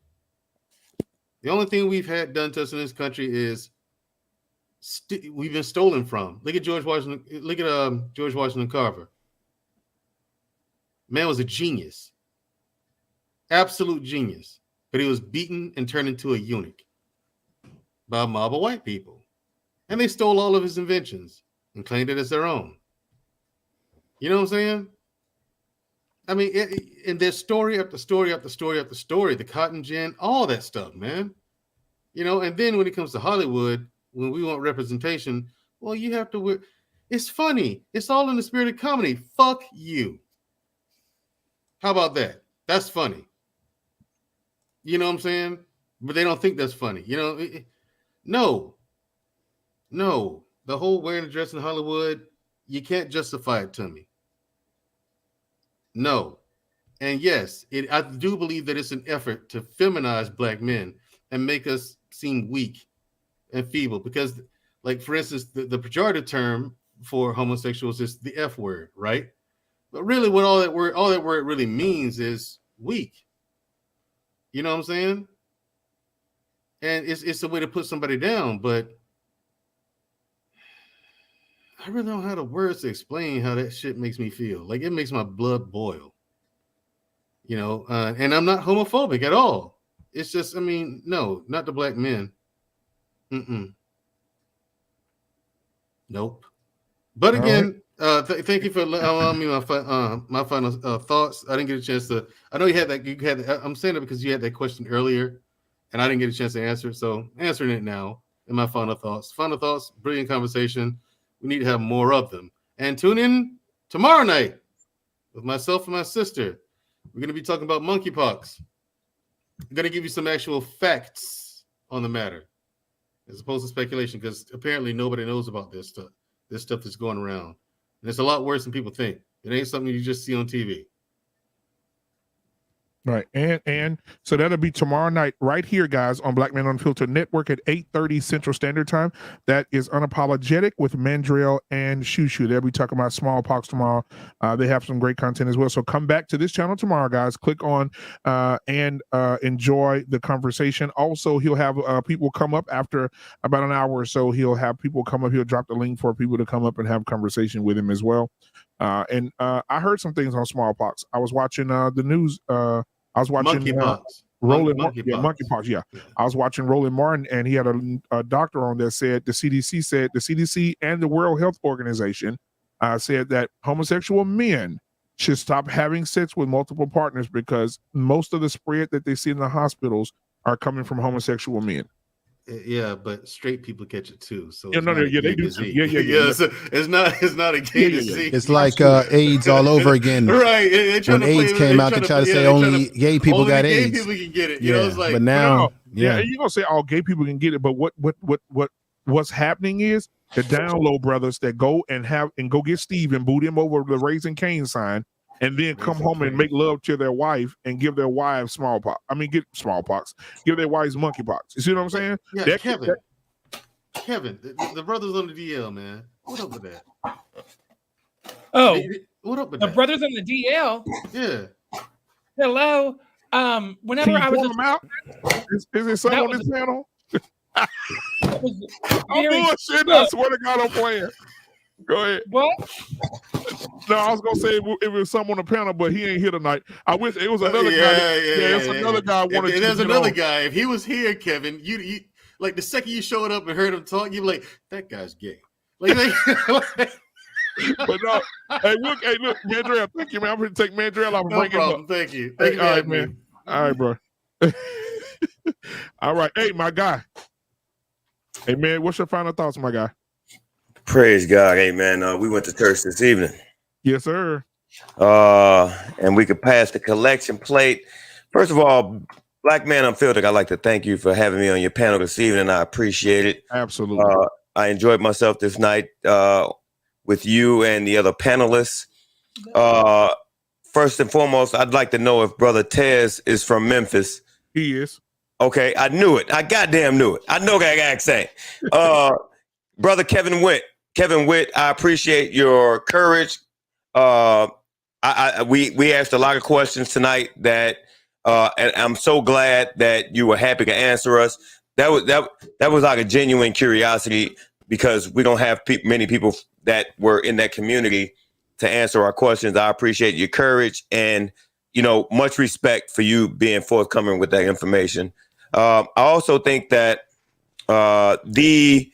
The only thing we've had done to us in this country is we've been stolen from. Look at George Washington. Look at George Washington Carver. Man was a genius, absolute genius, but he was beaten and turned into a eunuch by a mob of white people. And they stole all of his inventions and claimed it as their own. You know what I'm saying? I mean, and there's story after story after story after story, the cotton gin, all that stuff, man. You know, and then when it comes to Hollywood, when we want representation, well, you have to wear. It's funny. It's all in the spirit of comedy. Fuck you. How about that? That's funny. You know what I'm saying? But they don't think that's funny. You know, no. The whole wearing a dress in Hollywood, you can't justify it to me. No. And yes, I do believe that it's an effort to feminize black men and make us seem weak and feeble. Because, like, for instance, the pejorative term for homosexuals is the F word, right? But really what all that word really means is weak. You know what I'm saying? And it's a way to put somebody down, but I really don't have the words to explain how that shit makes me feel. Like, it makes my blood boil. You know, and I'm not homophobic at all. It's just, I mean, no, not the black men. Nope. But again, thank you for allowing me my final thoughts. I didn't get a chance to. I know you had that. I'm saying it because you had that question earlier, and I didn't get a chance to answer it. So answering it now in my final thoughts. Final thoughts. Brilliant conversation. We need to have more of them. And tune in tomorrow night with myself and my sister. We're going to be talking about monkeypox. I'm going to give you some actual facts on the matter, as opposed to speculation, because apparently nobody knows about this stuff that's going around. And it's a lot worse than people think. It ain't something you just see on TV. Right. And so that'll be tomorrow night right here, guys, on Black Man Unfiltered Network at 8:30 Central Standard Time. That is Unapologetic with Mandrell and Shushu. They'll be talking about smallpox tomorrow. They have some great content as well. So come back to this channel tomorrow, guys. Click on and enjoy the conversation. Also, he'll have people come up after about an hour or so. He'll have people come up. He'll drop the link for people to come up and have a conversation with him as well. And I heard some things on smallpox. I was watching the news. I was watching monkeypox. Yeah. I was watching Roland Martin, and he had a doctor on that said the CDC and the World Health Organization said that homosexual men should stop having sex with multiple partners because most of the spread that they see in the hospitals are coming from homosexual men. Yeah, but straight people catch it too. So they do. It's not a gay disease. It's like AIDS all over again. Right. When AIDS came out, they try to say only gay people got AIDS. Gay people can get it. Yeah, You know, it's like, but now, you're gonna say all gay people can get it, but what what's happening is the down low brothers that go get Steve and boot him over the Raising Cain sign, and then come home and make love to their wife and give their wives smallpox. I mean, give their wives monkeypox. You see what I'm saying? Yeah, Kevin, the brothers on the DL, man. What up with that? Oh, what up with the that? brothers on the DL? Yeah. Hello. Whenever I was them out, is there something on this panel? I'm bullshit. I swear to God, I'm playing. Go ahead. What? No, I was gonna say it was someone on the panel, but he ain't here tonight. I wish it was another guy. It's another guy. If there's another guy. If he was here, Kevin, you like the second you showed up and heard him talk, you'd be like, that guy's gay. Like but no, hey, look, Mandrell, thank you, man. I'm going to take Mandrell off and bring him up. Thank you. All right, man. All right, bro. All right. Hey, my guy. Hey, man, what's your final thoughts, my guy? Praise God. Hey, man, we went to church this evening. Yes, sir. And we could pass the collection plate. First of all, Black Man Unfiltered, I'd like to thank you for having me on your panel this evening. I appreciate it. Absolutely. I enjoyed myself this night with you and the other panelists. First and foremost, I'd like to know if Brother Tez is from Memphis. He is. Okay, I knew it. I goddamn knew it. I know that accent. Brother Kevin Witt, I appreciate your courage. We asked a lot of questions tonight that, and I'm so glad that you were happy to answer us. That was like a genuine curiosity, because we don't have many people that were in that community to answer our questions. I appreciate your courage and, much respect for you being forthcoming with that information. I also think that the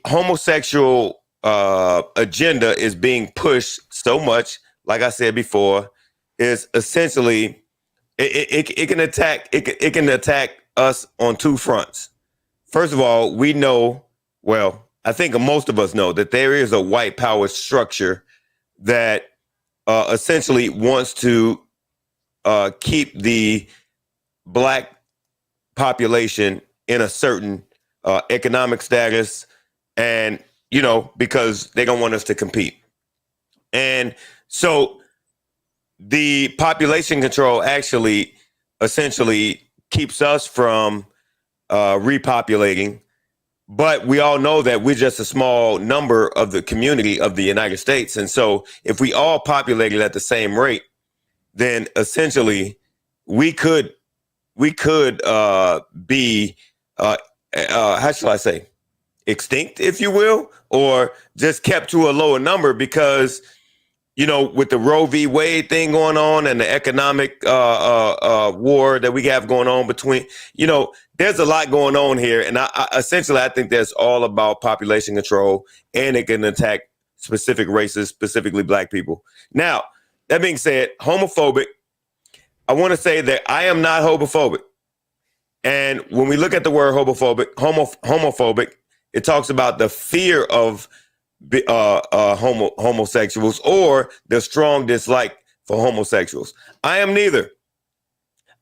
homosexual agenda is being pushed so much, like I said before, is essentially it can attack us on two fronts. First of all, we know, well, I think most of us know that there is a white power structure that essentially wants to keep the black population in a certain economic status, and because they don't want us to compete. And so the population control actually essentially keeps us from repopulating. But we all know that we're just a small number of the community of the United States. And so if we all populated at the same rate, then essentially we could be, how shall I say, extinct, if you will, or just kept to a lower number, because, with the Roe v. Wade thing going on and the economic war that we have going on between, there's a lot going on here. And I think that's all about population control, and it can attack specific races, specifically black people. Now, that being said, homophobic, I want to say that I am not homophobic. And when we look at the word homophobic, it talks about the fear of homosexuals, or the strong dislike for homosexuals. I am neither.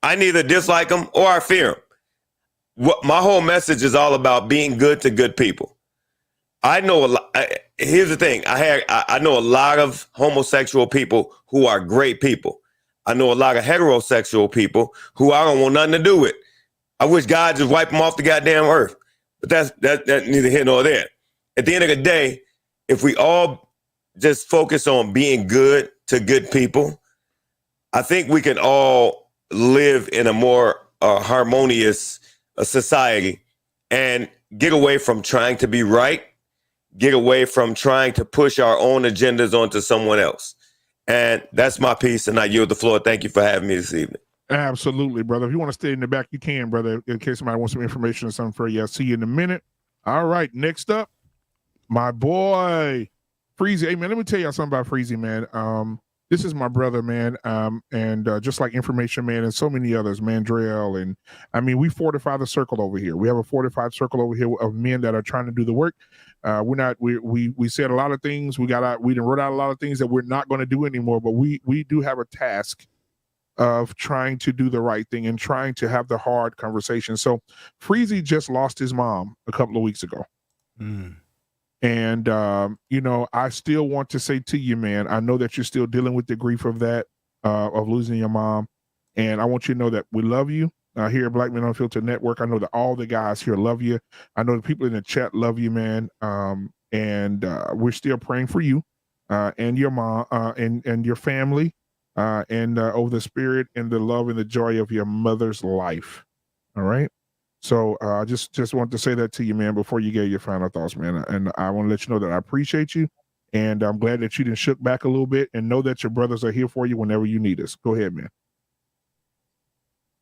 I neither dislike them or I fear them. My whole message is all about being good to good people. I know a lot. Here's the thing. I know a lot of homosexual people who are great people. I know a lot of heterosexual people who I don't want nothing to do with. I wish God just wiped them off the goddamn earth. But that's neither here nor there. At the end of the day, if we all just focus on being good to good people, I think we can all live in a more harmonious society and get away from trying to be right, get away from trying to push our own agendas onto someone else. And that's my piece, and I yield the floor. Thank you for having me this evening. Absolutely, brother. If you want to stay in the back, you can, brother, in case somebody wants some information or something for you. I'll see you in a minute. All right, next up, my boy, Freezy. Hey, man, let me tell y'all something about Freezy, man. This is my brother, man, and just like Information Man and so many others, Mandrell, and I mean, we fortify the circle over here. We have a fortified circle over here of men that are trying to do the work. We said a lot of things. We wrote out a lot of things that we're not going to do anymore, but we do have a task of trying to do the right thing and trying to have the hard conversation. So Freezy just lost his mom a couple of weeks ago. And, I still want to say to you, man, I know that you're still dealing with the grief of that, of losing your mom. And I want you to know that we love you here at Black Man Unfiltered Network. I know that all the guys here love you. I know the people in the chat love you, man. And we're still praying for you and your mom and your family and over the spirit and the love and the joy of your mother's life. All right. So I just want to say that to you, man, before you get your final thoughts, man. And I want to let you know that I appreciate you. And I'm glad that you didn't shook back a little bit, and know that your brothers are here for you whenever you need us. Go ahead, man.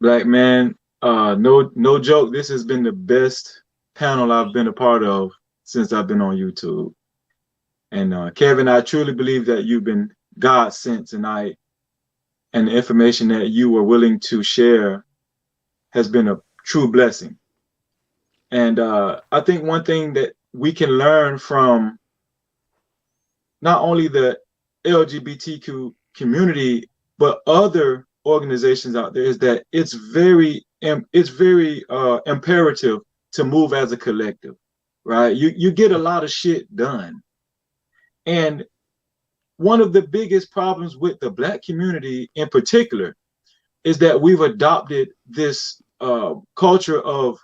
Black man, no joke. This has been the best panel I've been a part of since I've been on YouTube. And Kevin, I truly believe that you've been God sent tonight, and the information that you were willing to share has been a true blessing. And I think one thing that we can learn from not only the LGBTQ community, but other organizations out there, is that it's very imperative to move as a collective, right? You get a lot of shit done. And one of the biggest problems with the Black community in particular is that we've adopted this culture of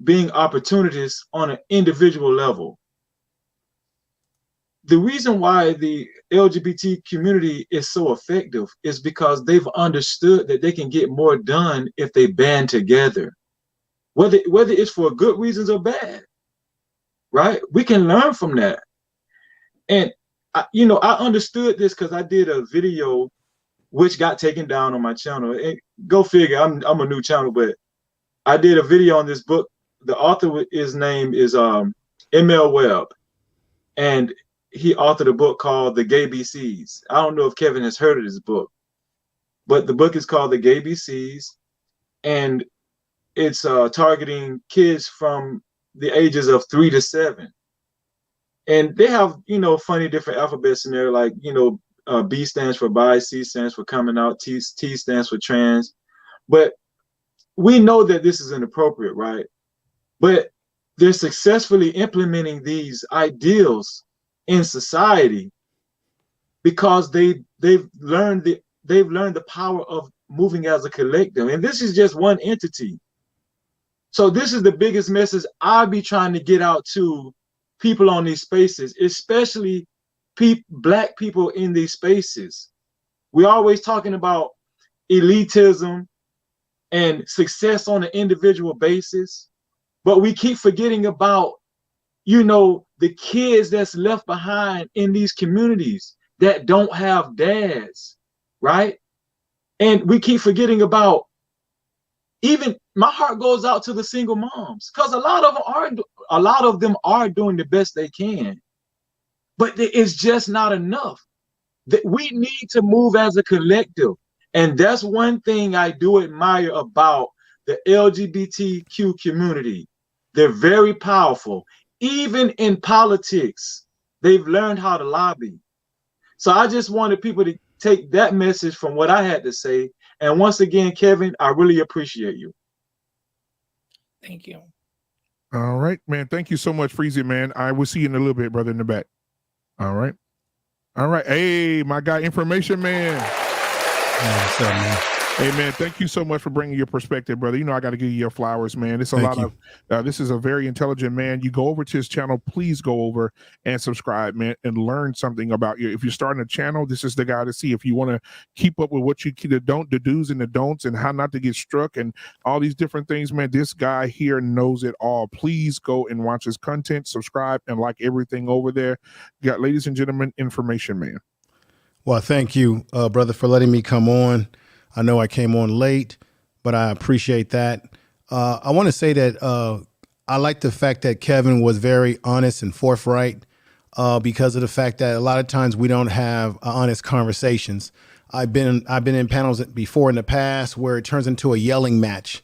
being opportunists on an individual level. The reason why the LGBT community is so effective is because they've understood that they can get more done if they band together, whether it's for good reasons or bad, right? We can learn from that. And I understood this because I did a video which got taken down on my channel. And go figure, I'm a new channel, but I did a video on this book. The author, his name is ML Webb, and he authored a book called The Gay BCs. I don't know if Kevin has heard of this book, but the book is called The Gay BCs, and it's targeting kids from the ages of 3 to 7. And they have, funny different alphabets in there, like, B stands for bi, C stands for coming out, T stands for trans. But we know that this is inappropriate, right? But they're successfully implementing these ideals in society because they've learned the power of moving as a collective. And this is just one entity. So this is the biggest message I'll be trying to get out to people on these spaces, especially Black people in these spaces. We're always talking about elitism and success on an individual basis, but we keep forgetting about, the kids that's left behind in these communities that don't have dads, right? And we keep forgetting about, even my heart goes out to the single moms, because a lot of them are doing the best they can, but it's just not enough. That we need to move as a collective. And that's one thing I do admire about the LGBTQ community. They're very powerful. Even in politics, they've learned how to lobby. So I just wanted people to take that message from what I had to say. And once again, Kevin, I really appreciate you. Thank you. All right, man. Thank you so much, Freezy, man. I will see you in a little bit, brother, in the back. All right. All right. Hey, my guy, Information Man. What's up, man? Hey, man, thank you so much for bringing your perspective, brother. I got to give you your flowers, man. It's a Thank lot of, this is a very intelligent man. You go over to his channel, please go over and subscribe, man, and learn something about you. If you're starting a channel, this is the guy to see. If you want to keep up with what you the do's and the don'ts and how not to get struck and all these different things, man, this guy here knows it all. Please go and watch his content, subscribe, and like everything over there. You got, ladies and gentlemen, Information Man. Well, thank you, brother, for letting me come on. I know I came on late, but I appreciate that. I want to say that I like the fact that Kevin was very honest and forthright because of the fact that a lot of times we don't have honest conversations. I've been in panels before in the past where it turns into a yelling match,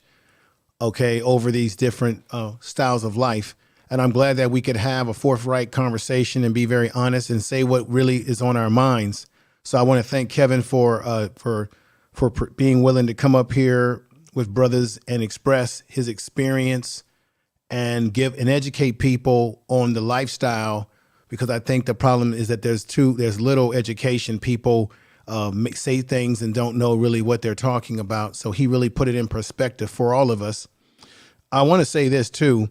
okay, over these different styles of life. And I'm glad that we could have a forthright conversation and be very honest and say what really is on our minds. So I want to thank Kevin for being willing to come up here with brothers and express his experience and give and educate people on the lifestyle, because I think the problem is that there's little education. People say things and don't know really what they're talking about. So he really put it in perspective for all of us. I want to say this too.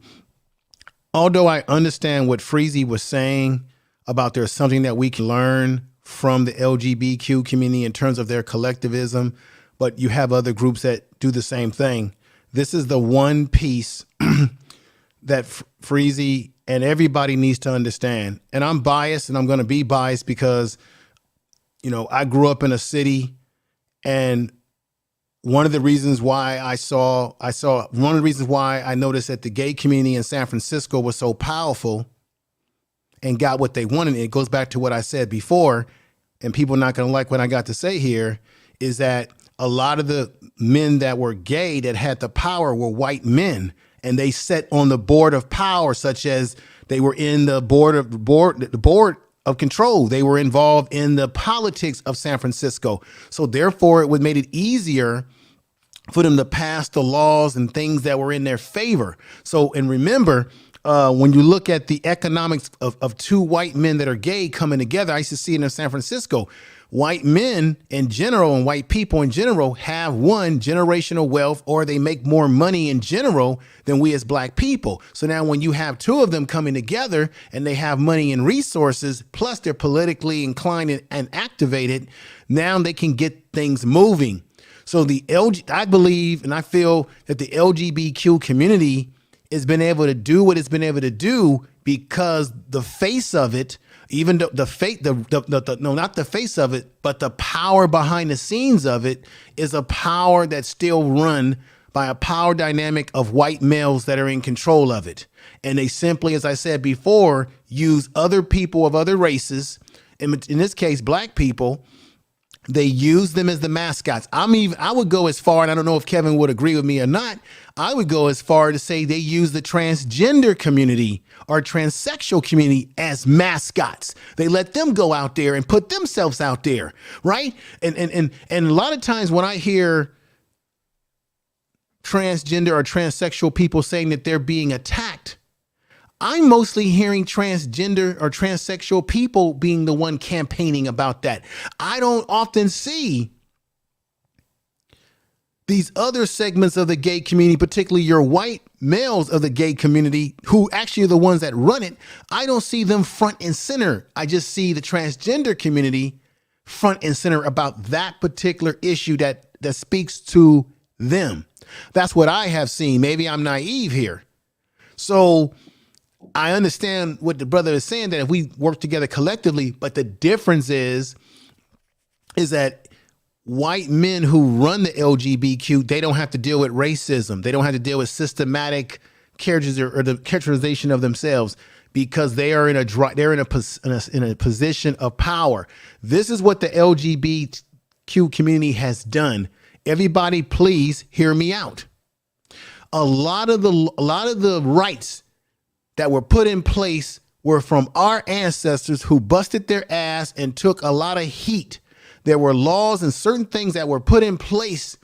Although I understand what Freezy was saying about there's something that we can learn from the LGBTQ community in terms of their collectivism, but you have other groups that do the same thing. This is the one piece that Freezy and everybody needs to understand. And I'm biased, and I'm going to be biased because, you know, I grew up in a city, and one of the reasons why I noticed that the gay community in San Francisco was so powerful and got what they wanted. It goes back to what I said before, and people are not going to like what I got to say here, is that a lot of the men that were gay that had the power were white men, and they sat on the board of power, such as they were in the board of control. They were involved in the politics of San Francisco. So therefore, it would made it easier for them to pass the laws and things that were in their favor. So, and remember, when you look at the economics of two white men that are gay coming together, I used to see it in San Francisco. White men in general and white people in general have one, generational wealth, or they make more money in general than we as black people. So now when you have two of them coming together and they have money and resources, plus they're politically inclined and activated, now they can get things moving. So I believe and I feel that the LGBTQ community has been able to do what it's been able to do because the face of it, even not the face of it, but the power behind the scenes of it is a power that's still run by a power dynamic of white males that are in control of it. And they simply, as I said before, use other people of other races, in this case, black people. They use them as the mascots. I would go as far, and I don't know if Kevin would agree with me or not, I would go as far to say they use the transgender community or transsexual community as mascots. They let them go out there and put themselves out there, right? And a lot of times when I hear transgender or transsexual people saying that they're being attacked, I'm mostly hearing transgender or transsexual people being the one campaigning about that. I don't often see these other segments of the gay community, particularly your white males of the gay community, who actually are the ones that run it. I don't see them front and center. I just see the transgender community front and center about that particular issue that speaks to them. That's what I have seen. Maybe I'm naive here. So I understand what the brother is saying, that if we work together collectively, but the difference is that white men who run the LGBTQ, they don't have to deal with racism. They don't have to deal with systematic characterization of themselves because they are in a position of power. This is what the LGBTQ community has done. Everybody, please hear me out. A lot of the rights that were put in place were from our ancestors who busted their ass and took a lot of heat. There were laws and certain things that were put in place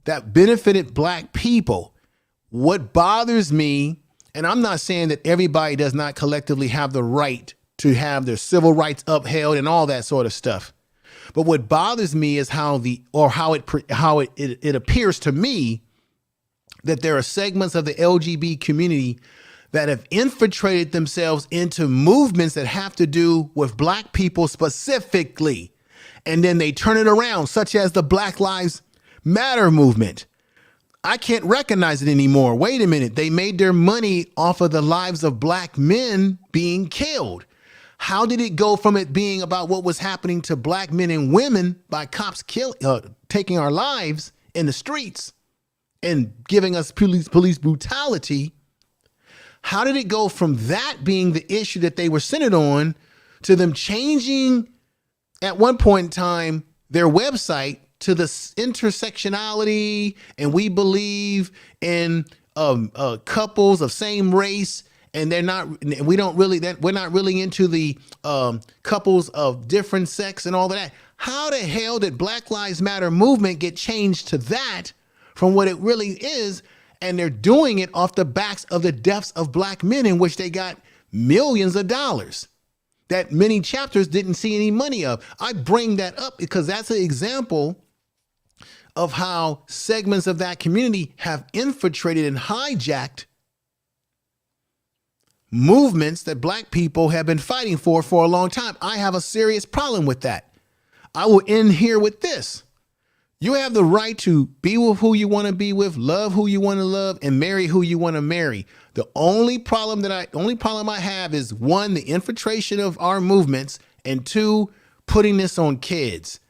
that benefited black people. What bothers me, and I'm not saying that everybody does not collectively have the right to have their civil rights upheld and all that sort of stuff. But what bothers me is how it appears to me that there are segments of the LGBT community that have infiltrated themselves into movements that have to do with black people specifically. And then they turn it around, such as the Black Lives Matter movement. I can't recognize it anymore. Wait a minute. They made their money off of the lives of black men being killed. How did it go from it being about what was happening to black men and women by cops taking our lives in the streets and giving us police brutality? How did it go from that being the issue that they were centered on to them changing at one point in time their website to the intersectionality, and we believe in couples of same race and we're not really into the couples of different sex and all of that. How the hell did Black Lives Matter movement get changed to that from what it really is? And they're doing it off the backs of the deaths of black men, in which they got millions of dollars that many chapters didn't see any money of. I bring that up because that's an example of how segments of that community have infiltrated and hijacked movements that black people have been fighting for a long time. I have a serious problem with that. I will end here with this. You have the right to be with who you want to be with, love who you want to love, and marry who you want to marry. The only problem I have is, one, the infiltration of our movements, and two, putting this on kids.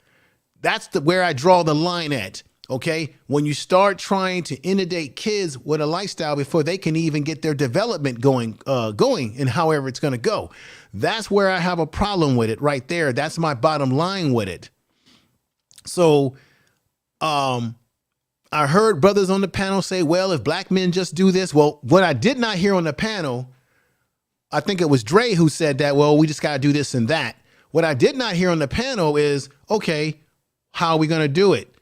That's where I draw the line at. Okay, when you start trying to inundate kids with a lifestyle before they can even get their development going and however it's going to go, that's where I have a problem with it right there. That's my bottom line with it. So, I heard brothers on the panel say, well, if black men just do this. Well, what I did not hear on the panel, I think it was Dre who said that, well, we just got to do this and that. What I did not hear on the panel is, okay, how are we going to do it?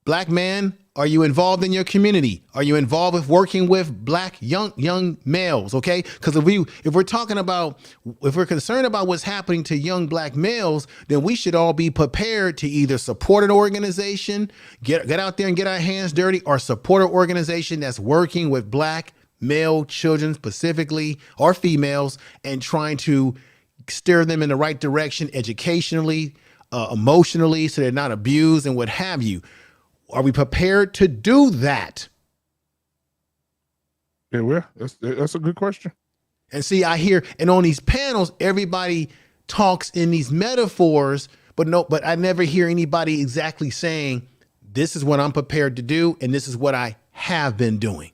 Black man, are you involved in your community? Are you involved with working with black young males? Okay, because if we're concerned about what's happening to young black males, then we should all be prepared to either support an organization, get out there and get our hands dirty, or support an organization that's working with black male children specifically, or females, and trying to steer them in the right direction educationally, emotionally, so they're not abused and what have you. Are we prepared to do that? Yeah, well, that's a good question. And see, I hear, and on these panels, everybody talks in these metaphors, but I never hear anybody exactly saying, this is what I'm prepared to do, and this is what I have been doing.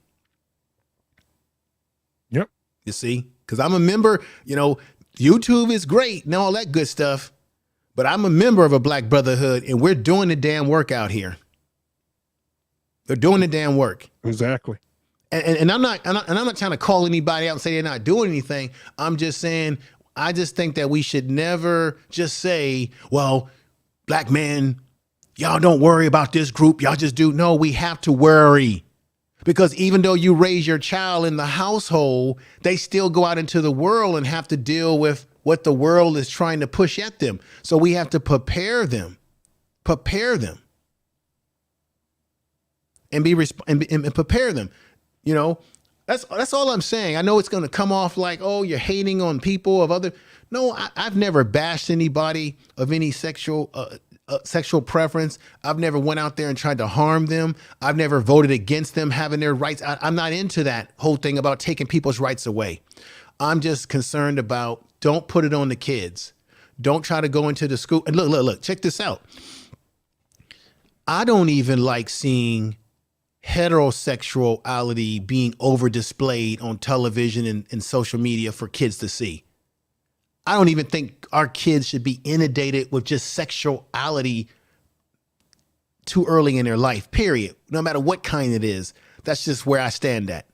Yep. You see, because I'm a member, YouTube is great and all that good stuff, but I'm a member of a Black Brotherhood, and we're doing the damn work out here. They're doing the damn work. Exactly. And I'm not trying to call anybody out and say they're not doing anything. I'm just saying, I just think that we should never just say, well, black men, y'all don't worry about this group. Y'all just do. No, we have to worry. Because even though you raise your child in the household, they still go out into the world and have to deal with what the world is trying to push at them. So we have to prepare them. And and prepare them. That's all I'm saying. I know it's going to come off like, oh, you're hating on people of other. No, I've never bashed anybody of any sexual preference. I've never went out there and tried to harm them. I've never voted against them having their rights. I'm not into that whole thing about taking people's rights away. I'm just concerned about, don't put it on the kids. Don't try to go into the school. And look, check this out. I don't even like seeing heterosexuality being over displayed on television and social media for kids to see. I don't even think our kids should be inundated with just sexuality too early in their life, period. No matter what kind it is. That's just where I stand at.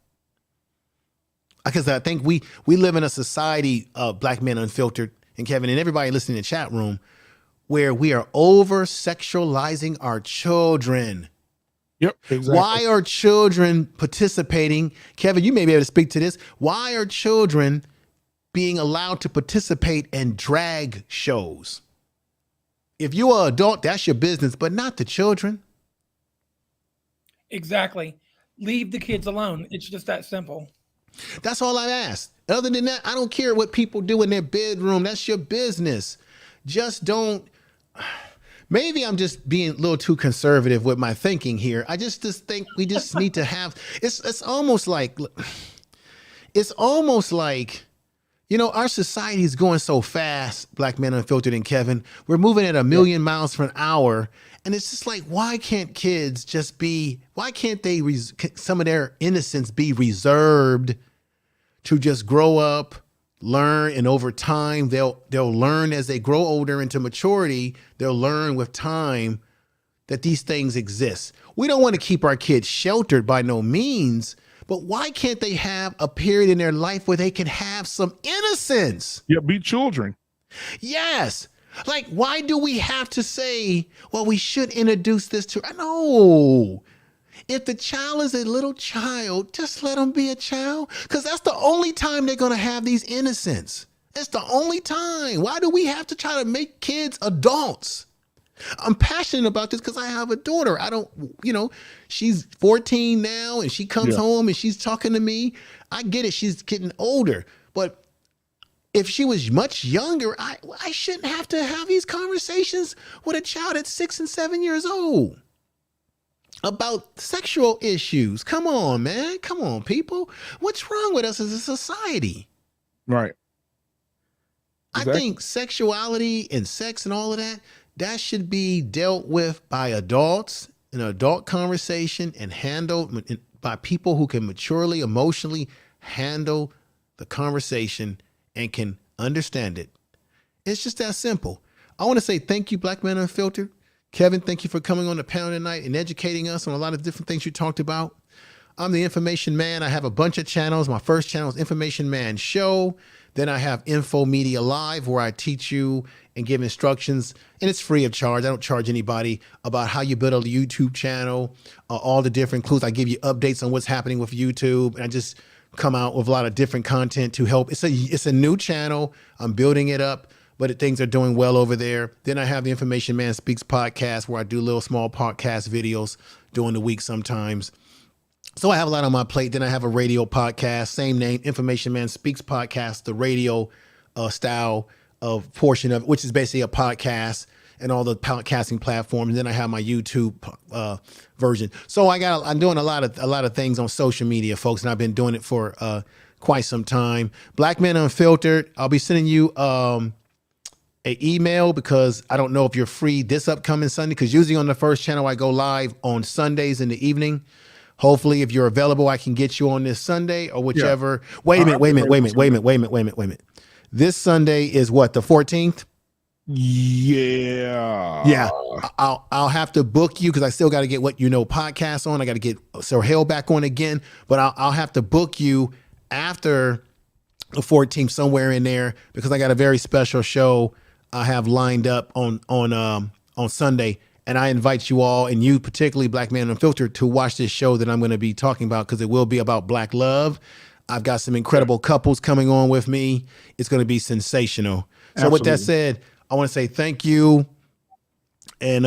Because I think we live in a society of Black Men Unfiltered, and Kevin and everybody listening in the chat room, where we are over sexualizing our children. Yep, exactly. Why are children participating? Kevin, you may be able to speak to this. Why are children being allowed to participate in drag shows? If you're an adult, that's your business, but not the children. Exactly. Leave the kids alone. It's just that simple. That's all I ask. Other than that, I don't care what people do in their bedroom. That's your business. Just don't. Maybe I'm just being a little too conservative with my thinking here. I just think we just need to have. It's almost like our society is going so fast. Black Men Unfiltered and Kevin, we're moving at 1,000,000 miles per hour, and it's just like, why can't kids just be? Why can't they? Some of their innocence be reserved to just grow up, learn, and over time they'll learn as they grow older into maturity. They'll learn with time that these things exist. We don't want to keep our kids sheltered by no means, But why can't they have a period in their life where they can have some innocence? Yeah, be children. Yes. Like, why do we have to say, well, we should introduce this to, no. If the child is a little child, just let them be a child. Because that's the only time they're going to have these innocence. It's the only time. Why do we have to try to make kids adults? I'm passionate about this because I have a daughter. I don't, she's 14 now and she comes home and she's talking to me. I get it. She's getting older. But if she was much younger, I shouldn't have to have these conversations with a child at 6 and 7 years old about sexual issues. Come on, man. Come on, people. What's wrong with us as a society? Right. Exactly. I think sexuality and sex and all of that should be dealt with by adults, in an adult conversation, and handled by people who can maturely, emotionally handle the conversation and can understand it. It's just that simple. I want to say thank you, Black Man Unfiltered. Kevin, thank you for coming on the panel tonight and educating us on a lot of different things you talked about. I'm the Information Man. I have a bunch of channels. My first channel is Information Man Show. Then I have Info Media Live, where I teach you and give instructions, and it's free of charge. I don't charge anybody about how you build a YouTube channel, all the different clues. I give you updates on what's happening with YouTube, and I just come out with a lot of different content to help. It's a new channel. I'm building it up, but things are doing well over there. Then I have the Information Man Speaks podcast, where I do little small podcast videos during the week sometimes. So I have a lot on my plate. Then I have a radio podcast, same name, Information Man Speaks podcast, the radio style of portion of, which is basically a podcast and all the podcasting platforms. And then I have my YouTube version. So I'm doing a lot of things on social media, folks, and I've been doing it for quite some time. Black Man Unfiltered. I'll be sending you an email because I don't know if you're free this upcoming Sunday, because usually on the first channel I go live on Sundays in the evening. Hopefully, if you're available, I can get you on this Sunday or whichever. Yeah. Wait a minute. This Sunday is what, the 14th? Yeah. Yeah. I'll have to book you because I still got to get podcast on. I got to get Sohail back on again, but I'll have to book you after the 14th, somewhere in there, because I got a very special show I have lined up on Sunday. And I invite you all, and you particularly, Black Man Unfiltered, to watch this show that I'm going to be talking about, because it will be about Black love. I've got some incredible couples coming on with me. It's going to be sensational. So with that said, I want to say thank you. And,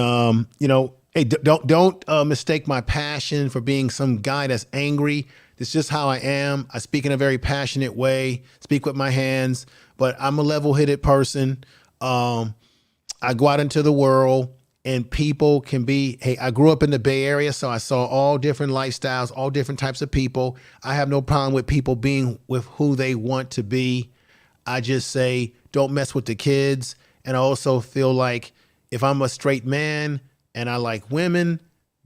hey, don't mistake my passion for being some guy that's angry. It's just how I am. I speak in a very passionate way, speak with my hands, but I'm a level-headed person. I go out into the world. And people can be, hey, I grew up in the Bay Area, so I saw all different lifestyles, all different types of people. I have no problem with people being with who they want to be. I just say, don't mess with the kids. And I also feel like if I'm a straight man and I like women,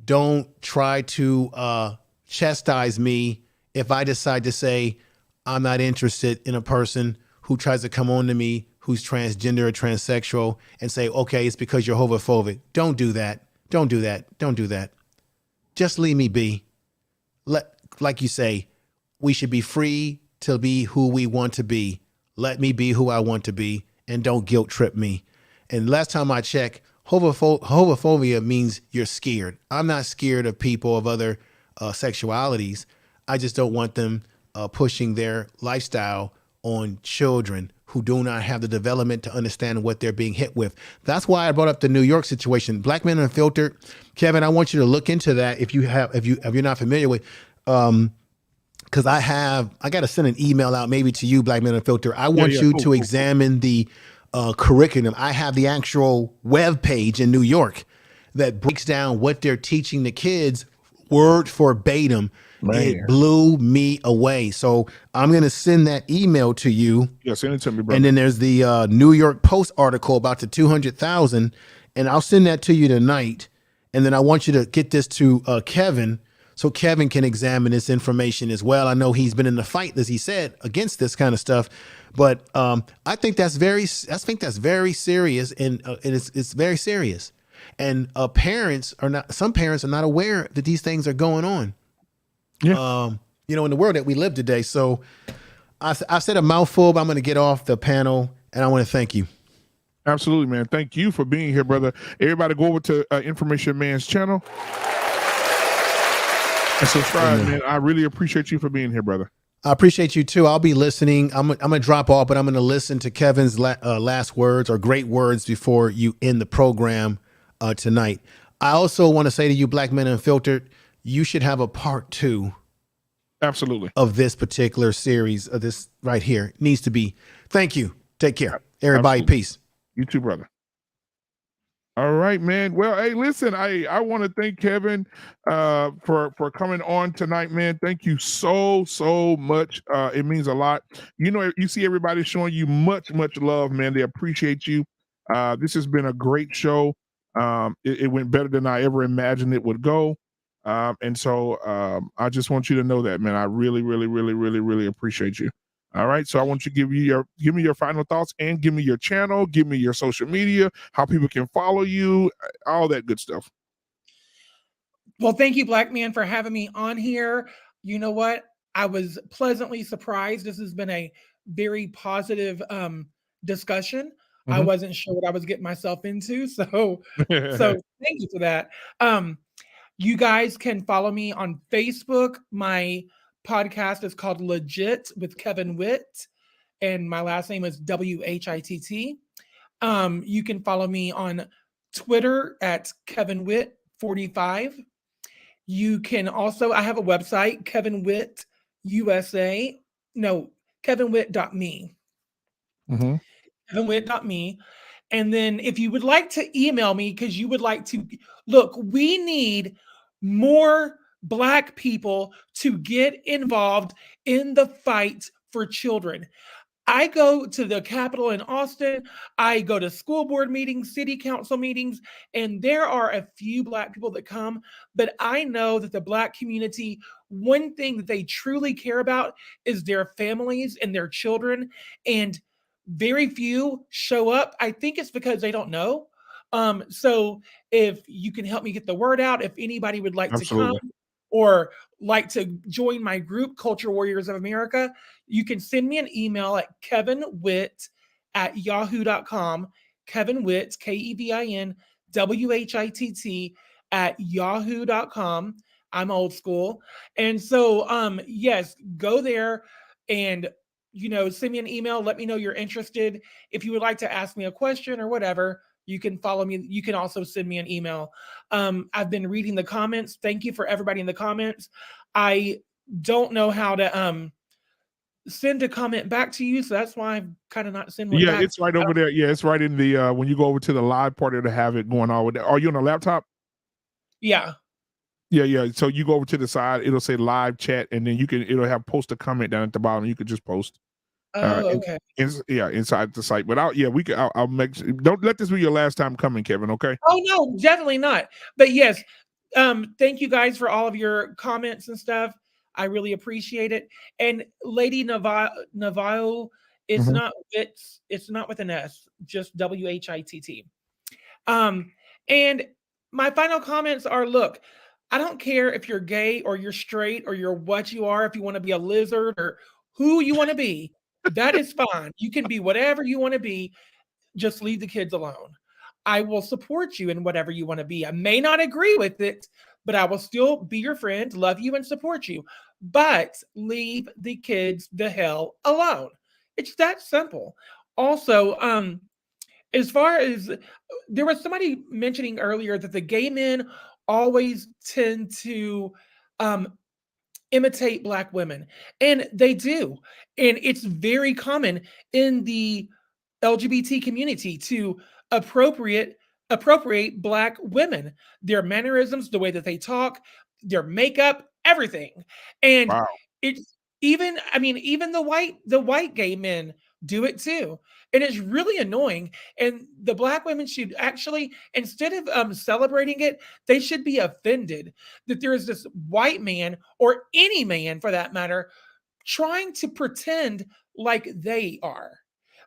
don't try to chastise me if I decide to say I'm not interested in a person who tries to come on to me who's transgender or transsexual and say, okay, it's because you're homophobic. Don't do that. Don't do that. Don't do that. Just leave me be. Like you say, we should be free to be who we want to be. Let me be who I want to be, and don't guilt trip me. And last time I checked, homophobia means you're scared. I'm not scared of people of other sexualities. I just don't want them pushing their lifestyle on children who do not have the development to understand what they're being hit with. That's why I brought up the New York situation. Black Men Unfiltered. Kevin, I want you to look into that if you're not familiar with, because I got to send an email out maybe to you, Black Men Unfiltered. I want you to examine the curriculum. I have the actual web page in New York that breaks down what they're teaching the kids word verbatim. Man. It blew me away. So I'm going to send that email to you. Yeah, send it to me, bro. And then there's the New York Post article about the 200,000. And I'll send that to you tonight. And then I want you to get this to Kevin, so Kevin can examine this information as well. I know he's been in the fight, as he said, against this kind of stuff. But I think that's very serious, and it's very serious. And some parents are not aware that these things are going on. Yeah. you know, in the world that we live today. So I said a mouthful, but I'm going to get off the panel, and I want to thank you. Absolutely, man. Thank you for being here, brother. Everybody go over to Information Man's channel and subscribe, man. I really appreciate you for being here, brother. I appreciate you too. I'll be listening. I'm going to drop off, but I'm going to listen to Kevin's last words or great words before you end the program tonight. I also want to say to you, Black Men Unfiltered, you should have a part 2. Absolutely. Of this particular series of this right here. It needs to be. Thank you. Take care. Everybody, Absolutely. Peace. You too, brother. All right, man. Well, hey, listen, I want to thank Kevin for coming on tonight, man. Thank you so much. It means a lot. You know, you see everybody showing you much love, man. They appreciate you. This has been a great show. It went better than I ever imagined it would go. And so I just want you to know that, man. I really appreciate you. All right. So I want you to give me your final thoughts and give me your channel, give me your social media, how people can follow you, all that good stuff. Well, thank you, Black Man, for having me on here. You know what? I was pleasantly surprised. This has been a very positive discussion. Mm-hmm. I wasn't sure what I was getting myself into. So thank you for that. You guys can follow me on Facebook. My podcast is called Legit with Kevin Witt, and my last name is WHITT. You can follow me on Twitter at Kevin Witt 45. You can also, I have a website, Kevin Witt USA. No, kevinwitt.me. Mm-hmm. kevinwitt.me. And then if you would like to email me, because you would like to look, we need more Black people to get involved in the fight for children. I go to the Capitol in Austin. I go to school board meetings, city council meetings, and there are a few Black people that come. But I know that the Black community, one thing that they truly care about is their families and their children. And very few show up. I think it's because they don't know. So if you can help me get the word out, if anybody would like Absolutely. to come or like to join my group, Culture Warriors of America, you can send me an email at kevinwitt@yahoo.com. Kevin Witt, KEVIN WHITT @yahoo.com. I'm old school. And so, yes, go there and, send me an email. Let me know you're interested. If you would like to ask me a question or whatever, you can follow me. You can also send me an email. I've been reading the comments. Thank you for everybody in the comments. I don't know how to send a comment back to you, so that's why I'm kind of not sending one back. It's right over there. Yeah, it's right in the when you go over to the live part, it'll have it going on with that. Are you on a laptop? Yeah. Yeah. So you go over to the side, it'll say live chat, and then it'll have post a comment down at the bottom. You can just post. Okay. Inside the site. But I'll make. Don't let this be your last time coming, Kevin. Okay. Oh no, definitely not. But yes, thank you guys for all of your comments and stuff. I really appreciate it. And Lady Navajo, it's not with an S, just WHITT. And my final comments are: look, I don't care if you're gay or you're straight or you're what you are. If you want to be a lizard or who you want to be. That is fine. You can be whatever you want to be. Just leave the kids alone. I will support you in whatever you want to be. I may not agree with it, but I will still be your friend, love you, and support you. But leave the kids the hell alone. It's that simple. Also, as far as there was somebody mentioning earlier that the gay men always tend to imitate Black women, and they do. And it's very common in the LGBT community to appropriate Black women, their mannerisms, the way that they talk, their makeup, everything. And it's even the white gay men do it too. And it's really annoying. And the Black women should actually, instead of celebrating it, they should be offended that there is this white man, or any man for that matter, trying to pretend like they are.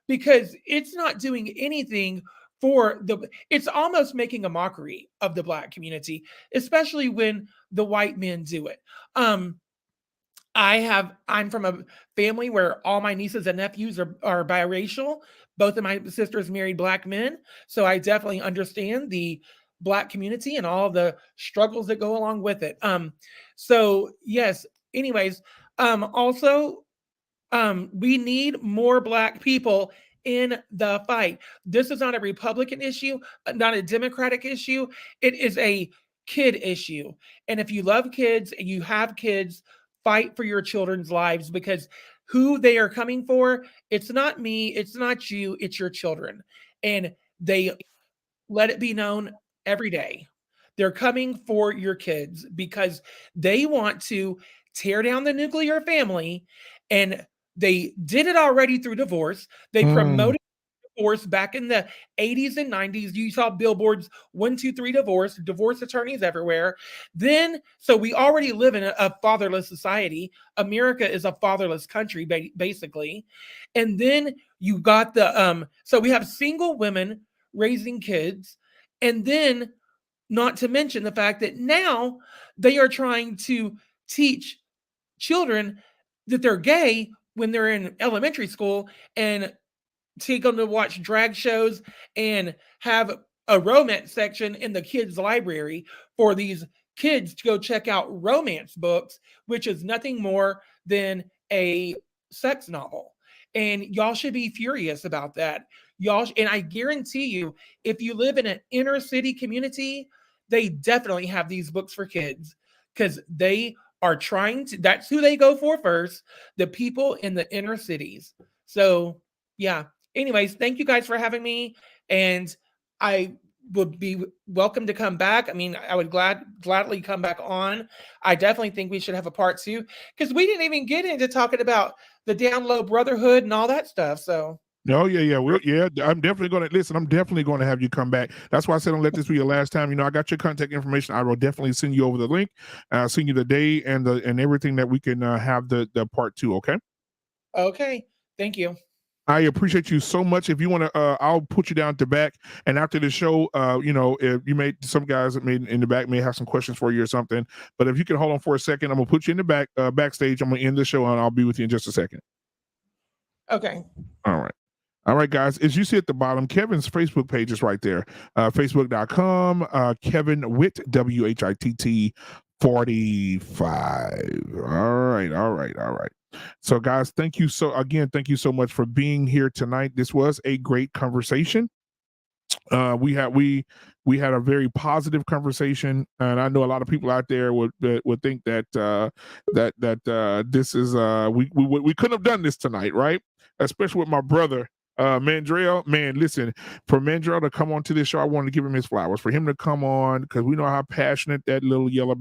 Because it's not doing anything it's almost making a mockery of the Black community, especially when the white men do it. I'm from a family where all my nieces and nephews are biracial. Both of my sisters married Black men. So I definitely understand the Black community and all the struggles that go along with it. So yes, anyways, also, we need more Black people in the fight. This is not a Republican issue, not a Democratic issue. It is a kid issue. And if you love kids and you have kids, fight for your children's lives, because who they are coming for, it's not me, it's not you, it's your children. And they let it be known every day. They're coming for your kids because they want to tear down the nuclear family, and they did it already through divorce. They promoted divorce back in the 80s and 90s. You saw billboards 1, 2, 3 divorce attorneys everywhere. Then, so we already live in a fatherless society. America is a fatherless country, basically. And then you got the so we have single women raising kids, and then not to mention the fact that now they are trying to teach children that they're gay when they're in elementary school, and take them to watch drag shows and have a romance section in the kids' library for these kids to go check out romance books, which is nothing more than a sex novel. And y'all should be furious about that. And I guarantee you, if you live in an inner city community, they definitely have these books for kids, because they are trying to, that's who they go for first, the people in the inner cities. So yeah. Anyways, thank you guys for having me, and I would be welcome to come back. I mean, I would gladly come back on. I definitely think we should have a part 2, because we didn't even get into talking about the down low brotherhood and all that stuff. So Oh yeah. I'm definitely going to listen. I'm definitely going to have you come back. That's why I said don't let this be your last time. You know, I got your contact information. I will definitely send you over the link. Send you the day and everything that we can have the part 2. Okay. Okay. Thank you. I appreciate you so much. If you want to, I'll put you down to back. And after the show, you know, if you some guys that made in the back may have some questions for you or something. But if you can hold on for a second, I'm gonna put you in the back backstage. I'm gonna end the show and I'll be with you in just a second. Okay. All right, guys. As you see at the bottom, Kevin's Facebook page is right there. Facebook.com, Kevin Witt, WHITT 45. All right. So guys, thank you so much for being here tonight. This was a great conversation. We had a very positive conversation, and I know a lot of people out there would think that this is we couldn't have done this tonight, right? Especially with my brother Mandrell. Man, listen, for Mandrell to come on to this show, I wanted to give him his flowers. For him to come on, because we know how passionate that little yellow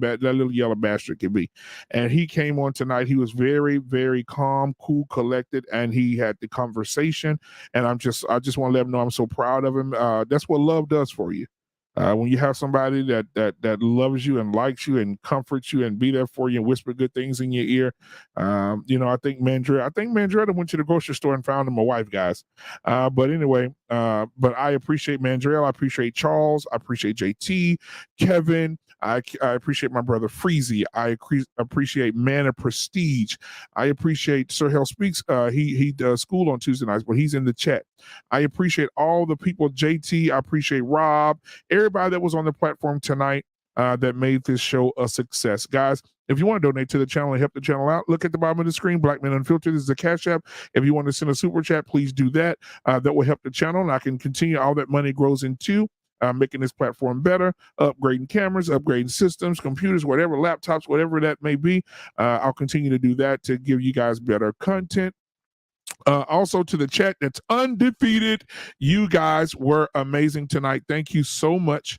bastard can be, and he came on tonight. He was very, very calm, cool, collected, and he had the conversation. And I just want to let him know I'm so proud of him. That's what love does for you. When you have somebody that loves you and likes you and comforts you and be there for you and whisper good things in your ear, you know, I think Mandrell went to the grocery store and found him a wife, guys. But anyway, but I appreciate Mandrell. I appreciate Charles. I appreciate JT, Kevin. I appreciate my brother Freezy. I appreciate Man of Prestige. I appreciate Sir Hell Speaks. He does school on Tuesday nights, but he's in the chat. I appreciate all the people. JT. I appreciate Rob. Everybody that was on the platform tonight that made this show a success. Guys, if you want to donate to the channel and help the channel out, look at the bottom of the screen. Black Man Unfiltered is the Cash App. If you want to send a super chat, please do that. That will help the channel, and I can continue. All that money grows into making this platform better, upgrading cameras, upgrading systems, computers, whatever, laptops, whatever that may be. I'll continue to do that to give you guys better content. Also to the chat that's undefeated, you guys were amazing tonight. Thank you so much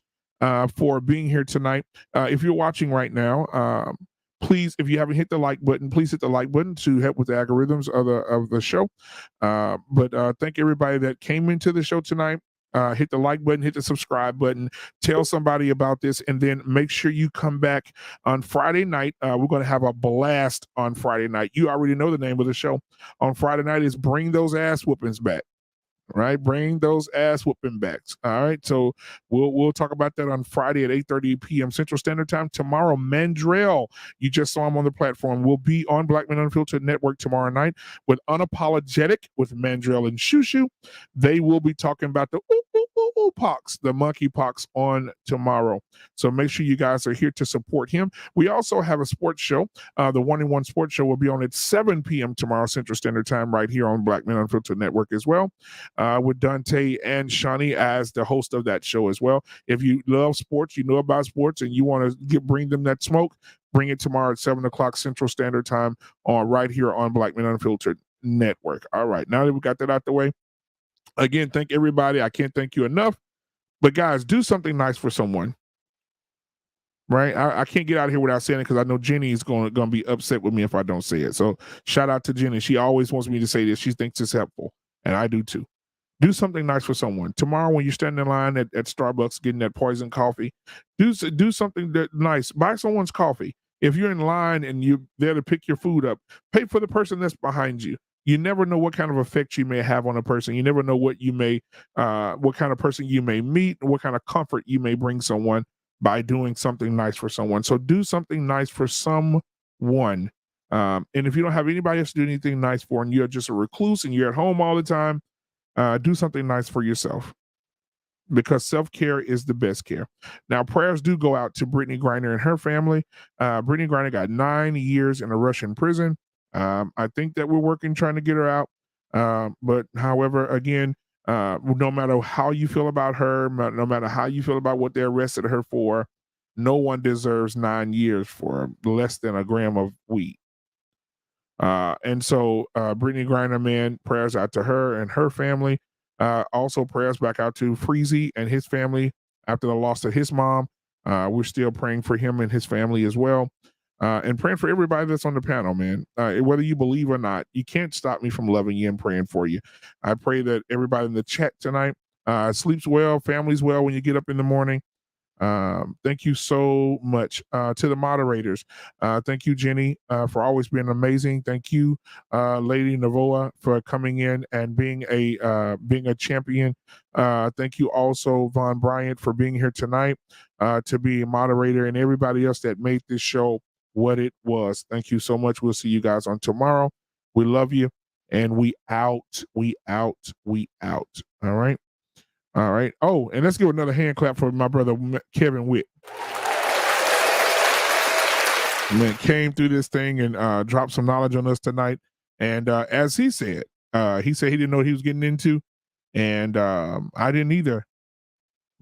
for being here tonight. If you're watching right now, please, if you haven't hit the like button, please hit the like button to help with the algorithms of the show. But thank everybody that came into the show tonight. Hit the like button, hit the subscribe button, tell somebody about this, and then make sure you come back on Friday night. We're going to have a blast on Friday night. You already know the name of the show. On Friday night is Bring Those Ass Whoopings Back. Right, bring those ass whooping backs. All right, so we'll talk about that on Friday at 8:30 p.m. Central Standard Time. Tomorrow, Mandrell, you just saw him on the platform, will be on Black Man Unfiltered Network tomorrow night with Unapologetic with Mandrell and Shushu. They will be talking about the pox, the monkey pox, on tomorrow. So make sure you guys are here to support him. We also have a sports show. The 1-in-1 Sports Show will be on at 7 p.m. tomorrow Central Standard Time right here on Black Man Unfiltered Network as well. With Dante and Shawnee as the host of that show as well. If you love sports, you know about sports, and you want to bring them that smoke, bring it tomorrow at 7 o'clock Central Standard Time on right here on Black Man Unfiltered Network. All right, now that we got that out the way, again, thank everybody. I can't thank you enough, but guys, do something nice for someone. Right, I can't get out of here without saying it because I know Jenny is going to be upset with me if I don't say it. So shout out to Jenny. She always wants me to say this. She thinks it's helpful, and I do too. Do something nice for someone. Tomorrow when you're standing in line at Starbucks getting that poison coffee, do something nice. Buy someone's coffee. If you're in line and you're there to pick your food up, pay for the person that's behind you. You never know what kind of effect you may have on a person. You never know what kind of person you may meet, what kind of comfort you may bring someone by doing something nice for someone. So do something nice for someone. And if you don't have anybody else to do anything nice for, and you're just a recluse and you're at home all the time, do something nice for yourself, because self-care is the best care. Now, prayers do go out to Brittany Griner and her family. Brittany Griner got 9 years in a Russian prison. I think that we're working trying to get her out. But however, again, no matter how you feel about her, no matter how you feel about what they arrested her for, no one deserves 9 years for less than a gram of weed. And so Brittany Griner, man, prayers out to her and her family. Also prayers back out to Freezy and his family after the loss of his mom. We're still praying for him and his family as well. And praying for everybody that's on the panel, man. Whether you believe or not, you can't stop me from loving you and praying for you. I pray that everybody in the chat tonight sleeps well, families well when you get up in the morning. Thank you so much to the moderators. Thank you, Jenny, for always being amazing. Thank you, Lady Navoa, for coming in and being a champion. Thank you also, Von Bryant, for being here tonight to be a moderator, and everybody else that made this show what it was. Thank you so much. We'll see you guys on tomorrow. We love you, and we out. All right. All right. Oh, and let's give another hand clap for my brother, Kevin Witt. Man, came through this thing and dropped some knowledge on us tonight. And as he said he didn't know what he was getting into. And I didn't either.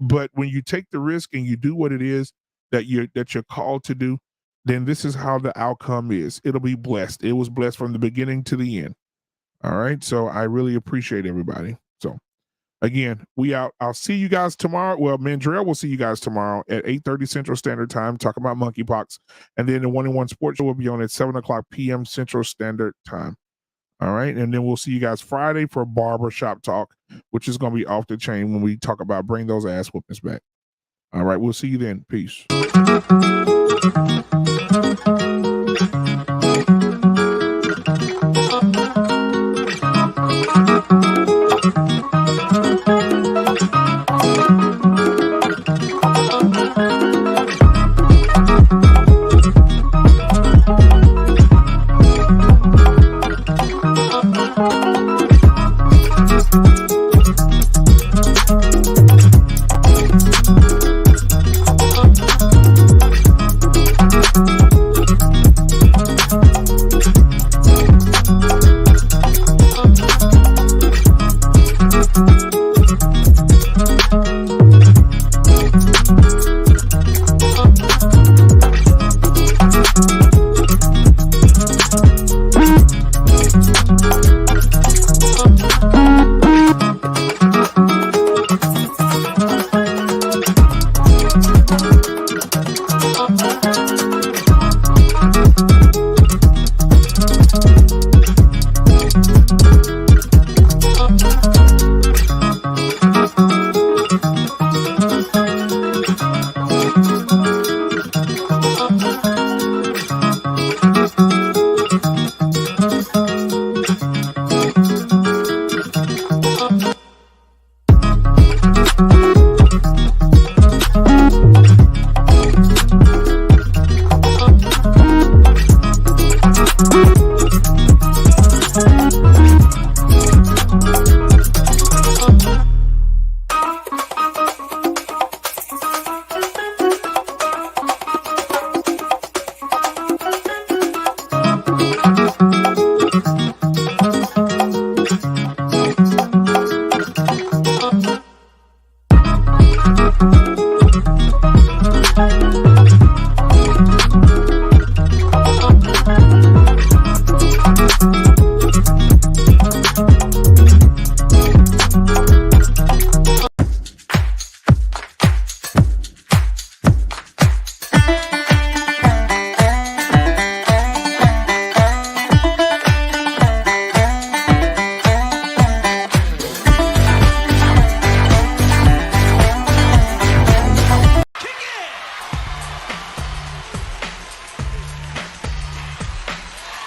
But when you take the risk and you do what it is that you're called to do, then this is how the outcome is. It'll be blessed. It was blessed from the beginning to the end. All right. So I really appreciate everybody. So again, we out. I'll see you guys tomorrow. Well, Mandrell will see you guys tomorrow at 8:30 Central Standard Time, talking about monkeypox. And then the 1-in-1 Sports Show will be on at 7 o'clock p.m. Central Standard Time. All right. And then we'll see you guys Friday for Barbershop Talk, which is going to be off the chain when we talk about bring those ass whoopings back. All right. We'll see you then. Peace.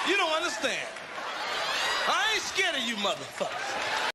You don't understand. I ain't scared of you motherfuckers.